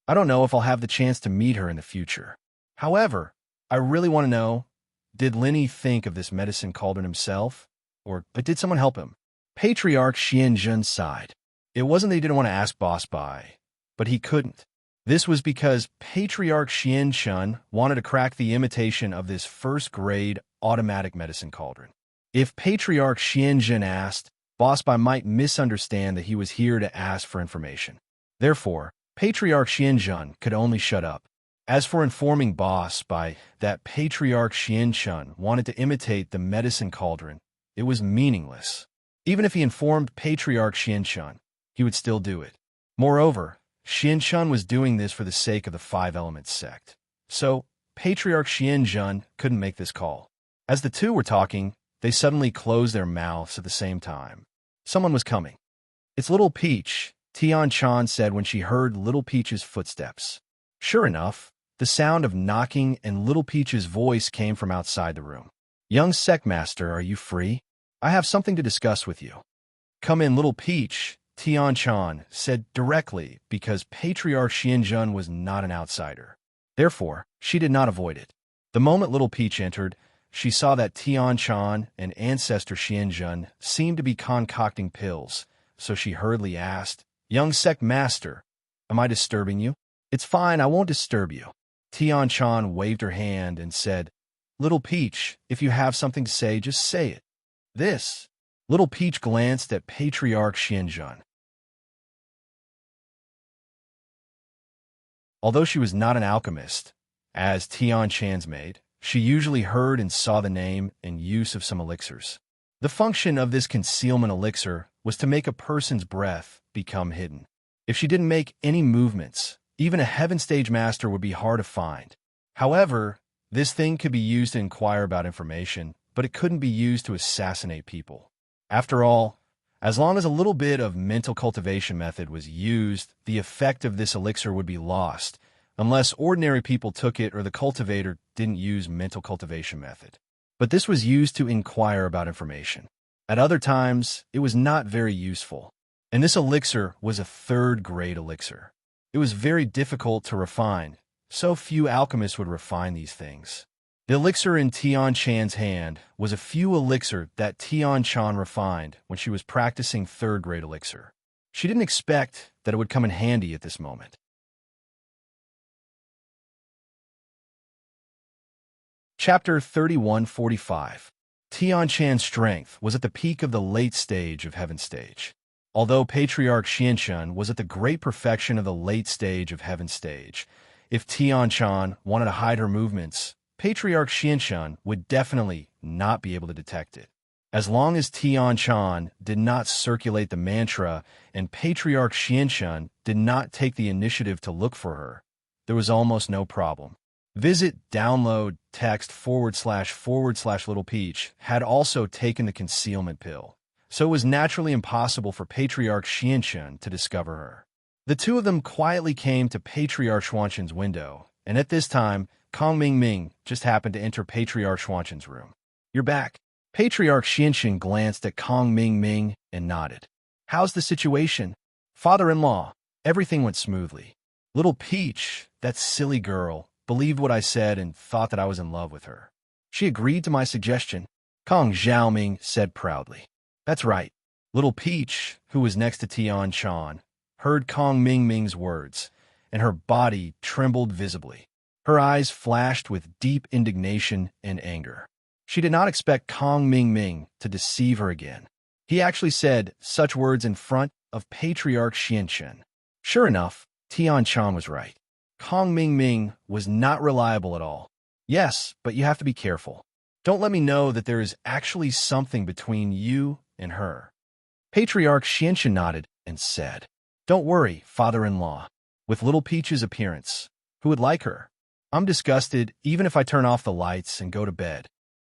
I don't know if I'll have the chance to meet her in the future. However, I really want to know, did Linny think of this medicine cauldron himself, or did someone help him? Patriarch Xianjun sighed. It wasn't that he didn't want to ask Boss Bai, but he couldn't. This was because Patriarch Xianshun wanted to crack the imitation of this first-grade automatic medicine cauldron. If Patriarch Xianshun asked, Boss Bai might misunderstand that he was here to ask for information. Therefore, Patriarch Xianshun could only shut up. As for informing Boss Bai that Patriarch Xianshun wanted to imitate the medicine cauldron, it was meaningless. Even if he informed Patriarch Xianshun, he would still do it. Moreover, Xianshun was doing this for the sake of the Five Elements sect. So, Patriarch Xianshun couldn't make this call. As the two were talking, they suddenly closed their mouths at the same time. Someone was coming. "It's Little Peach," Tian-chan said when she heard Little Peach's footsteps. Sure enough, the sound of knocking and Little Peach's voice came from outside the room. "Young Sectmaster, are you free? I have something to discuss with you." "Come in, Little Peach," Tian-chan said directly because Patriarch Xianshun was not an outsider. Therefore, she did not avoid it. The moment Little Peach entered, she saw that Tian-chan and Ancestor Xianshun seemed to be concocting pills, so she hurriedly asked, "Young Sect Master, am I disturbing you?" "It's fine, I won't disturb you." Tian-chan waved her hand and said, "Little Peach, if you have something to say, just say it." This. Little Peach glanced at Patriarch Xianshun. Although she was not an alchemist, as Tian-chan's maid, she usually heard and saw the name and use of some elixirs. The function of this concealment elixir was to make a person's breath become hidden. If she didn't make any movements, even a Heaven Stage Master would be hard to find. However, this thing could be used to inquire about information, but it couldn't be used to assassinate people. After all, as long as a little bit of mental cultivation method was used, the effect of this elixir would be lost, unless ordinary people took it or the cultivator didn't use mental cultivation method. But this was used to inquire about information. At other times, it was not very useful. And this elixir was a third-grade elixir. It was very difficult to refine. So few alchemists would refine these things. The elixir in Tian-chan's hand was a few elixir that Tian-chan refined when she was practicing third-grade elixir. She didn't expect that it would come in handy at this moment. Chapter 3145. Tian-chan's strength was at the peak of the late stage of Heaven Stage. Although Patriarch Xianshun was at the great perfection of the late stage of Heaven Stage, if Tian-chan wanted to hide her movements, Patriarch Xianshun would definitely not be able to detect it. As long as Tian-chan did not circulate the mantra and Patriarch Xianshun did not take the initiative to look for her, there was almost no problem. Visit download text / Little Peach had also taken the concealment pill, so it was naturally impossible for Patriarch Xianshun to discover her. The two of them quietly came to Patriarch Xuanzhen's window, and at this time, Kong Ming just happened to enter Patriarch Xuanzhen's room. "You're back." Patriarch Xianshun glanced at Kong Ming and nodded. "How's the situation?" "Father-in-law, everything went smoothly. Little Peach, that silly girl, believed what I said and thought that I was in love with her. She agreed to my suggestion," Kong Xiaoming said proudly. "That's right." Little Peach, who was next to Tian-chan, heard Kong Ming's words, and her body trembled visibly. Her eyes flashed with deep indignation and anger. She did not expect Kong Ming to deceive her again. He actually said such words in front of Patriarch Xianshun. Sure enough, Tian-chan was right. Kong Ming was not reliable at all. "Yes, but you have to be careful. Don't let me know that there is actually something between you and her." Patriarch Xianshun nodded and said, "Don't worry, father-in-law. With Little Peach's appearance, who would like her? I'm disgusted even if I turn off the lights and go to bed."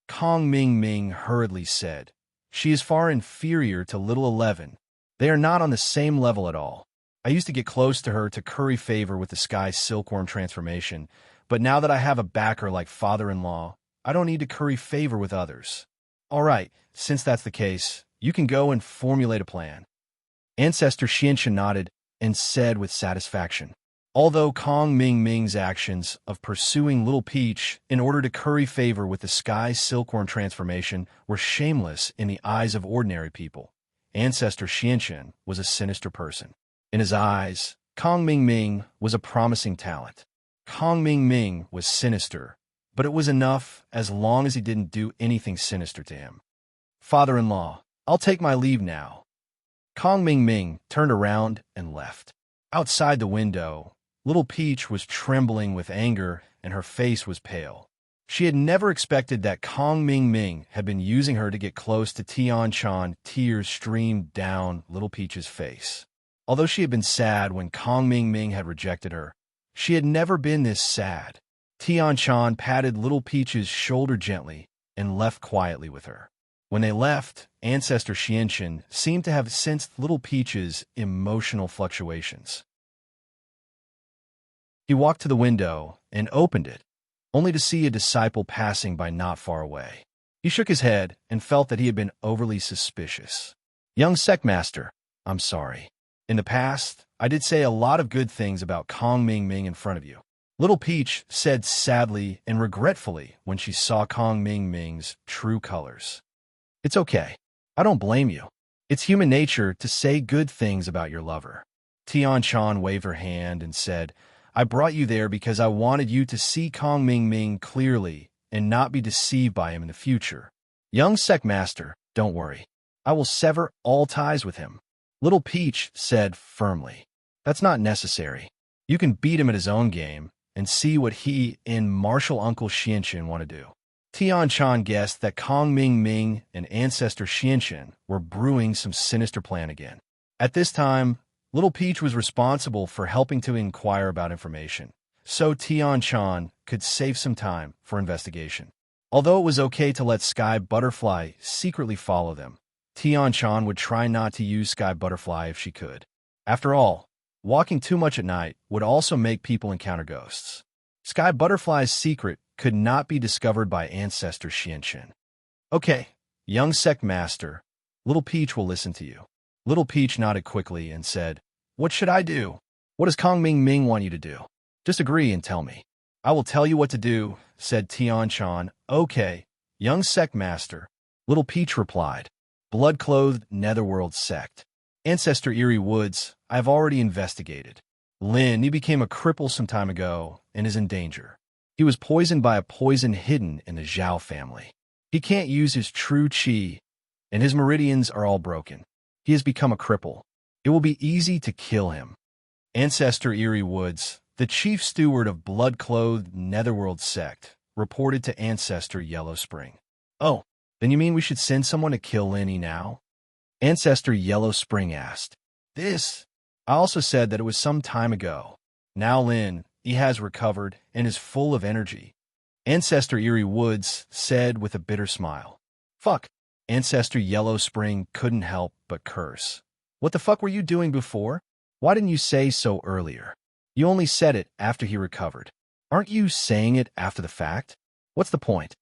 Kong Ming hurriedly said, "She is far inferior to Little 11. They are not on the same level at all. I used to get close to her to curry favor with the Sky Silkworm transformation, but now that I have a backer like father-in-law, I don't need to curry favor with others. All right, since that's the case, you can go and formulate a plan." Ancestor Xianshun nodded and said with satisfaction. Although Kong Ming's actions of pursuing Little Peach in order to curry favor with the Sky Silkworm transformation were shameless in the eyes of ordinary people, Ancestor Xianshun was a sinister person. In his eyes, Kong Ming Ming was a promising talent. Kong Ming Ming was sinister, but it was enough as long as he didn't do anything sinister to him. Father-in-law, I'll take my leave now. Kong Ming Ming turned around and left. Outside the window, Little Peach was trembling with anger and her face was pale. She had never expected that Kong Ming Ming had been using her to get close to Tian Chan. Tears streamed down Little Peach's face. Although she had been sad when Kong Ming Ming had rejected her, she had never been this sad. Tian Chan patted Little Peach's shoulder gently and left quietly with her. When they left, Ancestor Xianqian seemed to have sensed Little Peach's emotional fluctuations. He walked to the window and opened it, only to see a disciple passing by not far away. He shook his head and felt that he had been overly suspicious. Young Sectmaster, I'm sorry. In the past, I did say a lot of good things about Kong Ming Ming in front of you. Little Peach said sadly and regretfully when she saw Kong Ming Ming's true colors. It's okay. I don't blame you. It's human nature to say good things about your lover. Tian Chan waved her hand and said, I brought you there because I wanted you to see Kong Ming Ming clearly and not be deceived by him in the future. Young Sectmaster, don't worry. I will sever all ties with him. Little Peach said firmly, that's not necessary. You can beat him at his own game and see what he and Martial Uncle Xianqian want to do. Tian Chan guessed that Kong Ming Ming and Ancestor Xianqian were brewing some sinister plan again. At this time, Little Peach was responsible for helping to inquire about information, so Tian Chan could save some time for investigation. Although it was okay to let Sky Butterfly secretly follow them, Tian Chan would try not to use Sky Butterfly if she could. After all, walking too much at night would also make people encounter ghosts. Sky Butterfly's secret could not be discovered by Ancestor Xianqian. Okay, young Sect Master, Little Peach will listen to you. Little Peach nodded quickly and said, what should I do? What does Kong Ming Ming want you to do? Just agree and tell me. I will tell you what to do, said Tian Chan. Okay, young Sect Master, Little Peach replied. Blood-clothed Netherworld Sect. Ancestor Eerie Woods, I have already investigated. Lin, he became a cripple some time ago and is in danger. He was poisoned by a poison hidden in the Zhao family. He can't use his true qi, and his meridians are all broken. He has become a cripple. It will be easy to kill him. Ancestor Eerie Woods, the chief steward of blood-clothed Netherworld Sect, reported to Ancestor Yellow Spring. Oh, then you mean we should send someone to kill Linny now? Ancestor Yellow Spring asked. This? I also said that it was some time ago. Now Lin, he has recovered and is full of energy. Ancestor Eerie Woods said with a bitter smile. Fuck. Ancestor Yellow Spring couldn't help but curse. What the fuck were you doing before? Why didn't you say so earlier? You only said it after he recovered. Aren't you saying it after the fact? What's the point?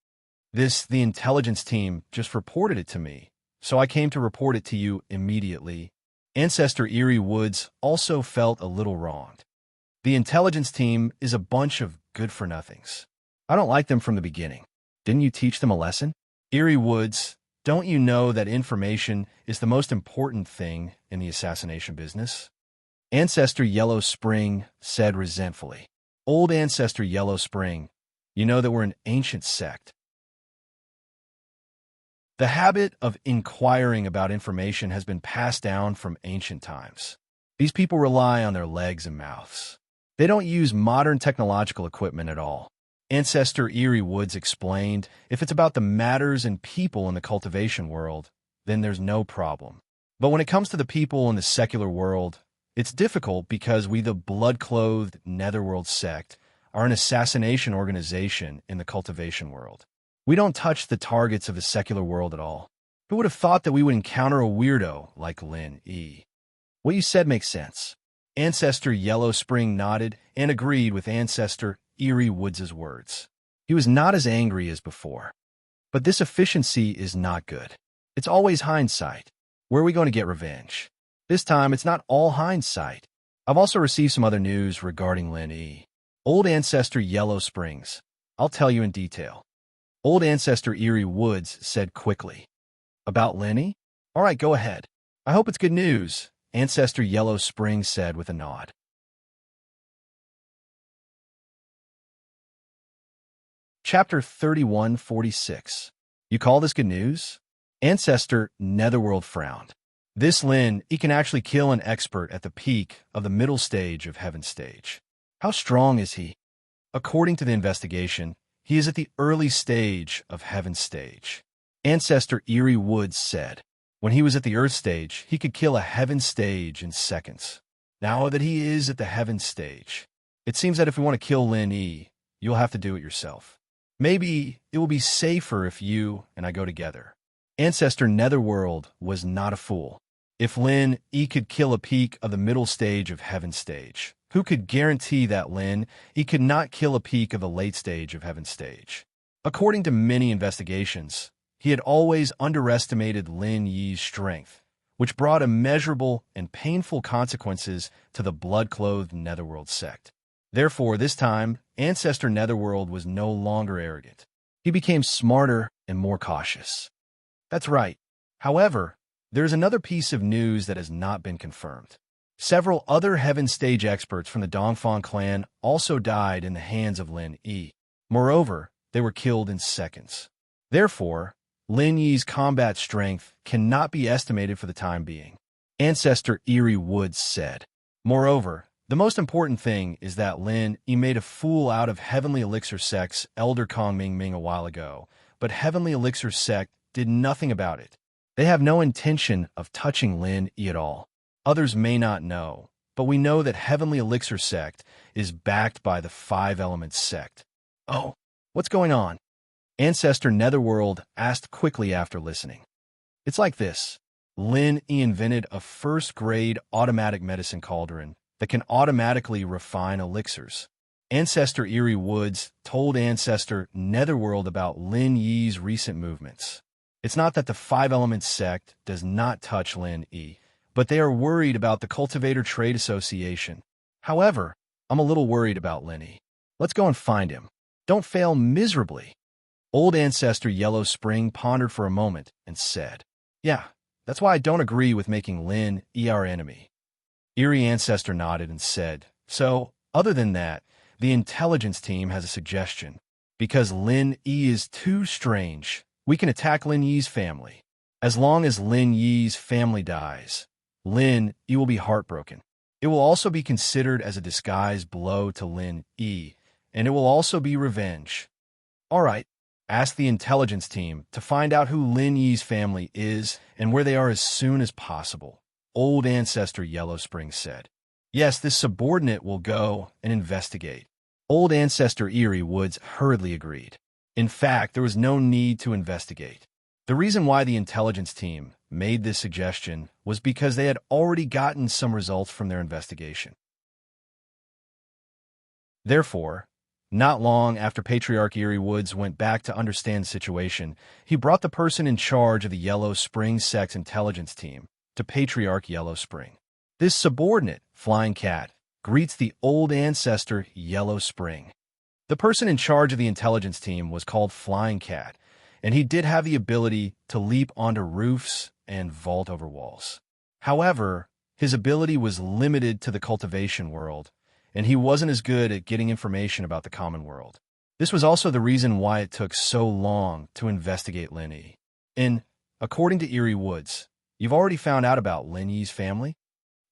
The intelligence team just reported it to me, so I came to report it to you immediately. Ancestor Eerie Woods also felt a little wronged. The intelligence team is a bunch of good-for-nothings. I don't like them from the beginning. Didn't you teach them a lesson? Eerie Woods, don't you know that information is the most important thing in the assassination business? Ancestor Yellow Spring said resentfully. Old Ancestor Yellow Spring, you know that we're an ancient sect. The habit of inquiring about information has been passed down from ancient times. These people rely on their legs and mouths. They don't use modern technological equipment at all. Ancestor Eerie Woods explained, if it's about the matters and people in the cultivation world, then there's no problem. But when it comes to the people in the secular world, it's difficult because we, the blood-clothed Netherworld Sect, are an assassination organization in the cultivation world. We don't touch the targets of the secular world at all. Who would have thought that we would encounter a weirdo like Lin E? What you said makes sense. Ancestor Yellow Spring nodded and agreed with Ancestor Eerie Woods' words. He was not as angry as before. But this efficiency is not good. It's always hindsight. Where are we going to get revenge? This time, it's not all hindsight. I've also received some other news regarding Lin E. Old Ancestor Yellow Springs. I'll tell you in detail. Old Ancestor Eerie Woods said quickly. About Lenny? All right, go ahead. I hope it's good news, Ancestor Yellow Spring said with a nod. Chapter 3146. You call this good news? Ancestor Netherworld frowned. This Lin, he can actually kill an expert at the peak of the middle stage of Heaven Stage. How strong is he? According to the investigation, he is at the early stage of Heaven Stage. Ancestor Eerie Woods said, when he was at the Earth Stage, he could kill a Heaven Stage in seconds. Now that he is at the Heaven Stage, it seems that if we want to kill Lin E, you'll have to do it yourself. Maybe it will be safer if you and I go together. Ancestor Netherworld was not a fool. If Lin E could kill a peak of the middle stage of Heaven Stage, who could guarantee that Lin E could not kill a peak of the late stage of Heaven Stage? According to many investigations, he had always underestimated Lin Yi's strength, which brought immeasurable and painful consequences to the blood-clothed Netherworld sect. Therefore, this time, Ancestor Netherworld was no longer arrogant. He became smarter and more cautious. That's right. However, there's another piece of news that has not been confirmed. Several other Heaven Stage experts from the Dongfang clan also died in the hands of Lin Yi. Moreover, they were killed in seconds. Therefore, Lin Yi's combat strength cannot be estimated for the time being. Ancestor Eerie Woods said. Moreover, the most important thing is that Lin Yi made a fool out of Heavenly Elixir Sect's Elder Kong Ming Ming a while ago, but Heavenly Elixir Sect did nothing about it. They have no intention of touching Lin Yi at all. Others may not know, but we know that Heavenly Elixir Sect is backed by the Five Elements Sect. Oh, what's going on? Ancestor Netherworld asked quickly after listening. It's like this. Lin Yi invented a first-grade automatic medicine cauldron that can automatically refine elixirs. Ancestor Eerie Woods told Ancestor Netherworld about Lin Yi's recent movements. It's not that the Five Elements Sect does not touch Lin Yi, but they are worried about the Cultivator Trade Association. However, I'm a little worried about Lin Yi. Let's go and find him. Don't fail miserably. Old Ancestor Yellow Spring pondered for a moment and said, yeah, that's why I don't agree with making Lin Yi our enemy. Eerie Ancestor nodded and said, so, other than that, the intelligence team has a suggestion. Because Lin Yi is too strange, we can attack Lin Yi's family. As long as Lin Yi's family dies, Lin Yi will be heartbroken. It will also be considered as a disguise blow to Lin Yi, and it will also be revenge. All right, ask the intelligence team to find out who Lin Yi's family is and where they are as soon as possible. Old Ancestor Yellow Spring said. Yes, this subordinate will go and investigate. Old Ancestor Eerie Woods hurriedly agreed. In fact, there was no need to investigate. The reason why the intelligence team made this suggestion was because they had already gotten some results from their investigation. Therefore, not long after Patriarch Eerie Woods went back to understand the situation, he brought the person in charge of the Yellow Spring Sect's intelligence team to Patriarch Yellow Spring. This subordinate, Flying Cat, greets the old ancestor Yellow Spring. The person in charge of the intelligence team was called Flying Cat, and he did have the ability to leap onto roofs and vault over walls. However, his ability was limited to the cultivation world, and he wasn't as good at getting information about the common world. This was also the reason why it took so long to investigate Lin Yi. According to Eerie Woods, you've already found out about Lin Yi's family?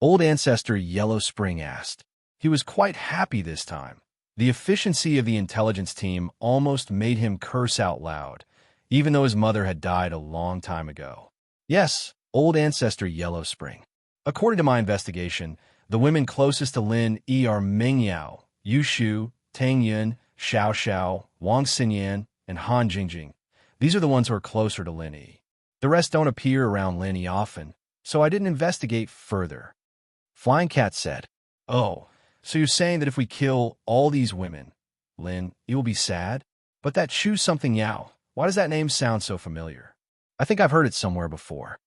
Old Ancestor Yellow Spring asked. He was quite happy this time. The efficiency of the intelligence team almost made him curse out loud, even though his mother had died a long time ago. Yes, Old Ancestor Yellow Spring. According to my investigation, the women closest to Lin Yi are Meng Yao, Yu Shu, Tang Yun, Xiao Xiao, Wang Xinyan, and Han Jingjing. These are the ones who are closer to Lin Yi. The rest don't appear around Lin Yi often, so I didn't investigate further. Flying Cat said, oh, so you're saying that if we kill all these women, Lin Yi will be sad? But that Shu something Yao, why does that name sound so familiar? I think I've heard it somewhere before.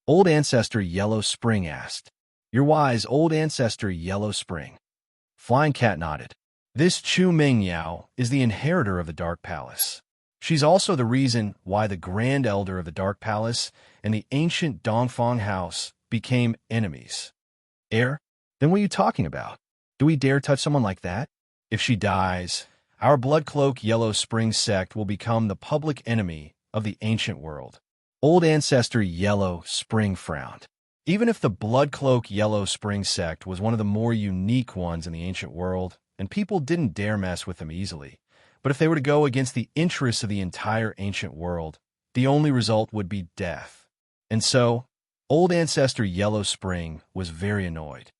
Old Ancestor Yellow Spring asked. You're wise, Old Ancestor Yellow Spring. Flying Cat nodded. This Chu Ming Yao is the inheritor of the Dark Palace. She's also the reason why the Grand Elder of the Dark Palace and the ancient Dongfang House became enemies. Then what are you talking about? Do we dare touch someone like that? If she dies, Our Bloodcloak Yellow Spring sect will become the public enemy of the ancient world. Old Ancestor Yellow Spring frowned. Even if the Bloodcloak Yellow Spring sect was one of the more unique ones in the ancient world, and people didn't dare mess with them easily, but if they were to go against the interests of the entire ancient world, the only result would be death. And so, Old Ancestor Yellow Spring was very annoyed.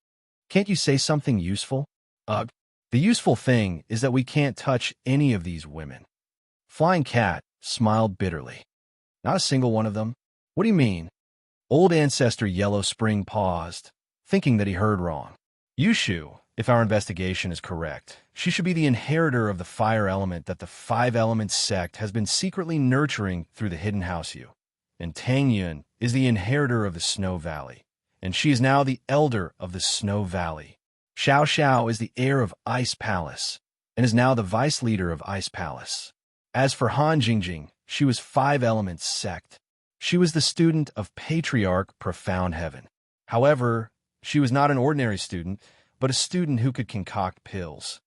Can't you say something useful? Ugh. The useful thing is that we can't touch any of these women. Flying Cat smiled bitterly. Not a single one of them? What do you mean? Old Ancestor Yellow Spring paused, thinking that he heard wrong. Yushu, if our investigation is correct, she should be the inheritor of the fire element that the Five Elements sect has been secretly nurturing through the Hidden House Yu. And Tang Yun is the inheritor of the Snow Valley, and she is now the elder of the Snow Valley. Xiao Xiao is the heir of Ice Palace, and is now the vice leader of Ice Palace. As for Han Jingjing, she was Five Elements sect. She was the student of Patriarch Profound Heaven. However, she was not an ordinary student, but a student who could concoct pills.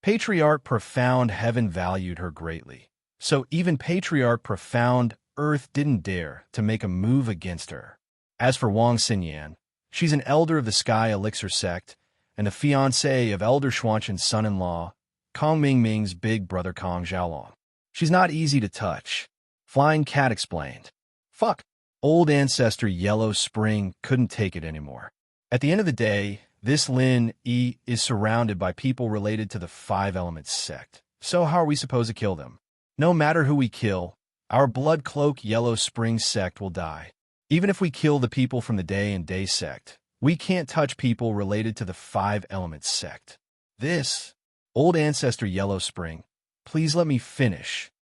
Patriarch Profound Heaven valued her greatly, so even Patriarch Profound Earth didn't dare to make a move against her. As for Wang Xinyan, she's an elder of the Sky Elixir sect, and the fiancée of Elder Xuanshan's son-in-law, Kong Mingming's big brother Kong Xiaolong. She's not easy to touch. Flying Cat explained. Fuck. Old Ancestor Yellow Spring couldn't take it anymore. At the end of the day, this Lin Yi is surrounded by people related to the Five Elements sect. So how are we supposed to kill them? No matter who we kill, our Bloodcloak Yellow Spring sect will die. Even if we kill the people from the Day and Day sect, we can't touch people related to the Five Elements sect. This, Old Ancestor Yellow Spring, please let me finish.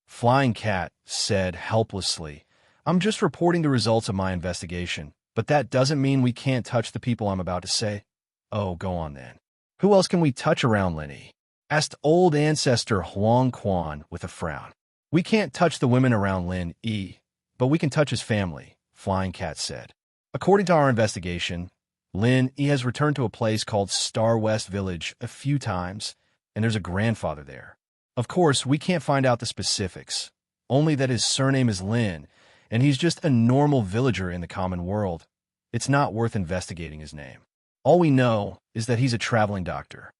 Flying Cat said helplessly, I'm just reporting the results of my investigation, but that doesn't mean we can't touch the people I'm about to say. Oh, go on then. Who else can we touch around Linny? Asked Old Ancestor Huang Quan with a frown. We can't touch the women around Lin Yi, but we can touch his family, Flying Cat said. According to our investigation, Lin Yi has returned to a place called Star West Village a few times, and there's a grandfather there. Of course, we can't find out the specifics, only that his surname is Lin, and he's just a normal villager in the common world. It's not worth investigating his name. All we know is that he's a traveling doctor.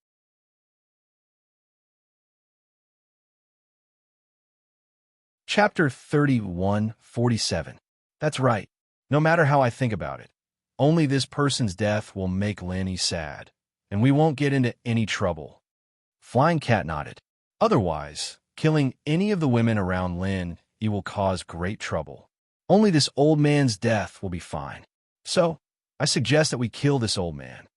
Chapter 3147. That's right. No matter how I think about it, only this person's death will make Lanny sad, and we won't get into any trouble. Flying Cat nodded. Otherwise, killing any of the women around Lin, it will cause great trouble. Only this old man's death will be fine. So, I suggest that we kill this old man.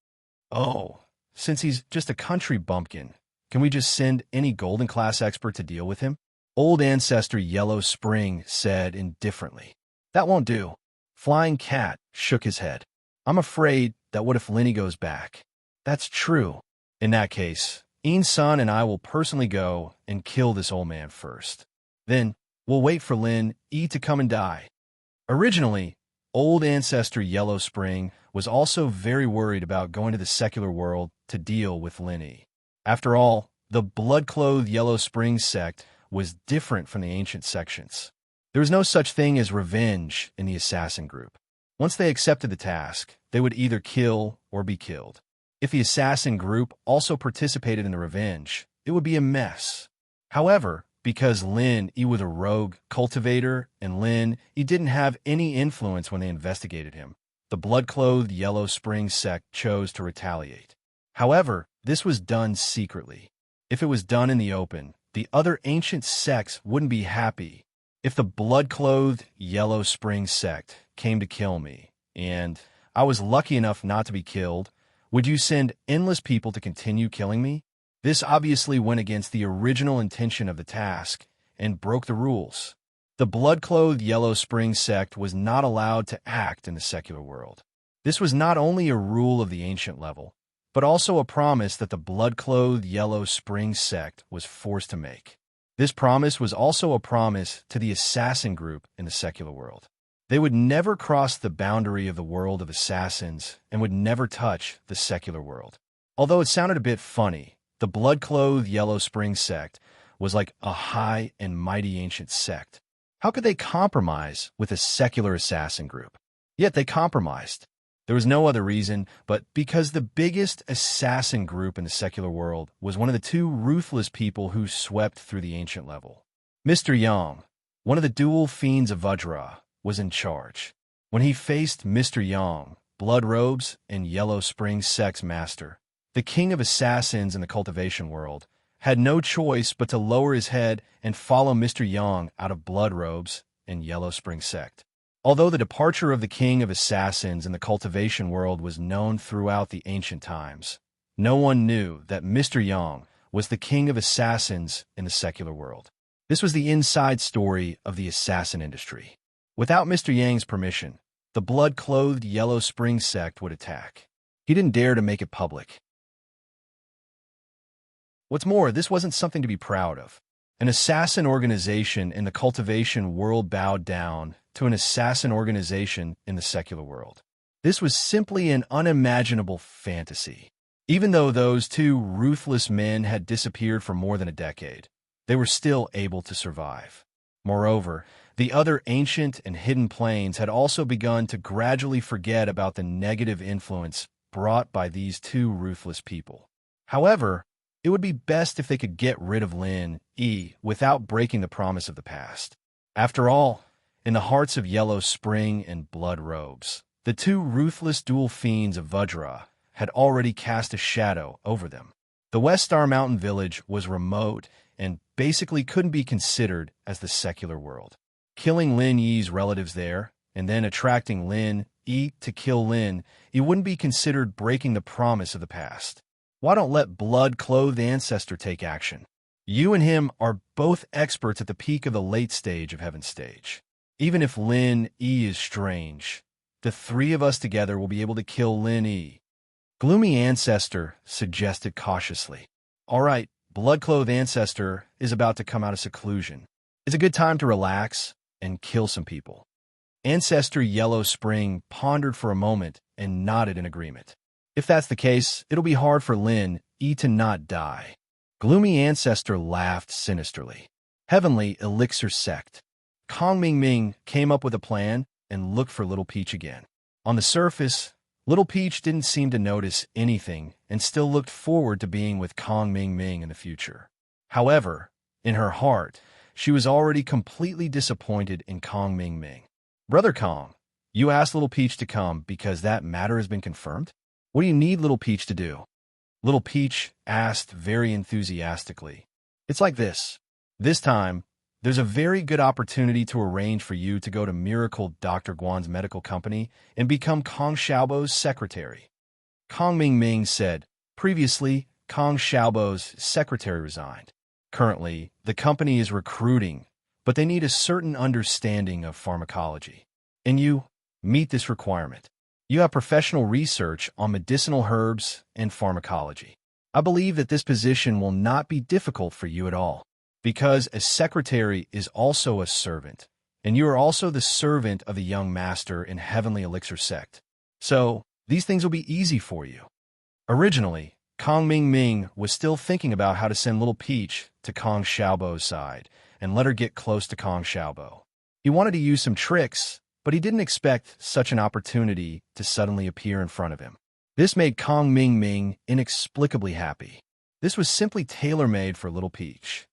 Oh, since he's just a country bumpkin, can we just send any golden class expert to deal with him? Old Ancestor Yellow Spring said indifferently. That won't do. Flying Cat shook his head. I'm afraid that what if Linny goes back? That's true. In that case, Ian's son and I will personally go and kill this old man first. Then, we'll wait for Lin Yi to come and die. Originally, Old Ancestor Yellow Spring was also very worried about going to the secular world to deal with Lin Yi. After all, the blood-clothed Yellow Spring sect was different from the ancient sections. There was no such thing as revenge in the assassin group. Once they accepted the task, they would either kill or be killed. If the assassin group also participated in the revenge, it would be a mess. However, because Lin Yi was a rogue cultivator and Lin Yi didn't have any influence when they investigated him, the blood-clothed Yellow Spring sect chose to retaliate. However, this was done secretly. If it was done in the open, the other ancient sects wouldn't be happy. If the blood-clothed Yellow Spring sect came to kill me, and I was lucky enough not to be killed, would you send endless people to continue killing me? This obviously went against the original intention of the task and broke the rules. The blood-clothed Yellow Spring sect was not allowed to act in the secular world. This was not only a rule of the ancient level, but also a promise that the blood-clothed Yellow Spring sect was forced to make. This promise was also a promise to the assassin group in the secular world. They would never cross the boundary of the world of assassins and would never touch the secular world. Although it sounded a bit funny, the The blood-clothed Yellow Spring sect was like a high and mighty ancient sect. How could they compromise with a secular assassin group? Yet they compromised. There was no other reason but because the biggest assassin group in the secular world was one of the two ruthless people who swept through the ancient level. Mr. Yang, one of the dual fiends of Vajra, was in charge. When he faced Mr. Yang, Blood Robes and Yellow Spring sect's master, the king of assassins in the cultivation world, had no choice but to lower his head and follow Mr. Yang out of Blood Robes and Yellow Spring sect. Although the departure of the king of assassins in the cultivation world was known throughout the ancient times, no one knew that Mr. Yang was the king of assassins in the secular world. This was the inside story of the assassin industry. Without Mr. Yang's permission, the blood-clothed Yellow Spring sect would attack. He didn't dare to make it public. What's more, this wasn't something to be proud of. An assassin organization in the cultivation world bowed down to an assassin organization in the secular world. This was simply an unimaginable fantasy. Even though those two ruthless men had disappeared for more than a decade, they were still able to survive. Moreover, the other ancient and hidden planes had also begun to gradually forget about the negative influence brought by these two ruthless people. However, it would be best if they could get rid of Lin Yi without breaking the promise of the past. After all, in the hearts of Yellow Spring and Blood Robes, the two ruthless dual fiends of Vajra had already cast a shadow over them. The West Star Mountain village was remote and basically couldn't be considered as the secular world. Killing Lin Yi's relatives there, and then attracting Lin Yi to kill Lin, it wouldn't be considered breaking the promise of the past. Why don't let blood-clothed ancestor take action? You and him are both experts at the peak of the late stage of Heaven's stage. Even if Lin Yi is strange, the three of us together will be able to kill Lin Yi. Gloomy Ancestor suggested cautiously. All right, blood-clothed ancestor is about to come out of seclusion. It's a good time to relax and kill some people. Ancestor Yellow Spring pondered for a moment and nodded in agreement. If that's the case, it'll be hard for Lin Yi to not die. Gloomy Ancestor laughed sinisterly. Heavenly Elixir Sect. Kong Ming Ming came up with a plan and looked for Little Peach again. On the surface, Little Peach didn't seem to notice anything and still looked forward to being with Kong Ming Ming in the future. However, in her heart, she was already completely disappointed in Kong Ming Ming. Brother Kong, you asked Little Peach to come because that matter has been confirmed? What do you need Little Peach to do? Little Peach asked very enthusiastically. It's like this. This time, there's a very good opportunity to arrange for you to go to Miracle Dr. Guan's medical company and become Kong Xiaobo's secretary. Kong Ming Ming said, previously, Kong Xiaobo's secretary resigned. Currently, the company is recruiting, but they need a certain understanding of pharmacology. And you meet this requirement. You have professional research on medicinal herbs and pharmacology. I believe that this position will not be difficult for you at all, because a secretary is also a servant, and you are also the servant of the young master in Heavenly Elixir Sect. So, these things will be easy for you. Originally, Kong Ming Ming was still thinking about how to send Little Peach to Kong Xiaobo's side and let her get close to Kong Xiaobo. He wanted to use some tricks, but he didn't expect such an opportunity to suddenly appear in front of him. This made Kong Ming Ming inexplicably happy. This was simply tailor-made for Little Peach.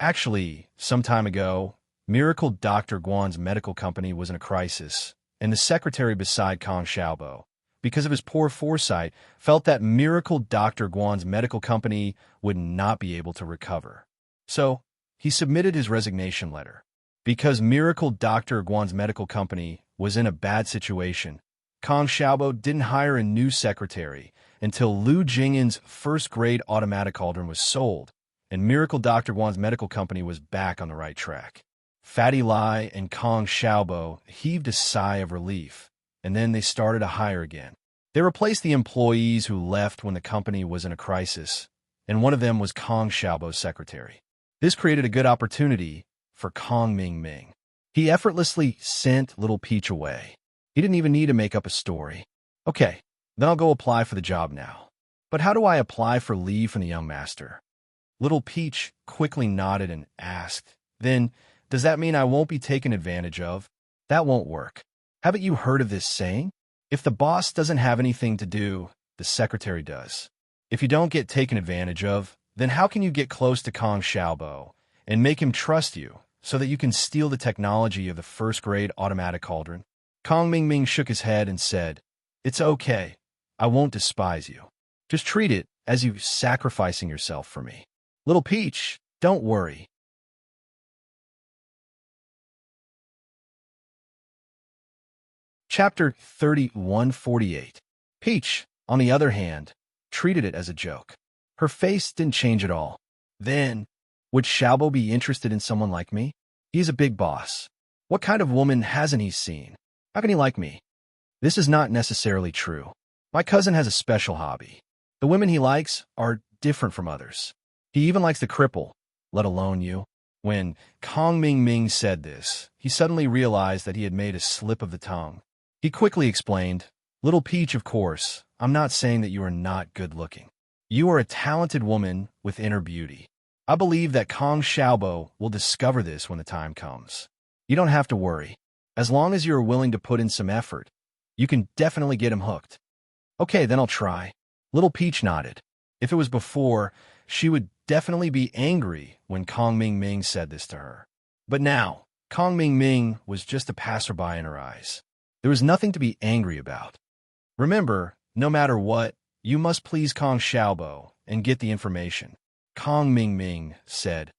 Actually, some time ago, Miracle Dr. Guan's medical company was in a crisis, and the secretary beside Kong Xiaobo, because of his poor foresight, felt that Miracle Dr. Guan's medical company would not be able to recover. So, he submitted his resignation letter. Because Miracle Dr. Guan's medical company was in a bad situation, Kong Xiaobo didn't hire a new secretary until Lu Jingyin's first-grade automatic cauldron was sold, and Miracle Dr. Guan's medical company was back on the right track. Fatty Lai and Kong Xiaobo heaved a sigh of relief, and then they started to hire again. They replaced the employees who left when the company was in a crisis, and one of them was Kong Xiaobo's secretary. This created a good opportunity for Kong Ming Ming. He effortlessly sent Little Peach away. He didn't even need to make up a story. Okay, then I'll go apply for the job now. But how do I apply for leave from the young master? Little Peach quickly nodded and asked, Then, does that mean I won't be taken advantage of? That won't work. Haven't you heard of this saying? If the boss doesn't have anything to do, the secretary does. If you don't get taken advantage of, then how can you get close to Kong Xiaobo and make him trust you so that you can steal the technology of the first-grade automatic cauldron? Kong Mingming shook his head and said, It's okay. I won't despise you. Just treat it as you sacrificing yourself for me. Little Peach, don't worry. Chapter 3148. Peach, on the other hand, treated it as a joke. Her face didn't change at all. Then, would Xiaobo be interested in someone like me? He's a big boss. What kind of woman hasn't he seen? How can he like me? This is not necessarily true. My cousin has a special hobby. The women he likes are different from others. He even likes the cripple, let alone you. When Kong Mingming said this, he suddenly realized that he had made a slip of the tongue. He quickly explained, Little Peach, of course, I'm not saying that you are not good-looking. You are a talented woman with inner beauty. I believe that Kong Xiaobo will discover this when the time comes. You don't have to worry. As long as you are willing to put in some effort, you can definitely get him hooked. Okay, then I'll try. Little Peach nodded. If it was before, she would definitely be angry when Kong Mingming said this to her. But now, Kong Mingming was just a passerby in her eyes. There was nothing to be angry about. Remember, no matter what, you must please Kong Xiaobo and get the information. Kong Mingming said,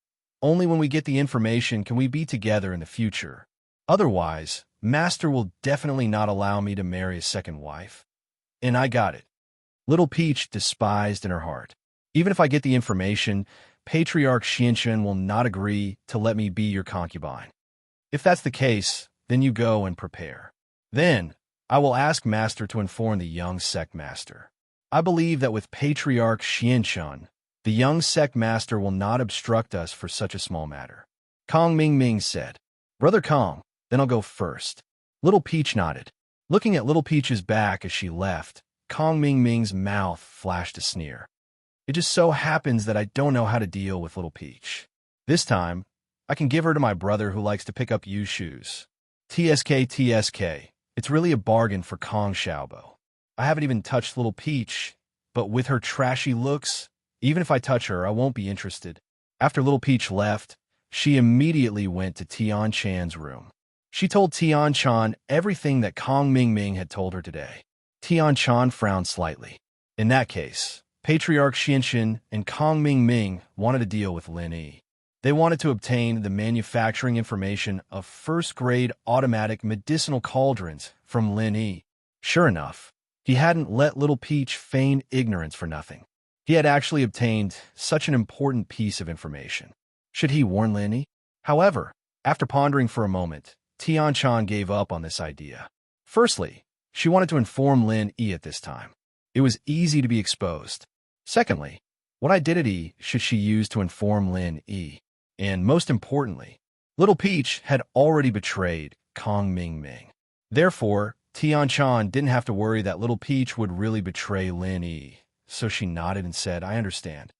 Only when we get the information can we be together in the future. Otherwise, Master will definitely not allow me to marry a second wife. And I got it. Little Peach despised in her heart. Even if I get the information, Patriarch Xianxun will not agree to let me be your concubine. If that's the case, then you go and prepare. Then, I will ask Master to inform the young sect master. I believe that with Patriarch Xianxun, the young sect master will not obstruct us for such a small matter. Kong Mingming said, Brother Kong, then I'll go first. Little Peach nodded. Looking at Little Peach's back as she left, Kong Mingming's mouth flashed a sneer. It just so happens that I don't know how to deal with Little Peach. This time, I can give her to my brother who likes to pick up used shoes. TSK. It's really a bargain for Kong Xiaobo. I haven't even touched Little Peach, but with her trashy looks, even if I touch her, I won't be interested. After Little Peach left, she immediately went to Tian Chan's room. She told Tian Chan everything that Kong Mingming had told her today. Tian Chan frowned slightly. In that case, Patriarch Xianxun and Kong Mingming wanted to deal with Lin Yi. They wanted to obtain the manufacturing information of first-grade automatic medicinal cauldrons from Lin Yi. Sure enough, he hadn't let Little Peach feign ignorance for nothing. He had actually obtained such an important piece of information. Should he warn Lin Yi? However, after pondering for a moment, Tian Chan gave up on this idea. Firstly, she wanted to inform Lin Yi at this time. It was easy to be exposed. Secondly, what identity should she use to inform Lin Yi? And most importantly, Little Peach had already betrayed Kong Mingming. Therefore, Tian Chan didn't have to worry that Little Peach would really betray Lin Yi, so she nodded and said, I understand.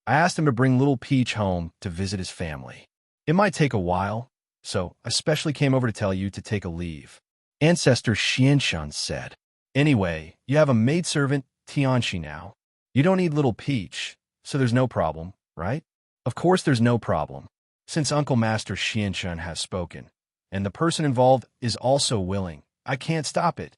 I asked him to bring Little Peach home to visit his family. It might take a while, so I especially came over to tell you to take a leave. Ancestor Xianxun said. Anyway, you have a maidservant, Tianxi, now. You don't need Little Peach, so there's no problem, right? Of course there's no problem, since Uncle Master Xianxun has spoken, and the person involved is also willing. I can't stop it.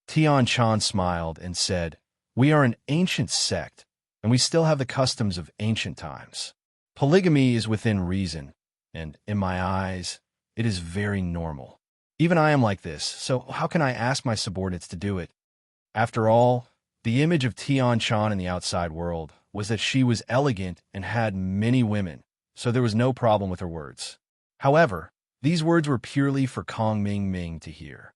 Tian Chan smiled and said, We are an ancient sect, and we still have the customs of ancient times. Polygamy is within reason, and in my eyes, it is very normal. Even I am like this, so how can I ask my subordinates to do it? After all, the image of Tian Chan in the outside world was that she was elegant and had many women, so there was no problem with her words. However, these words were purely for Kong Mingming to hear.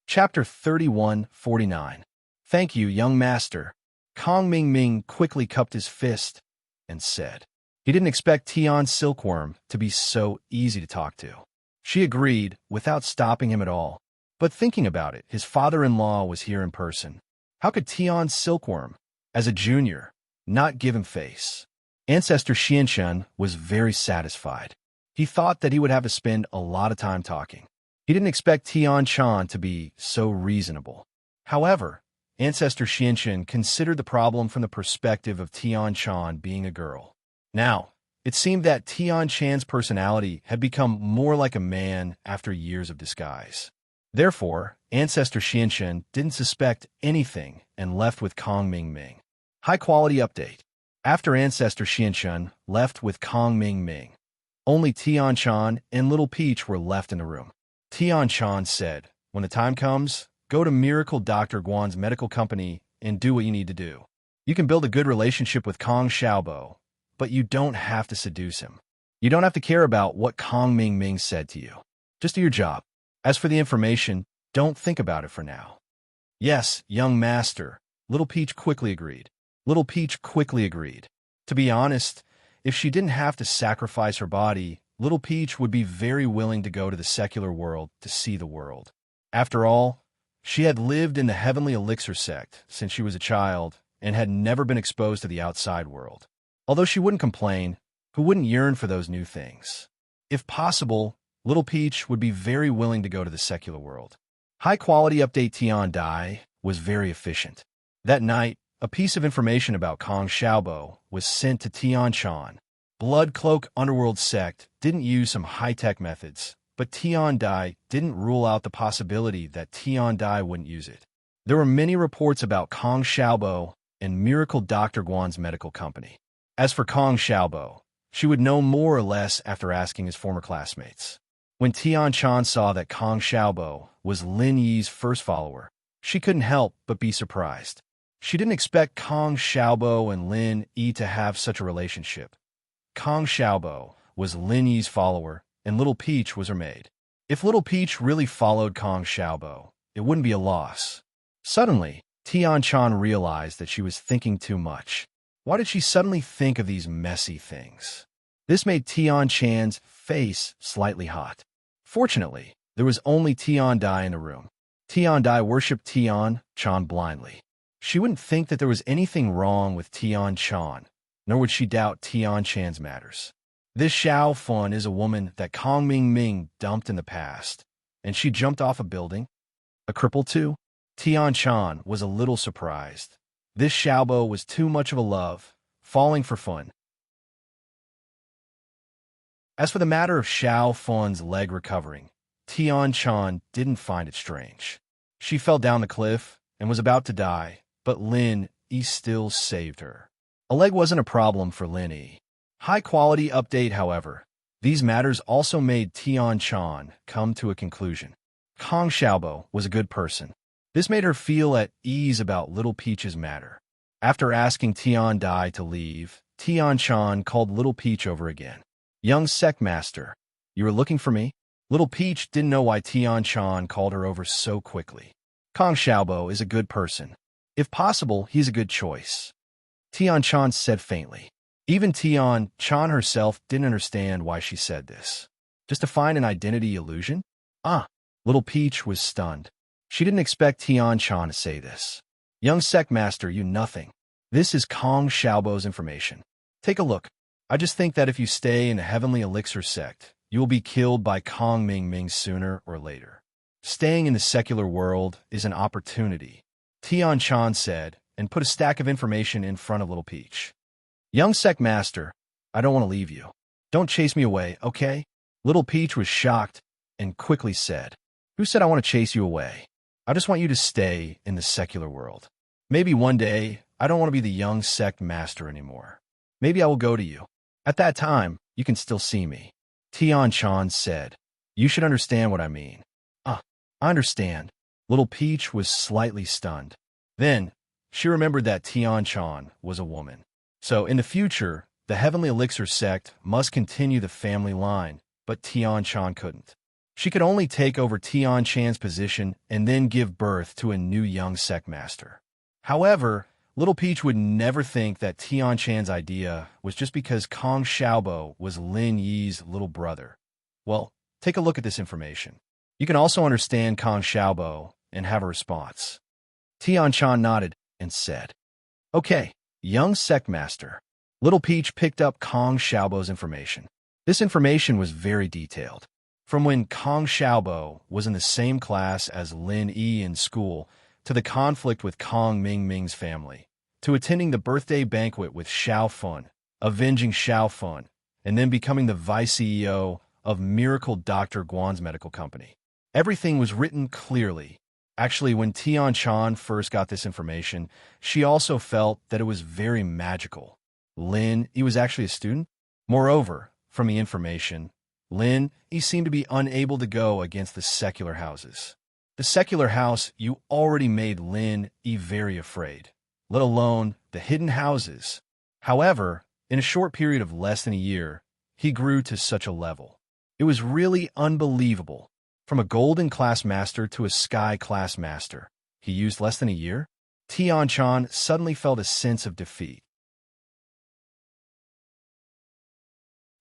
Chapter 3149. Thank you, young master. Kong Mingming quickly cupped his fist and said, He didn't expect Tian Silkworm to be so easy to talk to. She agreed without stopping him at all. But thinking about it, his father-in-law was here in person. How could Tian Silkworm, as a junior, not give him face? Ancestor Xianxun was very satisfied. He thought that he would have to spend a lot of time talking. He didn't expect Tian Chan to be so reasonable. However, Ancestor Xianxun considered the problem from the perspective of Tian Chan being a girl. Now, it seemed that Tian Chan's personality had become more like a man after years of disguise. Therefore, Ancestor Xianxun didn't suspect anything and left with Kong Ming. High-quality update. After Ancestor Xianxun left with Kong Ming, only Tian Chan and Little Peach were left in the room. Tian Chan said, "When the time comes, go to Miracle Dr. Guan's medical company and do what you need to do. You can build a good relationship with Kong Xiaobo, but you don't have to seduce him. You don't have to care about what Kong Ming said to you. Just do your job. As for the information, don't think about it for now." "Yes, young master," Little Peach quickly agreed. To be honest, if she didn't have to sacrifice her body, Little Peach would be very willing to go to the secular world to see the world. After all, she had lived in the Heavenly Elixir sect since she was a child and had never been exposed to the outside world. Although she wouldn't complain, who wouldn't yearn for those new things? If possible, Little Peach would be very willing to go to the secular world. High-quality update. Tian Dai was very efficient. That night, a piece of information about Kong Xiaobo was sent to Tian Chan. Blood Cloak Underworld sect didn't use some high-tech methods, but Tian Dai didn't rule out the possibility that Tian Dai wouldn't use it. There were many reports about Kong Xiaobo and Miracle Dr. Guan's medical company. As for Kong Xiaobo, she would know more or less after asking his former classmates. When Tian Chan saw that Kong Xiaobo was Lin Yi's first follower, she couldn't help but be surprised. She didn't expect Kong Xiaobo and Lin Yi to have such a relationship. Kong Xiaobo was Lin Yi's follower, and Little Peach was her maid. If Little Peach really followed Kong Xiaobo, it wouldn't be a loss. Suddenly, Tian Chan realized that she was thinking too much. Why did she suddenly think of these messy things? This made Tian Chan's face slightly hot. Fortunately, there was only Tian Dai in the room. Tian Dai worshipped Tian Chan blindly. She wouldn't think that there was anything wrong with Tian Chan, nor would she doubt Tian Chan's matters. This Xiao Fun is a woman that Kong Ming dumped in the past, and she jumped off a building. A cripple too? Tian Chan was a little surprised. This Xiaobo was too much of a love, falling for fun. As for the matter of Xiao Fun's leg recovering, Tian Chan didn't find it strange. She fell down the cliff and was about to die, but Lin Yi still saved her. A leg wasn't a problem for Lin Yi. High-quality update, however. These matters also made Tian Chan come to a conclusion. Kong Xiaobo was a good person. This made her feel at ease about Little Peach's matter. After asking Tian Dai to leave, Tian Chan called Little Peach over again. "Young sect master, you were looking for me?" Little Peach didn't know why Tian Chan called her over so quickly. Kong Xiaobo is a good person. If possible, he's a good choice, Tian Chan said faintly. Even Tian Chan herself didn't understand why she said this. Just to find an identity illusion? Little Peach was stunned. She didn't expect Tian Chan to say this. "Young sect master, you nothing. This is Kong Xiaobo's information. Take a look. I just think that if you stay in the Heavenly Elixir sect, you will be killed by Kong Ming sooner or later. Staying in the secular world is an opportunity," Tian Chan said, and put a stack of information in front of Little Peach. "Young sect master, I don't want to leave you. Don't chase me away, okay?" Little Peach was shocked and quickly said, "Who said I want to chase you away? I just want you to stay in the secular world. Maybe one day, I don't want to be the young sect master anymore. Maybe I will go to you. At that time, you can still see me," Tian Chan said. "You should understand what I mean." I understand." Little Peach was slightly stunned. Then, she remembered that Tian Chan was a woman. So, in the future, the Heavenly Elixir sect must continue the family line, but Tian Chan couldn't. She could only take over Tian Chan's position and then give birth to a new young sect master. However, Little Peach would never think that Tian Chan's idea was just because Kong Xiaobo was Lin Yi's little brother. Well, take a look at this information. You can also understand Kong Xiaobo and have a response. Tian Chan nodded and said, "Okay, young sect master." Little Peach picked up Kong Xiaobo's information. This information was very detailed. From when Kong Xiaobo was in the same class as Lin Yi in school, to the conflict with Kong Mingming's family, to attending the birthday banquet with Xiao Fun, avenging Xiao Fun, and then becoming the vice CEO of Miracle Dr. Guan's medical company. Everything was written clearly. Actually, when Tian Chan first got this information, she also felt that it was very magical. Lin, he was actually a student. Moreover, from the information, Lin, he seemed to be unable to go against the secular houses. The secular house, you already made Lin E very afraid, let alone the hidden houses. However, in a short period of less than a year, he grew to such a level. It was really unbelievable. From a golden class master to a sky class master, he used less than a year. Tian Chan suddenly felt a sense of defeat.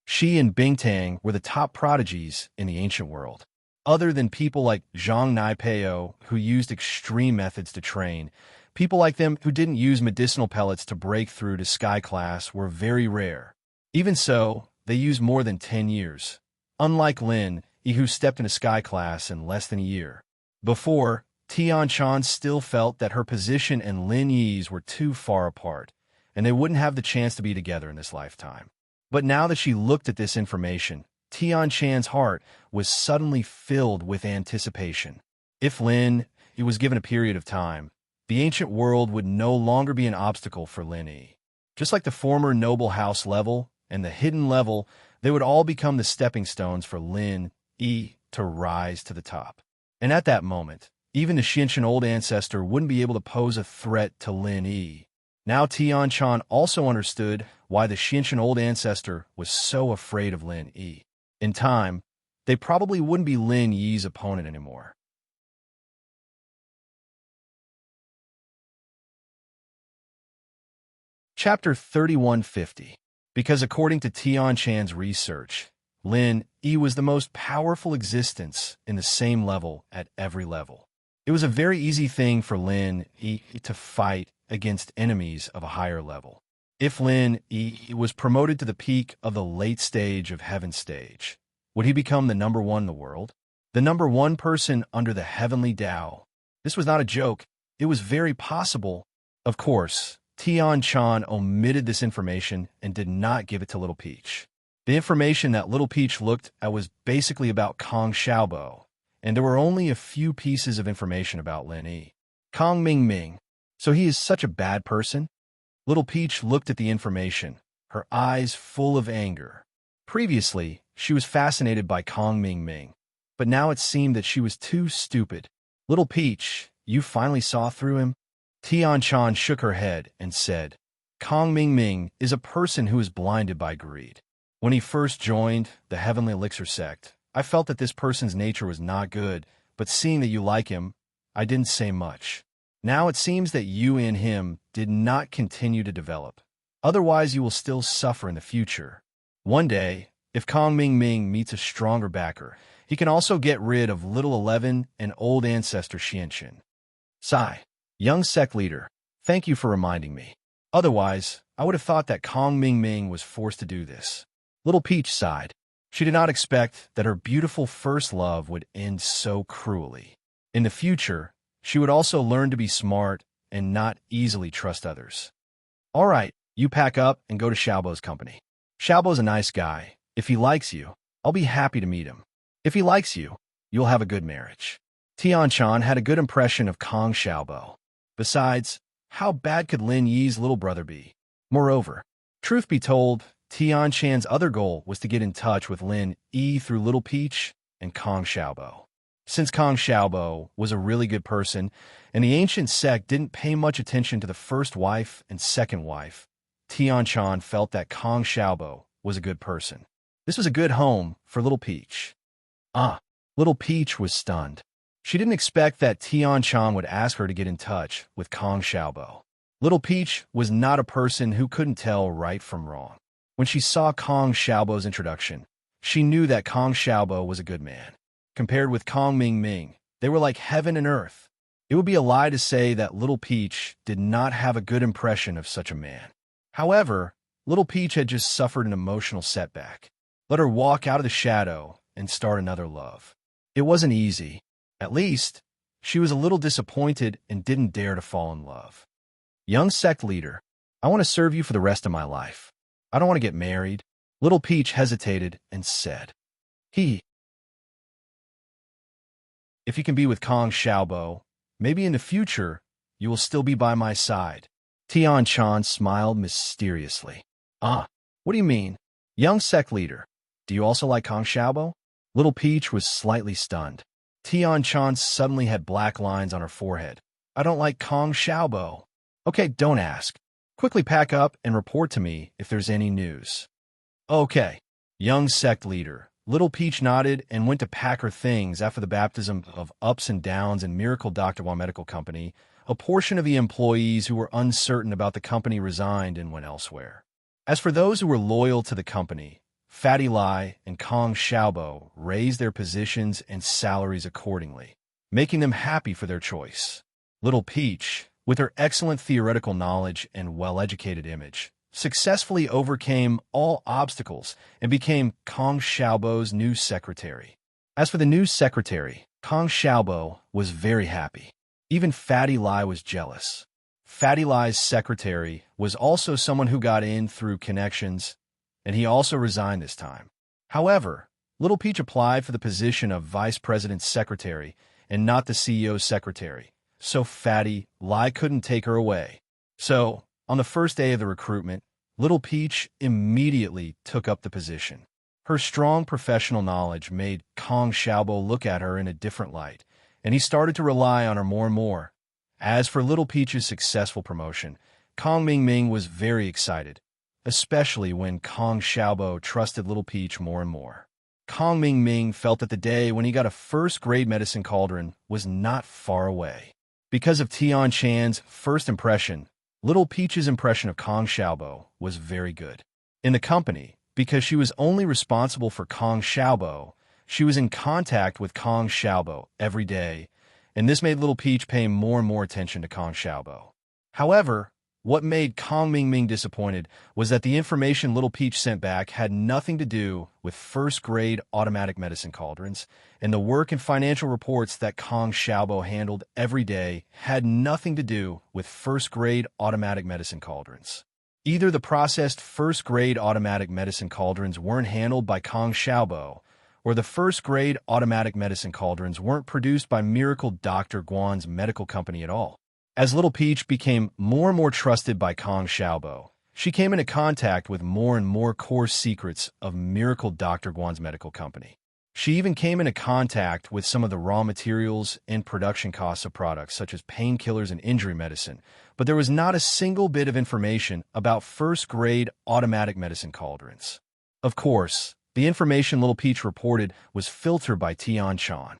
She and Bingtang were the top prodigies in the ancient world. Other than people like Zhang Naipeo, who used extreme methods to train, people like them who didn't use medicinal pellets to break through to sky class were very rare. Even so, they used more than 10 years. Unlike Lin, who stepped into sky class in less than a year. Before, Tian Chan still felt that her position and Lin Yi's were too far apart, and they wouldn't have the chance to be together in this lifetime. But now that she looked at this information, Tian Chan's heart was suddenly filled with anticipation. If Lin was given a period of time, the ancient world would no longer be an obstacle for Lin Yi. Just like the former noble house level and the hidden level, they would all become the stepping stones for Lin Yi to rise to the top. And at that moment, even the Xinshan old ancestor wouldn't be able to pose a threat to Lin Yi. Now Tian Chan also understood why the Xinshan old ancestor was so afraid of Lin Yi. In time, they probably wouldn't be Lin Yi's opponent anymore. Chapter 3150. Because according to Tian Chan's research, Lin Yi was the most powerful existence in the same level at every level. It was a very easy thing for Lin Yi to fight against enemies of a higher level. If Lin Yi was promoted to the peak of the late stage of Heaven stage, would he become the number one in the world? The number one person under the heavenly Tao? This was not a joke. It was very possible. Of course, Tian Chan omitted this information and did not give it to Little Peach. The information that Little Peach looked at was basically about Kong Xiaobo, and there were only a few pieces of information about Lin Yi. Kong Mingming. So he is such a bad person? Little Peach looked at the information, her eyes full of anger. Previously, she was fascinated by Kong Mingming, but now it seemed that she was too stupid. Little Peach, you finally saw through him? Tian Chan shook her head and said, Kong Mingming is a person who is blinded by greed. When he first joined the Heavenly Elixir sect, I felt that this person's nature was not good, but seeing that you like him, I didn't say much. Now it seems that you and him did not continue to develop. Otherwise, you will still suffer in the future. One day, if Kong Mingming meets a stronger backer, he can also get rid of Little 11 and old ancestor Xinshan. Sigh. Young sect leader, thank you for reminding me. Otherwise, I would have thought that Kong Mingming was forced to do this. Little Peach sighed. She did not expect that her beautiful first love would end so cruelly. In the future, she would also learn to be smart and not easily trust others. All right, you pack up and go to Xiaobo's company. Xiaobo's a nice guy. If he likes you, I'll be happy to meet him. If he likes you, you'll have a good marriage. Tian Chan had a good impression of Kong Xiaobo. Besides, how bad could Lin Yi's little brother be? Moreover, truth be told, Tian Chan's other goal was to get in touch with Lin Yi through Little Peach and Kong Xiaobo. Since Kong Xiaobo was a really good person, and the ancient sect didn't pay much attention to the first wife and second wife, Tian Chan felt that Kong Xiaobo was a good person. This was a good home for Little Peach. Little Peach was stunned. She didn't expect that Tian Chan would ask her to get in touch with Kong Xiaobo. Little Peach was not a person who couldn't tell right from wrong. When she saw Kong Xiaobo's introduction, she knew that Kong Xiaobo was a good man. Compared with Kong Ming Ming, they were like heaven and earth. It would be a lie to say that Little Peach did not have a good impression of such a man. However, Little Peach had just suffered an emotional setback. Let her walk out of the shadow and start another love. It wasn't easy. At least, she was a little disappointed and didn't dare to fall in love. Young sect leader, I want to serve you for the rest of my life. I don't want to get married. Little Peach hesitated and said, If you can be with Kong Xiaobo, maybe in the future, you will still be by my side. Tian Chan smiled mysteriously. What do you mean? Young sect leader, do you also like Kong Xiaobo? Little Peach was slightly stunned. Tian Chan suddenly had black lines on her forehead. I don't like Kong Xiaobo. Okay, don't ask. Quickly pack up and report to me if there's any news. Okay. Young sect leader. Little Peach nodded and went to pack her things after the baptism of ups and downs in Miracle Dr. Wan Medical Company. A portion of the employees who were uncertain about the company resigned and went elsewhere. As for those who were loyal to the company, Fatty Lai and Kong Xiaobo raised their positions and salaries accordingly, making them happy for their choice. Little Peach, with her excellent theoretical knowledge and well-educated image, successfully overcame all obstacles and became Kong Xiaobo's new secretary. As for the new secretary, Kong Xiaobo was very happy. Even Fatty Lai was jealous. Fatty Lai's secretary was also someone who got in through connections, and he also resigned this time. However, Little Peach applied for the position of vice president's secretary and not the CEO's secretary, so Fatty Lai couldn't take her away. So, on the first day of the recruitment, Little Peach immediately took up the position. Her strong professional knowledge made Kong Xiaobo look at her in a different light, and he started to rely on her more and more. As for Little Peach's successful promotion, Kong Ming Ming was very excited, especially when Kong Xiaobo trusted Little Peach more and more. Kong Ming Ming felt that the day when he got a first-grade medicine cauldron was not far away. Because of Tian Chan's first impression, Little Peach's impression of Kong Xiaobo was very good. In the company, because she was only responsible for Kong Xiaobo, she was in contact with Kong Xiaobo every day, and this made Little Peach pay more and more attention to Kong Xiaobo. However, what made Kong Ming Ming disappointed was that the information Little Peach sent back had nothing to do with first-grade automatic medicine cauldrons, and the work and financial reports that Kong Xiaobo handled every day had nothing to do with first-grade automatic medicine cauldrons. Either the processed first-grade automatic medicine cauldrons weren't handled by Kong Xiaobo, or the first-grade automatic medicine cauldrons weren't produced by Miracle Dr. Guan's medical company at all. As Little Peach became more and more trusted by Kong Xiaobo, she came into contact with more and more core secrets of Miracle Dr. Guan's medical company. She even came into contact with some of the raw materials and production costs of products such as painkillers and injury medicine, but there was not a single bit of information about first-grade automatic medicine cauldrons. Of course, the information Little Peach reported was filtered by Tian Chan.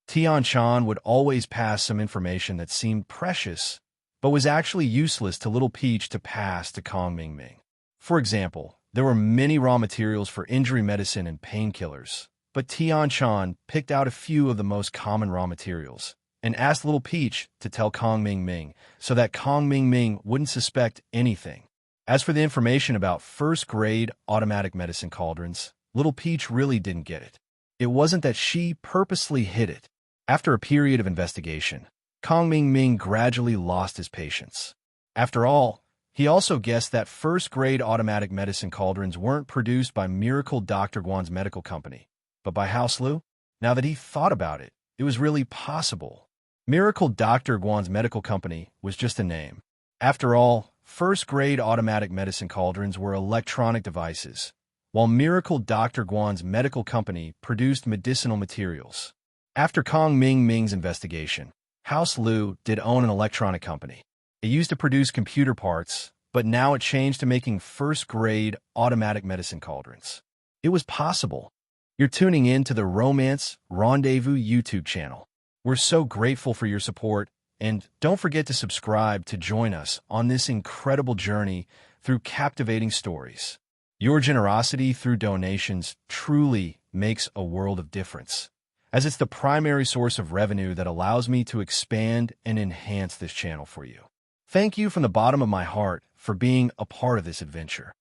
Tian Chan would always pass some information that seemed precious, but was actually useless to Little Peach to pass to Kong Ming Ming. For example, there were many raw materials for injury medicine and painkillers, but Tian Chan picked out a few of the most common raw materials and asked Little Peach to tell Kong Ming Ming so that Kong Ming Ming wouldn't suspect anything. As for the information about first-grade automatic medicine cauldrons, Little Peach really didn't get it. It wasn't that she purposely hid it. After a period of investigation, Kong Ming Ming gradually lost his patience. After all, he also guessed that first-grade automatic medicine cauldrons weren't produced by Miracle Dr. Guan's medical company, but by House Lu. Now that he thought about it, it was really possible. Miracle Dr. Guan's medical company was just a name. After all, first-grade automatic medicine cauldrons were electronic devices, while Miracle Dr. Guan's medical company produced medicinal materials. After Kong Ming Ming's investigation, House Lu did own an electronic company. It used to produce computer parts, but now it changed to making first-grade automatic medicine cauldrons. It was possible. You're tuning in to the Romance Rendezvous YouTube channel. We're so grateful for your support. And don't forget to subscribe to join us on this incredible journey through captivating stories. Your generosity through donations truly makes a world of difference, as it's the primary source of revenue that allows me to expand and enhance this channel for you. Thank you from the bottom of my heart for being a part of this adventure.